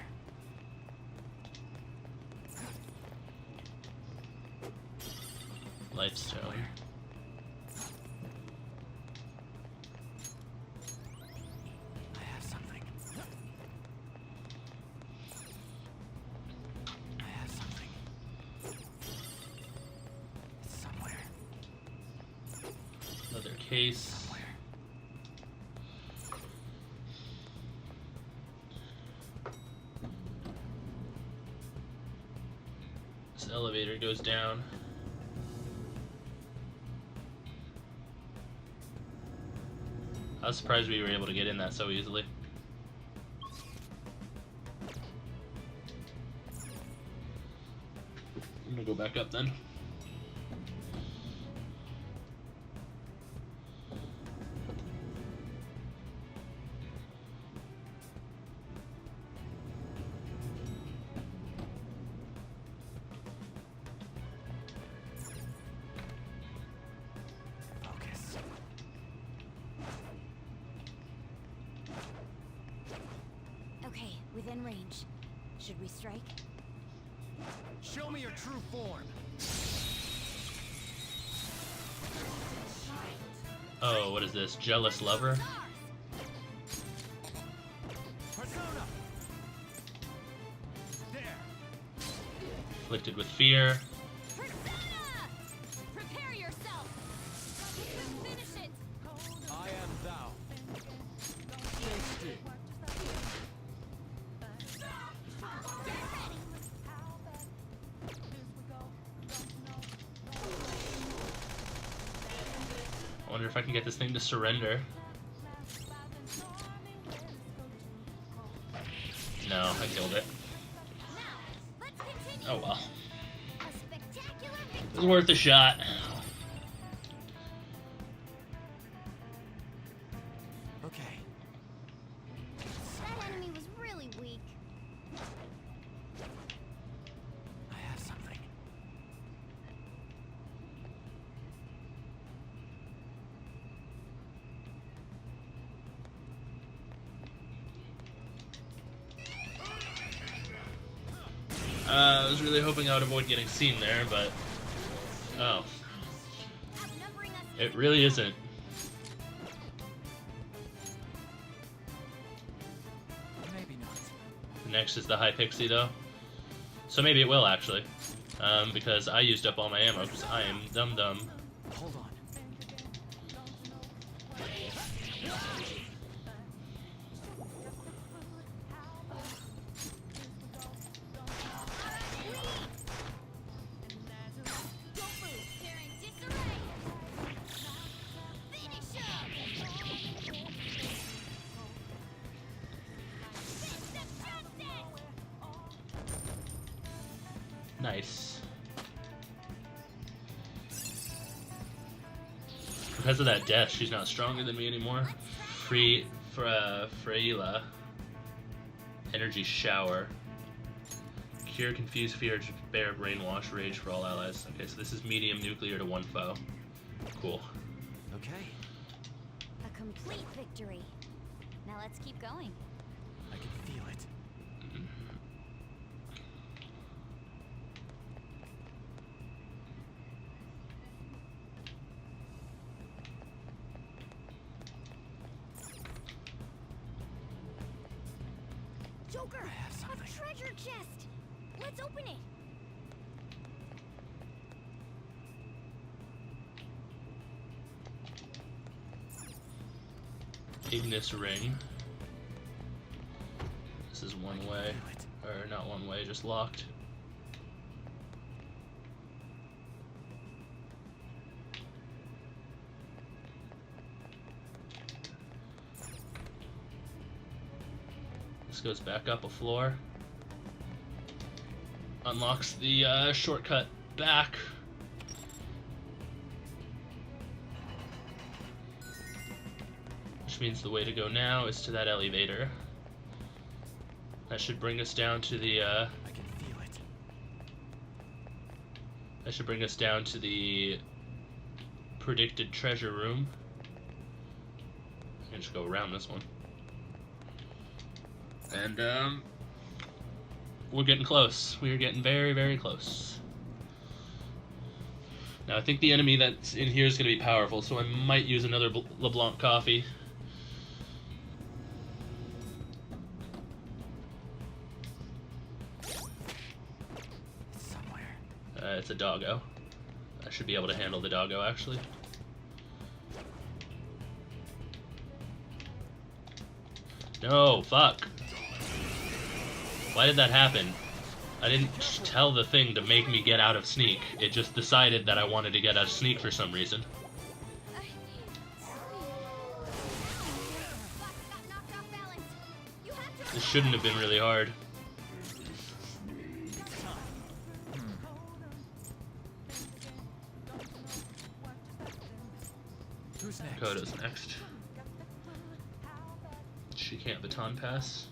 S1: Lifestone.
S2: I have something. I have something. It's somewhere.
S1: Another case.
S2: Somewhere.
S1: This elevator goes down. I was surprised we were able to get in that so easily. I'm gonna go back up then.
S2: Focus.
S4: Okay, within range. Should we strike?
S5: Show me your true form.
S1: Oh, what is this? Jealous lover?
S5: Persona. There.
S1: Afflicted with fear.
S6: Persona! Prepare yourself! Finish it!
S2: I am thou. Tasty.
S1: I wonder if I can get this thing to surrender. No, I killed it.
S6: Let's continue!
S1: Oh well.
S6: A spectacular
S1: It was
S6: victory!
S1: worth a shot.
S2: Okay.
S6: That enemy was really weak.
S2: I have something.
S1: I was really hoping I would avoid getting seen there, but... Oh.
S6: Outnumbering us
S1: It really isn't.
S2: Maybe not.
S1: Next is the high pixie, though. So maybe it will, actually. Because I used up all my ammo, because I am dumb.
S2: Hold on.
S6: Don't move! They're in disarray! Finish him! Fist of justice!
S1: Nice. Because of that death, she's not stronger than me anymore. Freyla. Energy shower. Cure confused fear, bear brainwash, rage for all allies. Okay, so this is medium nuclear to one foe. Cool.
S2: Okay.
S4: A complete victory. Now let's keep going.
S2: I can feel it.
S6: Joker!
S2: I have something.
S6: A treasure chest! Let's open it!
S1: Ignis ring. This is one way. Or not one way, just locked. This goes back up a floor. Unlocks the shortcut back. Which means the way to go now is to that elevator. That should bring us down to the
S2: I can feel it.
S1: that should bring us down to the predicted treasure room. I can just go around this one. And we're getting close. We are getting very, very close. Now I think the enemy that's in here is going to be powerful, so I might use another LeBlanc coffee.
S2: It's somewhere.
S1: It's a doggo. I should be able to handle the doggo, actually. No, fuck. Why did that happen? I didn't tell the thing to make me get out of sneak. It just decided that I wanted to get out of sneak for some reason. This shouldn't have been really hard.
S2: Who's next?
S1: Kodo's next. She can't baton pass.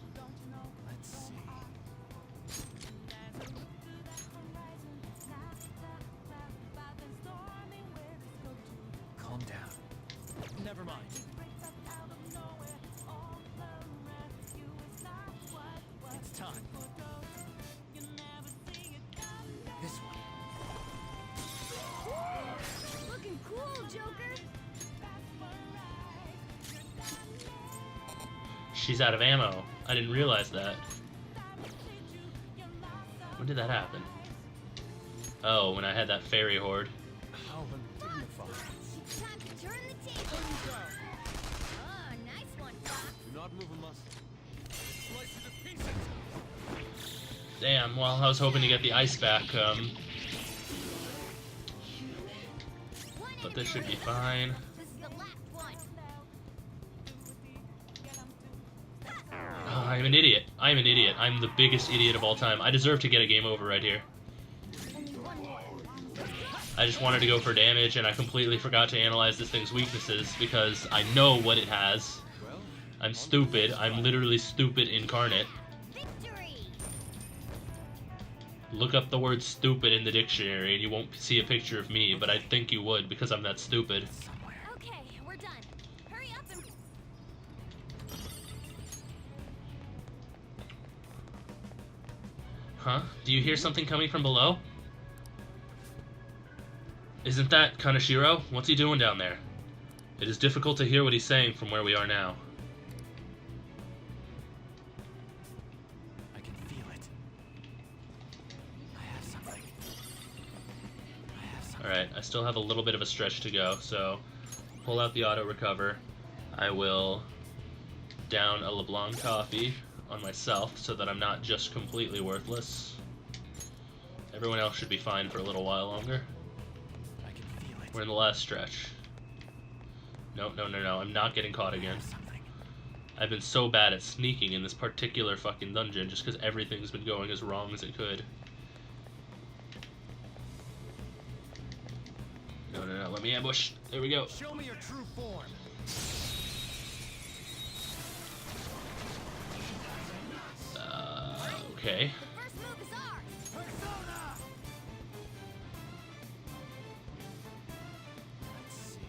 S2: Let's see. Calm down. Never mind. It's time. This one.
S6: Looking cool, Joker.
S1: She's out of ammo. I didn't realize that. When did that happen? Oh, when I had that fairy horde.
S2: How undignified.
S6: Time to turn the table. Oh, nice one, Fox.
S2: Do not move a muscle. Slice it to pieces.
S1: Damn, well, I was hoping to get the ice back, but this should be fine.
S6: This is the last one.
S1: Oh, I'm an idiot. I'm an idiot. I'm the biggest idiot of all time. I deserve to get a game over right here.
S6: Only one more.
S1: I just wanted to go for damage, and I completely forgot to analyze this thing's weaknesses because I know what it has.
S2: Well,
S1: I'm stupid. I'm literally stupid incarnate.
S6: Victory!
S1: Look up the word stupid in the dictionary and you won't see a picture of me, but I think you would because I'm that stupid.
S2: somewhere.
S6: Okay, we're done. Hurry up and...
S1: Huh? Do you hear something coming from below? Isn't that Kaneshiro? What's he doing down there? It is difficult to hear what he's saying from where we are now.
S2: I can feel it. I have something.
S1: Alright, I still have a little bit of a stretch to go, so pull out the auto recover. I will down a LeBlanc coffee on myself so that I'm not just completely worthless. Everyone else should be fine for a little while longer.
S2: I can feel it.
S1: We're in the last stretch. No, no, no, no, I'm not getting caught again.
S2: Something.
S1: I've been so bad at sneaking in this particular fucking dungeon just because everything's been going as wrong as it could. No, no, no, let me ambush. There we go.
S2: Show me your true form.
S1: Okay.
S6: The first move is ours!
S2: Persona! Let's see.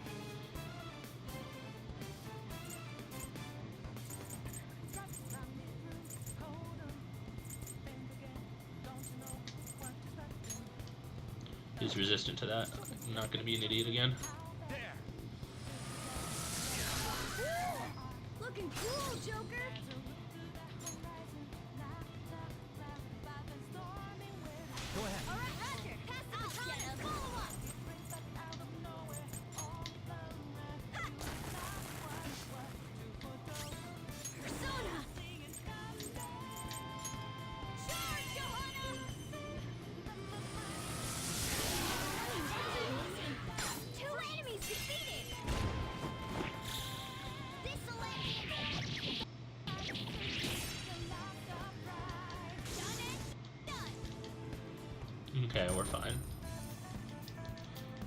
S1: He's resistant to that. I'm not gonna be an idiot again.
S2: There.
S6: Looking cool, Joker!
S2: Go ahead.
S6: All right, Roger. Pass the baton. Follow up. Persona!
S1: Okay, we're fine.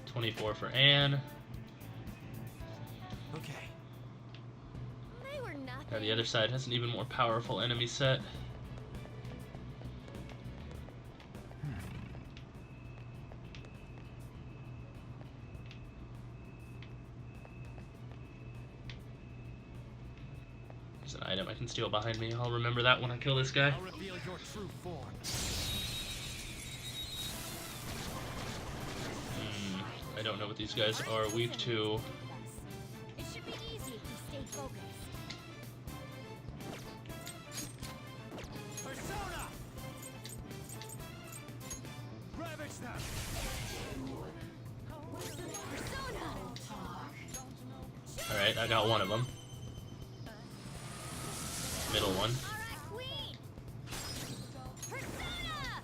S1: 24 for Anne.
S7: Okay.
S6: They were nothing.
S1: Now the other side has an even more powerful enemy set. There's an item I can steal behind me. I'll remember that when I kill this guy.
S7: I'll reveal your true form.
S1: I don't know what these guys are weak to.
S6: It should be easy if we stay focused.
S5: Persona! Ravage them!
S1: Alright, I got one of them. Middle one.
S6: Alright, Queen! Persona!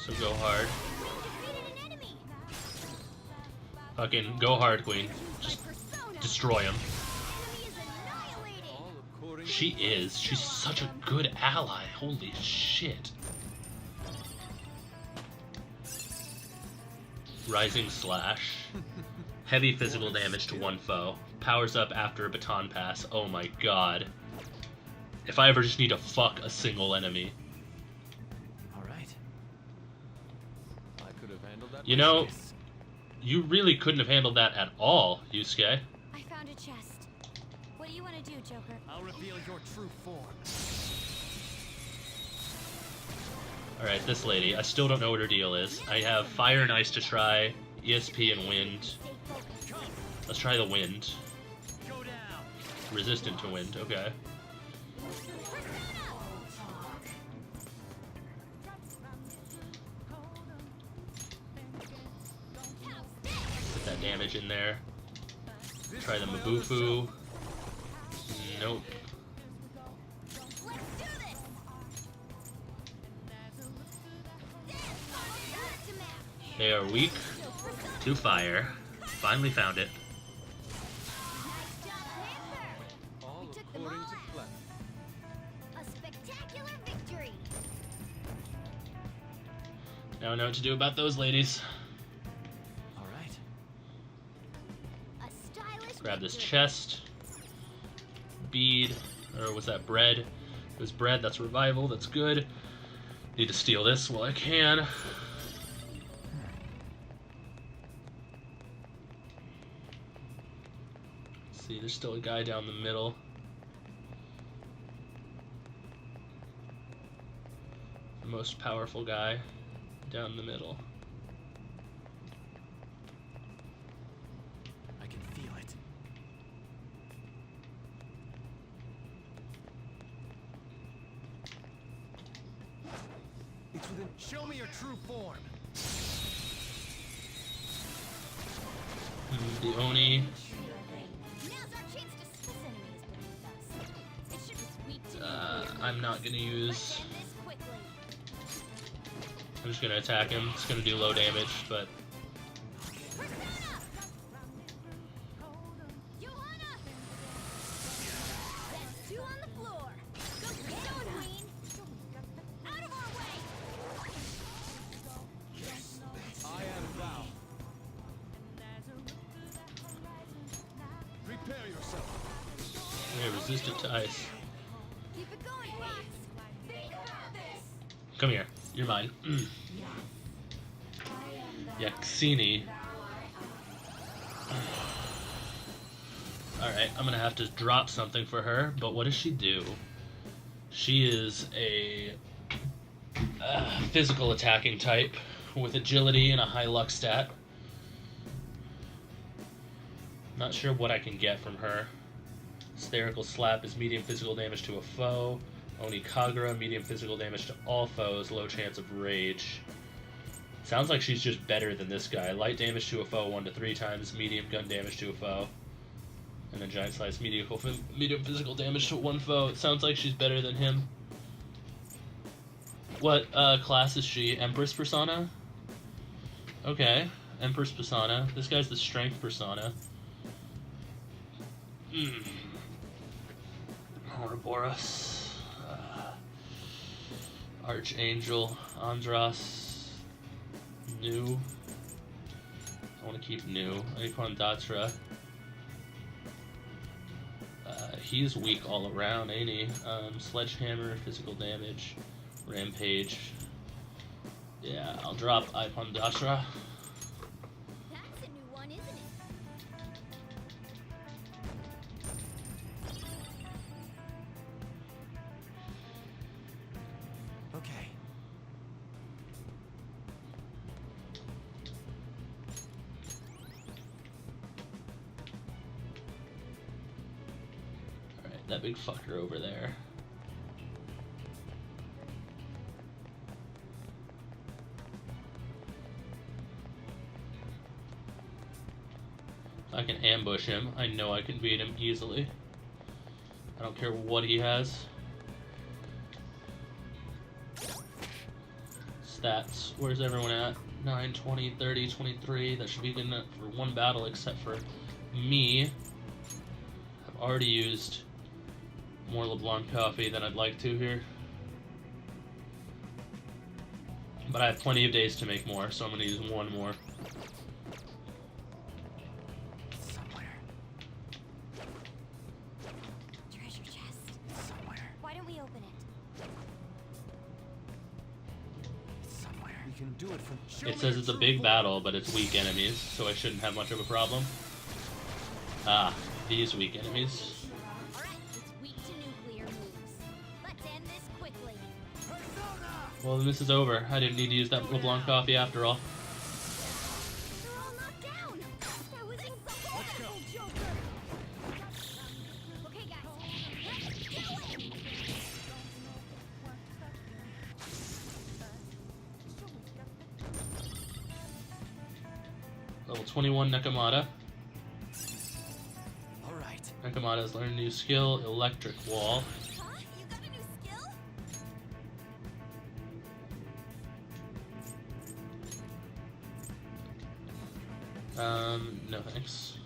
S1: So go hard.
S6: Queen defeated an enemy!
S1: Fucking go hard, Queen. Just
S6: Persona!
S1: destroy him.
S6: Enemy is annihilated!
S2: All according
S1: She is. She's such a good ally. Holy shit. Rising Slash. Heavy physical damage to one foe. Powers up after a baton pass. Oh my god. If I ever just need to fuck a single enemy.
S7: All right.
S2: I could have handled that.
S1: You know, you really couldn't have handled that at all, Yusuke.
S6: I found a chest. What do you want to do, Joker?
S7: I'll reveal your true form.
S1: Alright, this lady. I still don't know what her deal is. I have Fire and Ice to try, ESP and Wind.
S6: Stay focused.
S1: Let's try the Wind.
S5: Go down!
S1: Resistant to Wind, okay. Put that damage in there. Try the Mabufu. Nope.
S6: Let's do this!
S1: They are weak to fire. Finally found it.
S6: Nice job, Panther!
S2: All
S6: We took them
S2: according
S6: all
S2: to
S6: out.
S2: plan.
S6: A spectacular victory!
S1: Now I know what to do about those ladies.
S7: All right.
S6: A stylish
S1: Grab this
S6: victory.
S1: chest. Bead. Or was that bread? It was bread. That's revival. That's good. Need to steal this while I can. See, there's still a guy down the middle. The most powerful guy down the middle.
S7: I can feel it. It's within. Show me your true form.
S1: The Oni.
S6: Now's our chance to this enemy is beneath us. It should be sweet to
S1: I'm not gonna use.
S6: end this quickly.
S1: I'm just gonna attack him. It's gonna do low damage, but
S6: Persona! Johanna! That's two on the floor. Go Persona, Queen! Out of our way!
S2: I am thou.
S7: Prepare yourself.
S1: they're resistant to ice.
S6: Keep it going, Fox! Think about this!
S1: Come here. You're mine. Yaxini. Alright, I'm gonna have to drop something for her, but what does she do? She is a physical attacking type with agility and a high luck stat. Not sure what I can get from her. Spherical Slap is medium physical damage to a foe. Oni Kagura, medium physical damage to all foes, low chance of rage. Sounds like she's just better than this guy. Light damage to a foe 1 to 3 times, medium gun damage to a foe. And then Giant Slice, medium physical damage to one foe. It sounds like she's better than him. What class is she? Empress Persona? Okay, Empress Persona. This guy's the Strength Persona. Ouroboros. Archangel, Andros, New. I want to keep New. Icon Datra. He's weak all around, ain't he? Sledgehammer, physical damage, Rampage. Yeah, I'll drop Icon Datra.
S6: That's a new one, isn't it?
S2: Okay.
S1: Alright, that big fucker over there. If I can ambush him, I know I can beat him easily. I don't care what he has. Stats. Where's everyone at? 9, 20, 30, 23. That should be good enough for one battle except for me. I've already used more LeBlanc coffee than I'd like to here. But I have plenty of days to make more, so I'm going to use one more.
S2: Somewhere.
S6: Treasure chest.
S2: Somewhere.
S6: Why don't we open it?
S2: Somewhere. We can do it from.
S1: It says it's a big battle, but it's weak enemies, so I shouldn't have much of a problem. Ah, these weak enemies.
S6: Alright, it's weak to nuclear moves. Let's end this quickly.
S1: Well, then this is over. I didn't need to use that LeBlanc coffee after all.
S6: They're all knocked down! That was incredible, Joker! Okay, guys, let's do it!
S1: Level 21 Nekomata.
S2: All right.
S1: Nekomata's learned a new skill, Electric Wall.
S6: Huh? You got a new skill?
S1: No thanks.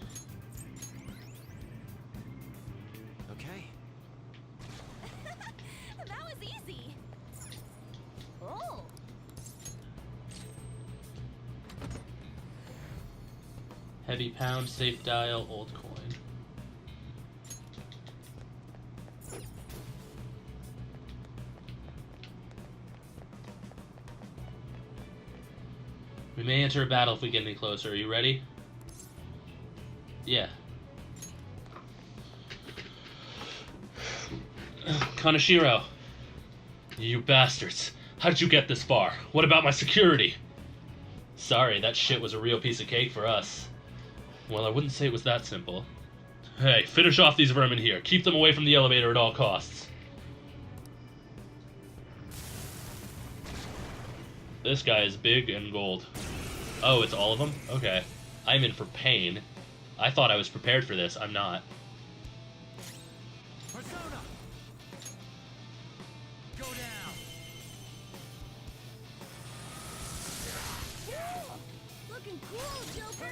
S2: Okay.
S6: That was easy. Oh.
S1: Heavy Pound, Safe Dial, Old Coin. We may enter a battle if we get any closer. Are you ready? Yeah. Kaneshiro. You bastards. How did you get this far? What about my security? Sorry, that shit was a real piece of cake for us. Well, I wouldn't say it was that simple. Hey, finish off these vermin here. Keep them away from the elevator at all costs. This guy is big and gold. Oh, it's all of them? Okay. I'm in for pain. I thought I was prepared for this. I'm not.
S2: Persona. Go down.
S6: Looking cool, Joker!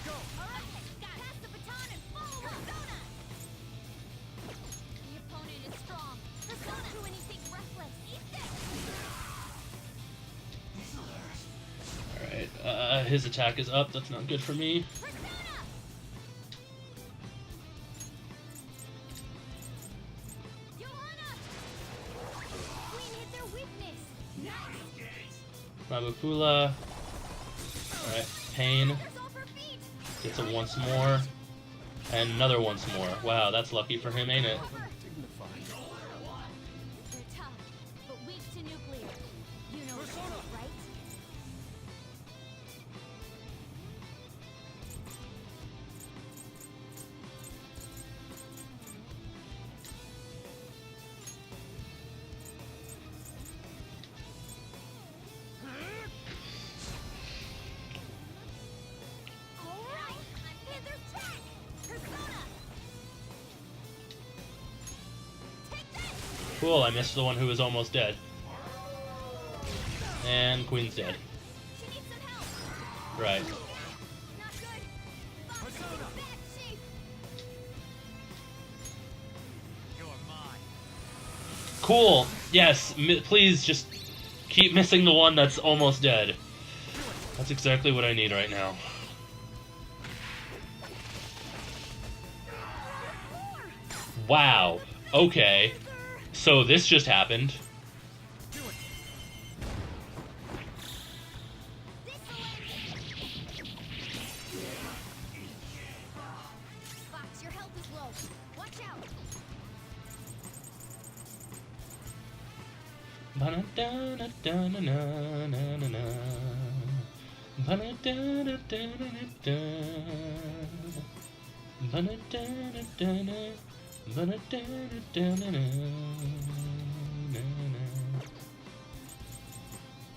S2: Go.
S6: Alright, pass the baton and follow up! Persona! The opponent is strong. Persona! Don't do anything reckless. Eat this!
S1: Alright, his attack is up. That's not good for me.
S6: Persona! Johanna! Queen hit their weakness!
S1: Mabukula. Alright, Pain.
S6: There's off her feet!
S1: Gets it once more. And another once more. Wow, that's lucky for him, ain't it?
S6: They're tough, but weak to nuclear. You know this, right? Alright, Panther's track! Persona! Take this!
S1: Cool, I missed the one who was almost dead. And Queen's dead.
S6: She needs some help!
S1: Right.
S6: Not good! Fox is in bad shape!
S2: You're mine.
S1: Cool. Yes, please just keep missing the one that's almost dead. That's exactly what I need right now. Wow. Okay. So this just happened.
S6: Fox, your health is low. Watch out.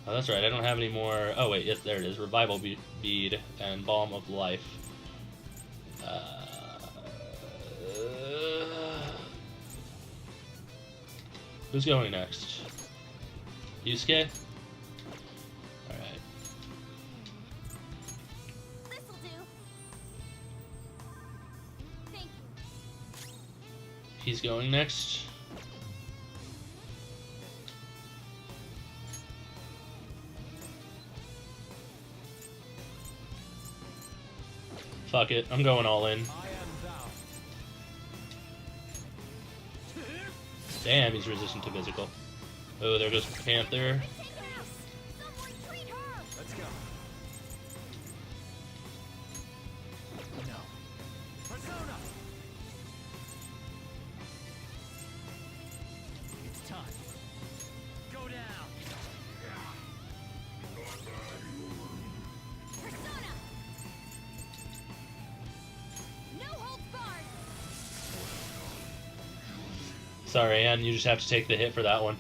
S1: Oh, that's right. I don't have any more. Oh wait, yes, there it is. Revival bead and balm of life. Who's going next? Yusuke? Alright.
S6: This'll do. Thank you.
S1: He's going next. Fuck it, I'm going all in. Damn, he's resistant to physical. Oh, there goes Panther.
S6: Someone treat her.
S2: Let's go. No. Persona! It's time. Go down.
S6: Persona. No holds barred.
S1: Sorry, Anne, you just have to take the hit for that one.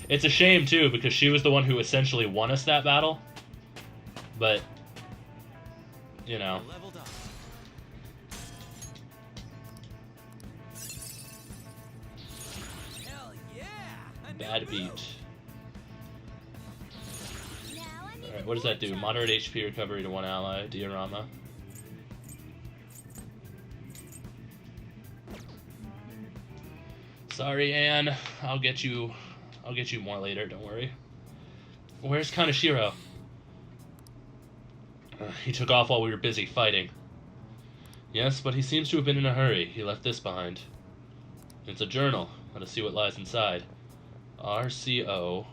S1: It's a shame, too, because she was the one who essentially won us that battle. But, you know.
S2: Leveled up. Hell yeah!
S1: Bad beat.
S6: Now I need
S1: Alright, what does that do? Moderate HP recovery to one ally, diorama. Sorry, Anne. I'll get you more later, don't worry. Where's Kaneshiro? He took off while we were busy fighting. Yes, but he seems to have been in a hurry. He left this behind. It's a journal. Let us see what lies inside. RCO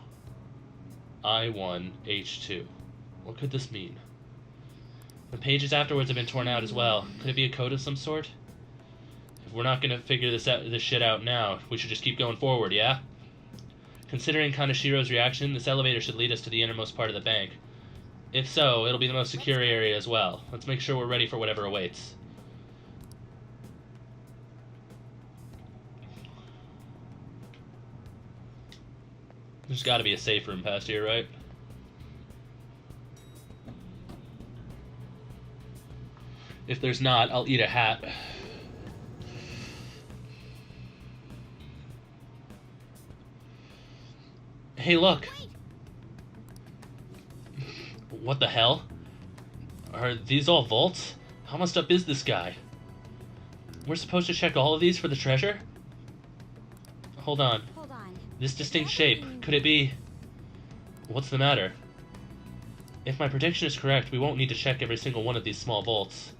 S1: I1H2. What could this mean? The pages afterwards have been torn out as well. Could it be a code of some sort? If we're not gonna figure this shit out now, we should just keep going forward, yeah? Considering Kaneshiro's reaction, this elevator should lead us to the innermost part of the bank. If so, it'll be the most secure area as well. Let's make sure we're ready for whatever awaits. There's gotta be a safe room past here, right? If there's not, I'll eat a hat. Hey, look! What the hell? Are these all vaults? How messed up is this guy? We're supposed to check all of these for the treasure? Hold on.
S6: Hold on.
S1: This distinct shape, could it be... What's the matter? If my prediction is correct, we won't need to check every single one of these small vaults.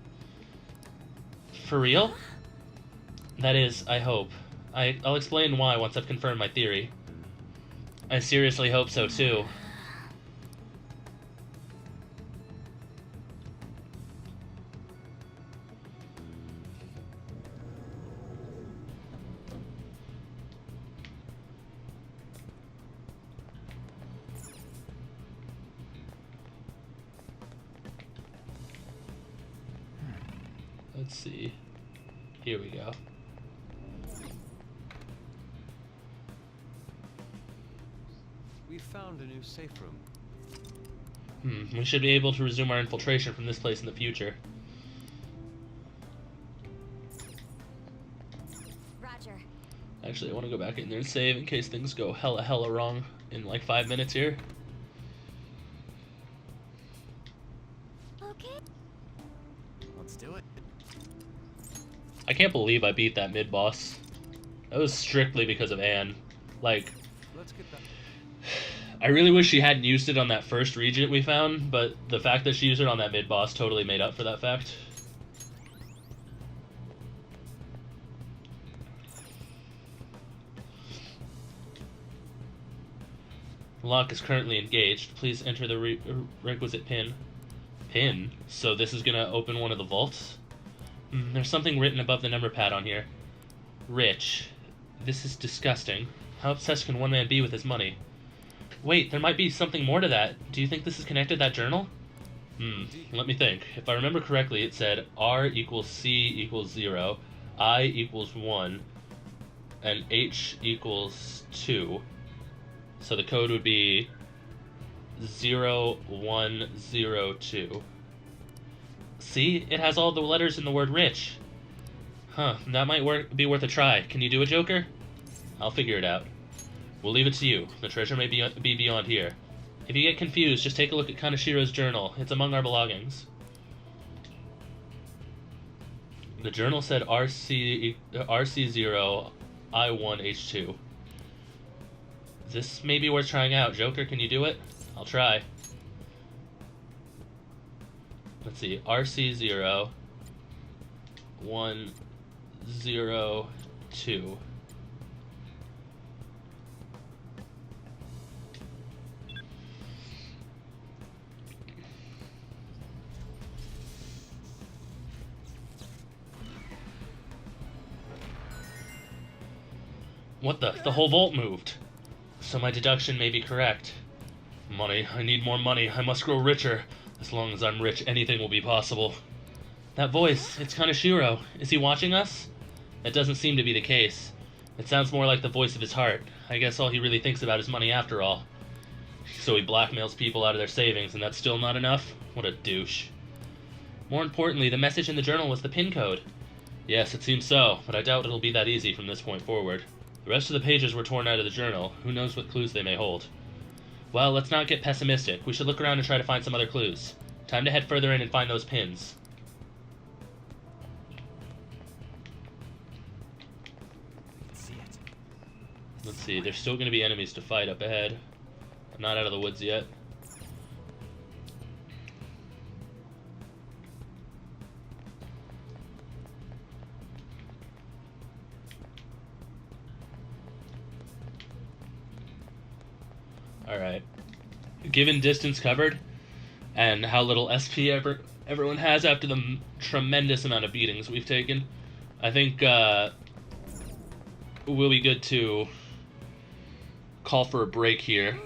S1: For real? That is, I hope. I'll explain why once I've confirmed my theory. I seriously hope so, too. Let's see. Here we go.
S2: We found a new safe room.
S1: We should be able to resume our infiltration from this place in the future.
S6: Roger.
S1: Actually, I want to go back in there and save in case things go hella wrong in like 5 minutes here.
S6: Okay.
S2: Let's do it.
S1: I can't believe I beat that mid-boss. That was strictly because of Anne. Like,
S2: Let's get back.
S1: I really wish she hadn't used it on that first regent we found, but the fact that she used it on that mid-boss totally made up for that fact. The lock is currently engaged. Please enter the requisite pin. Pin? So this is gonna open one of the vaults? There's something written above the number pad on here. Rich. This is disgusting. How obsessed can one man be with his money? Wait, there might be something more to that. Do you think this is connected to that journal? Let me think. If I remember correctly, it said R equals C equals 0, I equals 1, and H equals 2. So the code would be 0102. See? It has all the letters in the word rich. Huh, that might be worth a try. Can you do it, Joker? I'll figure it out. We'll leave it to you. The treasure may be beyond here. If you get confused, just take a look at Kanashiro's journal. It's among our belongings. The journal said RC0 I1H2. This may be worth trying out. Joker, can you do it? I'll try. Let's see. RC0 102. What the? The whole vault moved. So my deduction may be correct. Money. I need more money. I must grow richer. As long as I'm rich, anything will be possible. That voice, it's Kanashiro. Is he watching us? That doesn't seem to be the case. It sounds more like the voice of his heart. I guess all he really thinks about is money after all. So he blackmails people out of their savings, and that's still not enough? What a douche. More importantly, the message in the journal was the PIN code. Yes, it seems so, but I doubt it'll be that easy from this point forward. The rest of the pages were torn out of the journal. Who knows what clues they may hold. Well, let's not get pessimistic. We should look around and try to find some other clues. Time to head further in and find those pins. Let's see, there's still going to be enemies to fight up ahead. I'm not out of the woods yet. Alright. Given distance covered, and how little SP everyone has after the tremendous amount of beatings we've taken, I think we'll be good to call for a break here.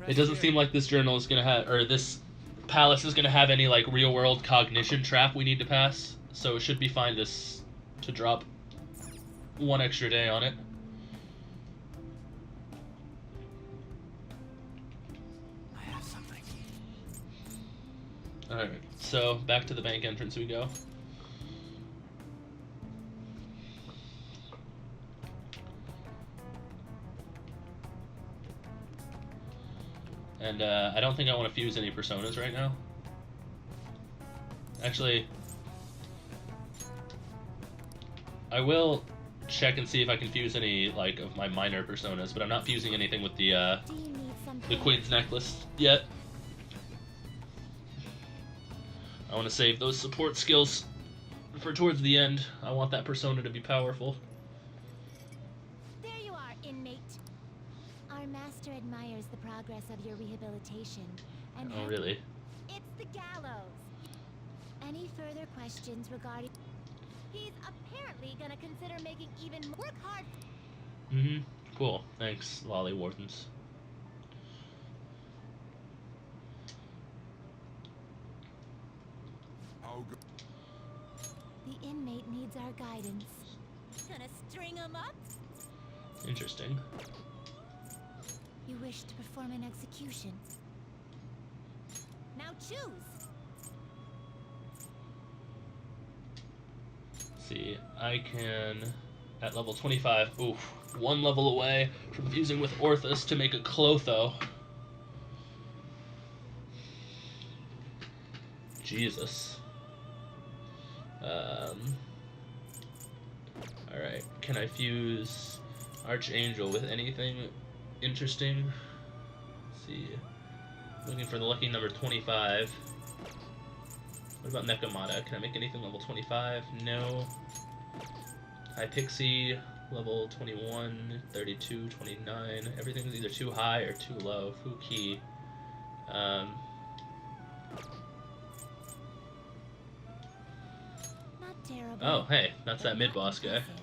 S1: It doesn't seem like this journal is going to have, or this palace is going to have any like real world cognition trap we need to pass, so it should be fine to drop one extra day on it. Alright, so back to the bank entrance we go. And I don't think I want to fuse any personas right now. Actually, I will check and see if I can fuse any like of my minor personas, but I'm not fusing anything with the Queen's Necklace yet. I want to save those support skills for towards the end. I want that persona to be powerful.
S6: There you are, inmate. Our master admires the progress of your rehabilitation. And
S1: Oh, really?
S6: It's the gallows. Any further questions regarding... He's apparently gonna consider making even more work hard.
S1: Mm-hmm. Cool. Thanks, Lolly Wardens.
S6: The inmate needs our guidance. Gonna string him up?
S1: Interesting.
S6: You wish to perform an execution. Now choose!
S1: See, I can, at level 25, oof, one level away from fusing with Orthus to make a Clotho. Jesus. Alright, can I fuse Archangel with anything interesting. Let's see. Looking for the lucky number 25. What about Nekomata? Can I make anything level 25? No. High Pixie, level 21, 32, 29. Everything's either too high or too low. Fuki.
S6: Not terrible.
S1: Oh, hey, that's
S6: but
S1: that
S6: not
S1: mid-boss guy.
S6: impressive.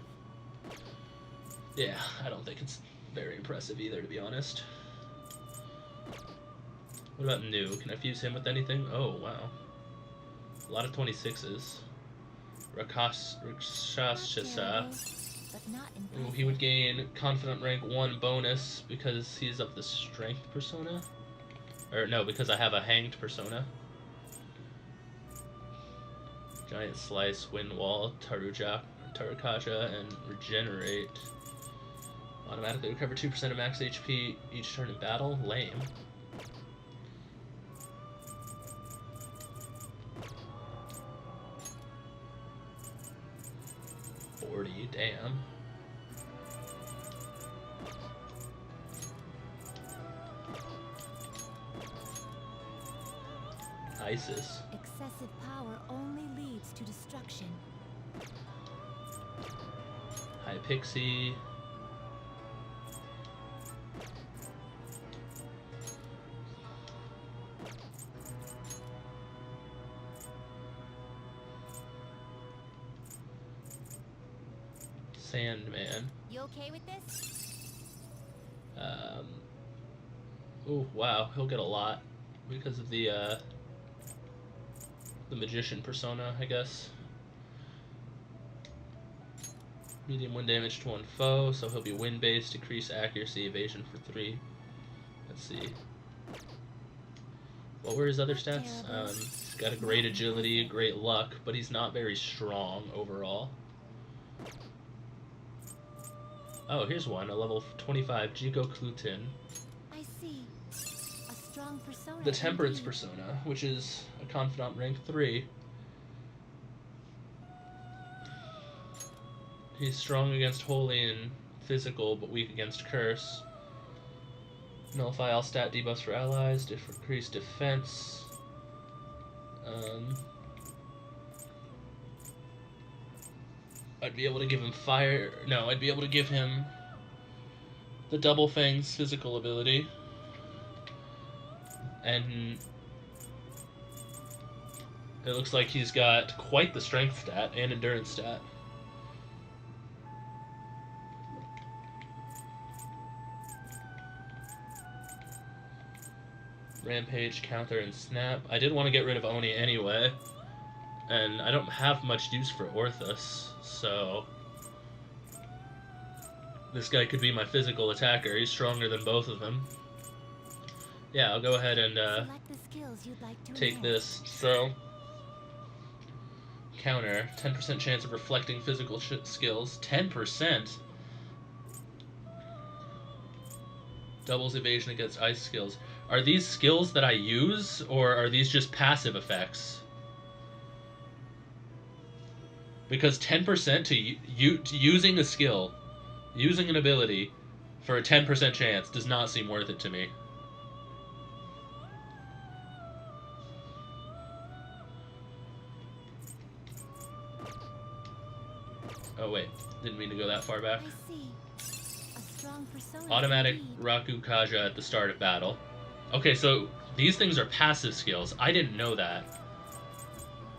S1: Yeah, I don't think it's very impressive either, to be honest. What about New? Can I fuse him with anything? Oh, wow. A lot of 26s. Rakshasa.
S6: But not
S1: Ooh,
S6: impressive.
S1: he would gain Confident rank 1 bonus because he's of the Strength persona. Or no, because I have a Hanged persona. Giant Slice, Wind Wall, Tarukaja, and Regenerate. Automatically recover 2% of max HP each turn in battle. Lame. Damn. Isis.
S6: Excessive power only leads to destruction.
S1: High Pixie. Sandman.
S6: You okay with this?
S1: Oh wow, he'll get a lot because of the magician persona, I guess. Medium wind damage to one foe, so he'll be wind based, decrease accuracy, evasion for 3. Let's see. What were his other stats? He's got a great agility, great luck, but he's not very strong overall. Oh, here's one, a level 25 Jigo Clutin.
S6: I see. A strong persona.
S1: The Temperance
S6: indeed.
S1: persona, which is a Confidant rank 3. He's strong against holy and physical, but weak against curse. Nullify all stat debuffs for allies, decrease defense. I'd be able to give him fire. No, I'd be able to give him the Double Fang's physical ability. And it looks like he's got quite the strength stat and endurance stat. Rampage, counter, and snap. I did want to get rid of Oni anyway. And I don't have much use for Orthus, so this guy could be my physical attacker. He's stronger than both of them. Yeah, I'll go ahead and
S6: Select the skills you'd like to
S1: take
S6: inherit.
S1: this. So, counter, 10% chance of reflecting physical skills. 10%? Doubles evasion against ice skills. Are these skills that I use, or are these just passive effects? Because 10% to using a skill, using an ability, for a 10% chance does not seem worth it to me. Oh wait, didn't mean to go that far back.
S6: I see. A strong persona.
S1: Automatic
S6: indeed.
S1: Raku Kaja at the start of battle. Okay, so these things are passive skills. I didn't know that.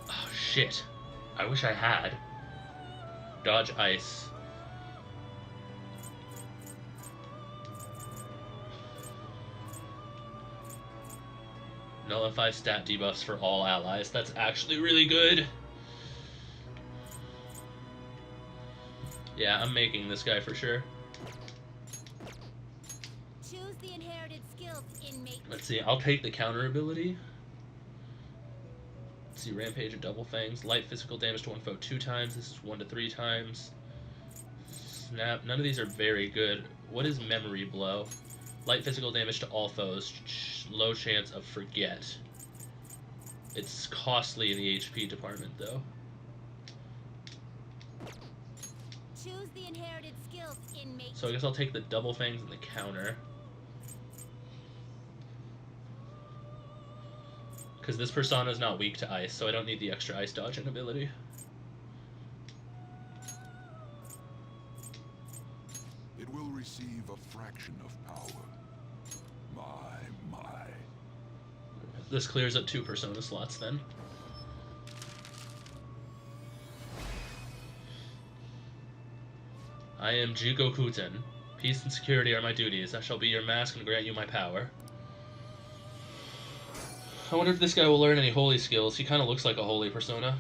S1: Oh shit. I wish I had. Dodge ice. Nullify stat debuffs for all allies. That's actually really good. Yeah, I'm making this guy for sure.
S6: Choose the inherited skills, inmate.
S1: Let's see, I'll take the counter ability. Let's see, Rampage of Double Fangs. Light physical damage to one foe 2 times. This is 1 to 3 times. Snap. None of these are very good. What is Memory Blow? Light physical damage to all foes. Low chance of Forget. It's costly in the HP department, though.
S6: Choose the inherited skills, inmate.
S1: So I guess I'll take the double fangs and the counter. Because this persona is not weak to ice, so I don't need the extra ice dodging ability.
S11: It will receive a fraction of power. My.
S1: This clears up 2 persona slots then. I am Jigokuten. Peace and security are my duties. I shall be your mask and grant you my power. I wonder if this guy will learn any holy skills. He kind of looks like a holy persona.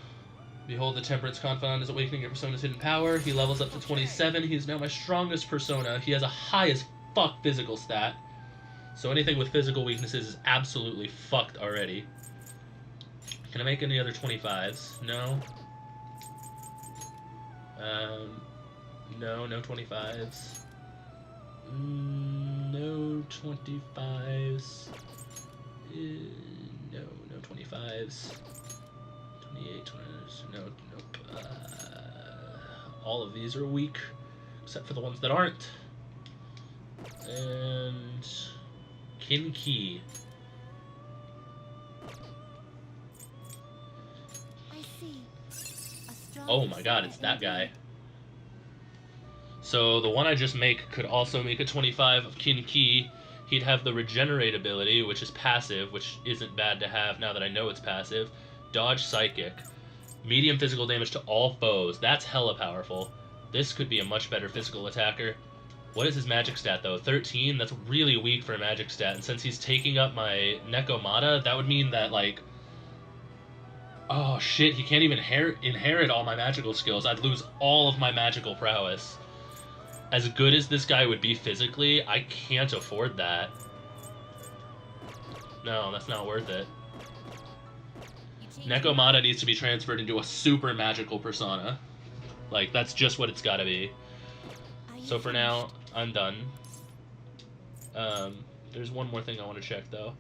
S1: Behold, the Temperance Confidant is awakening your persona's hidden power. He levels up to 27. He is now my strongest persona. He has a high as fuck physical stat. So anything with physical weaknesses is absolutely fucked already. Can I make any other 25s? No. No 25s. No 25s. No 25s. 28, 20, nope. All of these are weak, except for the ones that aren't. And Kinki.
S6: I see. A strong
S1: Oh my god, it's that guy. So the one I just make could also make a 25 of Kinki. He'd have the regenerate ability, which is passive, which isn't bad to have now that I know it's passive. Dodge Psychic. Medium physical damage to all foes. That's hella powerful. This could be a much better physical attacker. What is his magic stat, though? 13? That's really weak for a magic stat. And since he's taking up my Nekomata, that would mean that, like... Oh, shit, he can't even inherit all my magical skills. I'd lose all of my magical prowess. As good as this guy would be physically, I can't afford that. No, that's not worth it. Nekomata needs to be transferred into a super magical persona. Like, that's just what it's gotta be. So for now, I'm done. There's one more thing I want to check, though.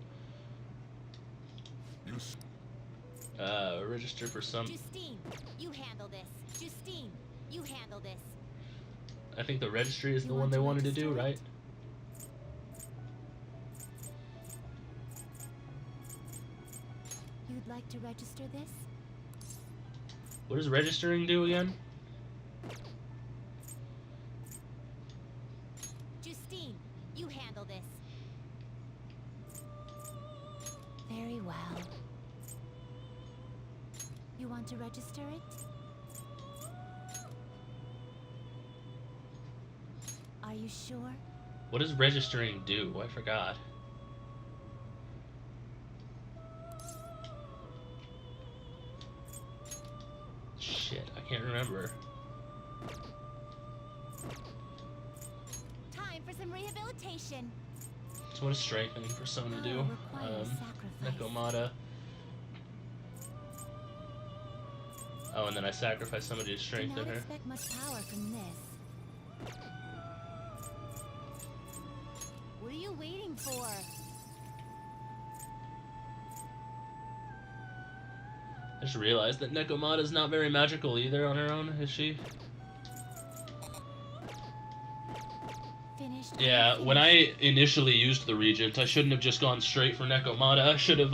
S1: Register for some...
S6: Justine, you handle this. Justine, you handle this.
S1: I think the registry is the one they wanted to do, right?
S6: You'd like to register this?
S1: What does registering do again?
S6: Justine, you handle this. Very well. You want to register it? Are you sure?
S1: What does registering do? I forgot. Shit, I can't remember.
S6: Time for some rehabilitation.
S1: So what does strengthening persona do? Nekomata. Oh, and then I sacrifice somebody to strengthen her.
S6: Expect much power from this. What are you waiting for?
S1: I just realized that Nekomata's not very magical either on her own, is she?
S6: Finished.
S1: Yeah, when I initially used the Regent, I shouldn't have just gone straight for Nekomata. I should have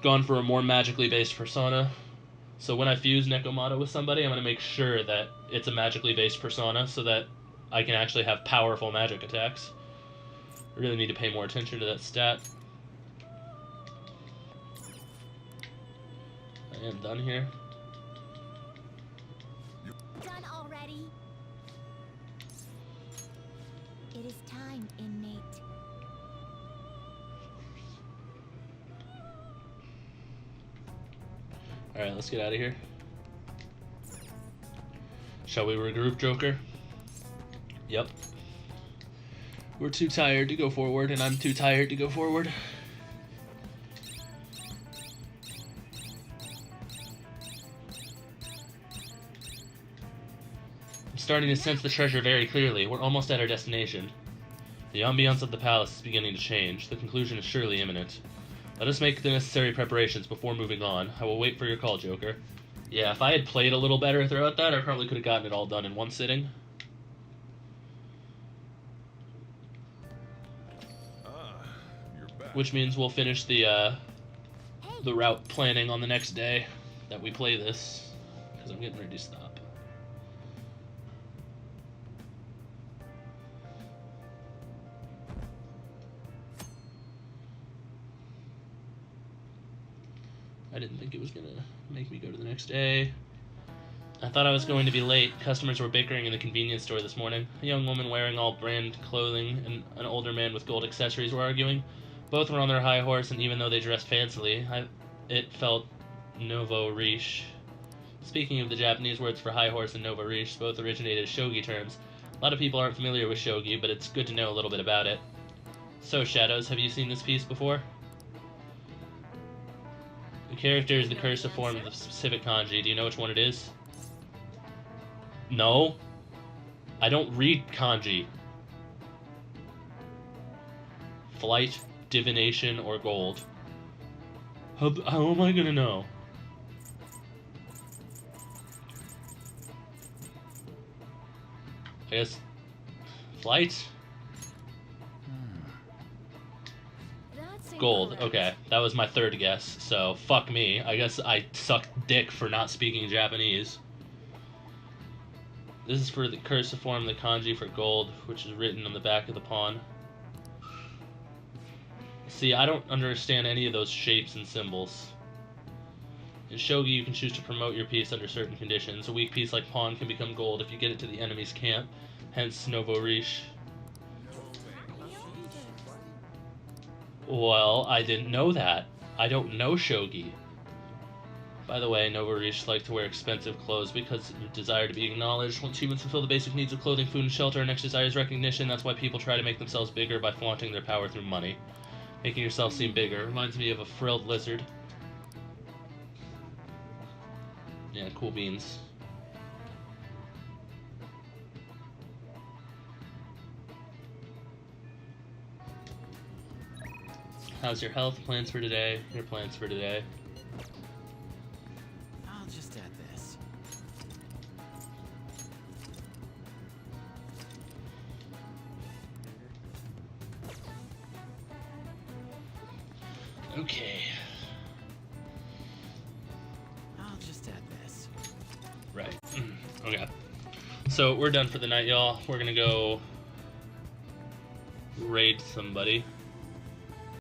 S1: gone for a more magically based persona. So when I fuse Nekomata with somebody, I'm going to make sure that it's a magically based persona so that I can actually have powerful magic attacks. I really need to pay more attention to that stat. I am done here.
S6: Done already. It is time, inmate.
S1: Alright, let's get out of here. Shall we regroup, Joker? Yep. We're too tired to go forward, and I'm too tired to go forward. I'm starting to sense the treasure very clearly. We're almost at our destination. The ambiance of the palace is beginning to change. The conclusion is surely imminent. Let us make the necessary preparations before moving on. I will wait for your call, Joker. Yeah, if I had played a little better throughout that, I probably could have gotten it all done in one sitting.
S11: You're back.
S1: Which means we'll finish the route planning on the next day that we play this, because I'm getting ready to stop. I didn't think it was going to make me go to the next day. I thought I was going to be late. Customers were bickering in the convenience store this morning. A young woman wearing all brand clothing and an older man with gold accessories were arguing. Both were on their high horse, and even though they dressed fancily, it felt nouveau riche. Speaking of the Japanese words for high horse and nouveau riche, both originated as shogi terms. A lot of people aren't familiar with shogi, but it's good to know a little bit about it. So, Shadows, have you seen this piece before? The character is the cursive form of the specific kanji. Do you know which one it is? No. I don't read kanji. Flight, divination, or gold. How am I gonna know? I guess... Flight? Gold. Okay, that was my third guess, so fuck me. I guess I sucked dick for not speaking Japanese. This is for the cursive form, the kanji for gold, which is written on the back of the pawn. See, I don't understand any of those shapes and symbols. In shogi, you can choose to promote your piece under certain conditions. A weak piece like pawn can become gold if you get it to the enemy's camp, hence nouveau riche. Well, I didn't know that. I don't know shogi. By the way, nouveau riche like to wear expensive clothes because of desire to be acknowledged. Once humans fulfill the basic needs of clothing, food, and shelter, our next desire is recognition. That's why people try to make themselves bigger by flaunting their power through money. Making yourself seem bigger reminds me of a frilled lizard. Yeah, cool beans. How's your health? Plans for today? Your plans for today?
S7: I'll just add this.
S1: Okay.
S7: I'll just add this.
S1: Right. Okay. So we're done for the night, y'all. We're gonna go raid somebody.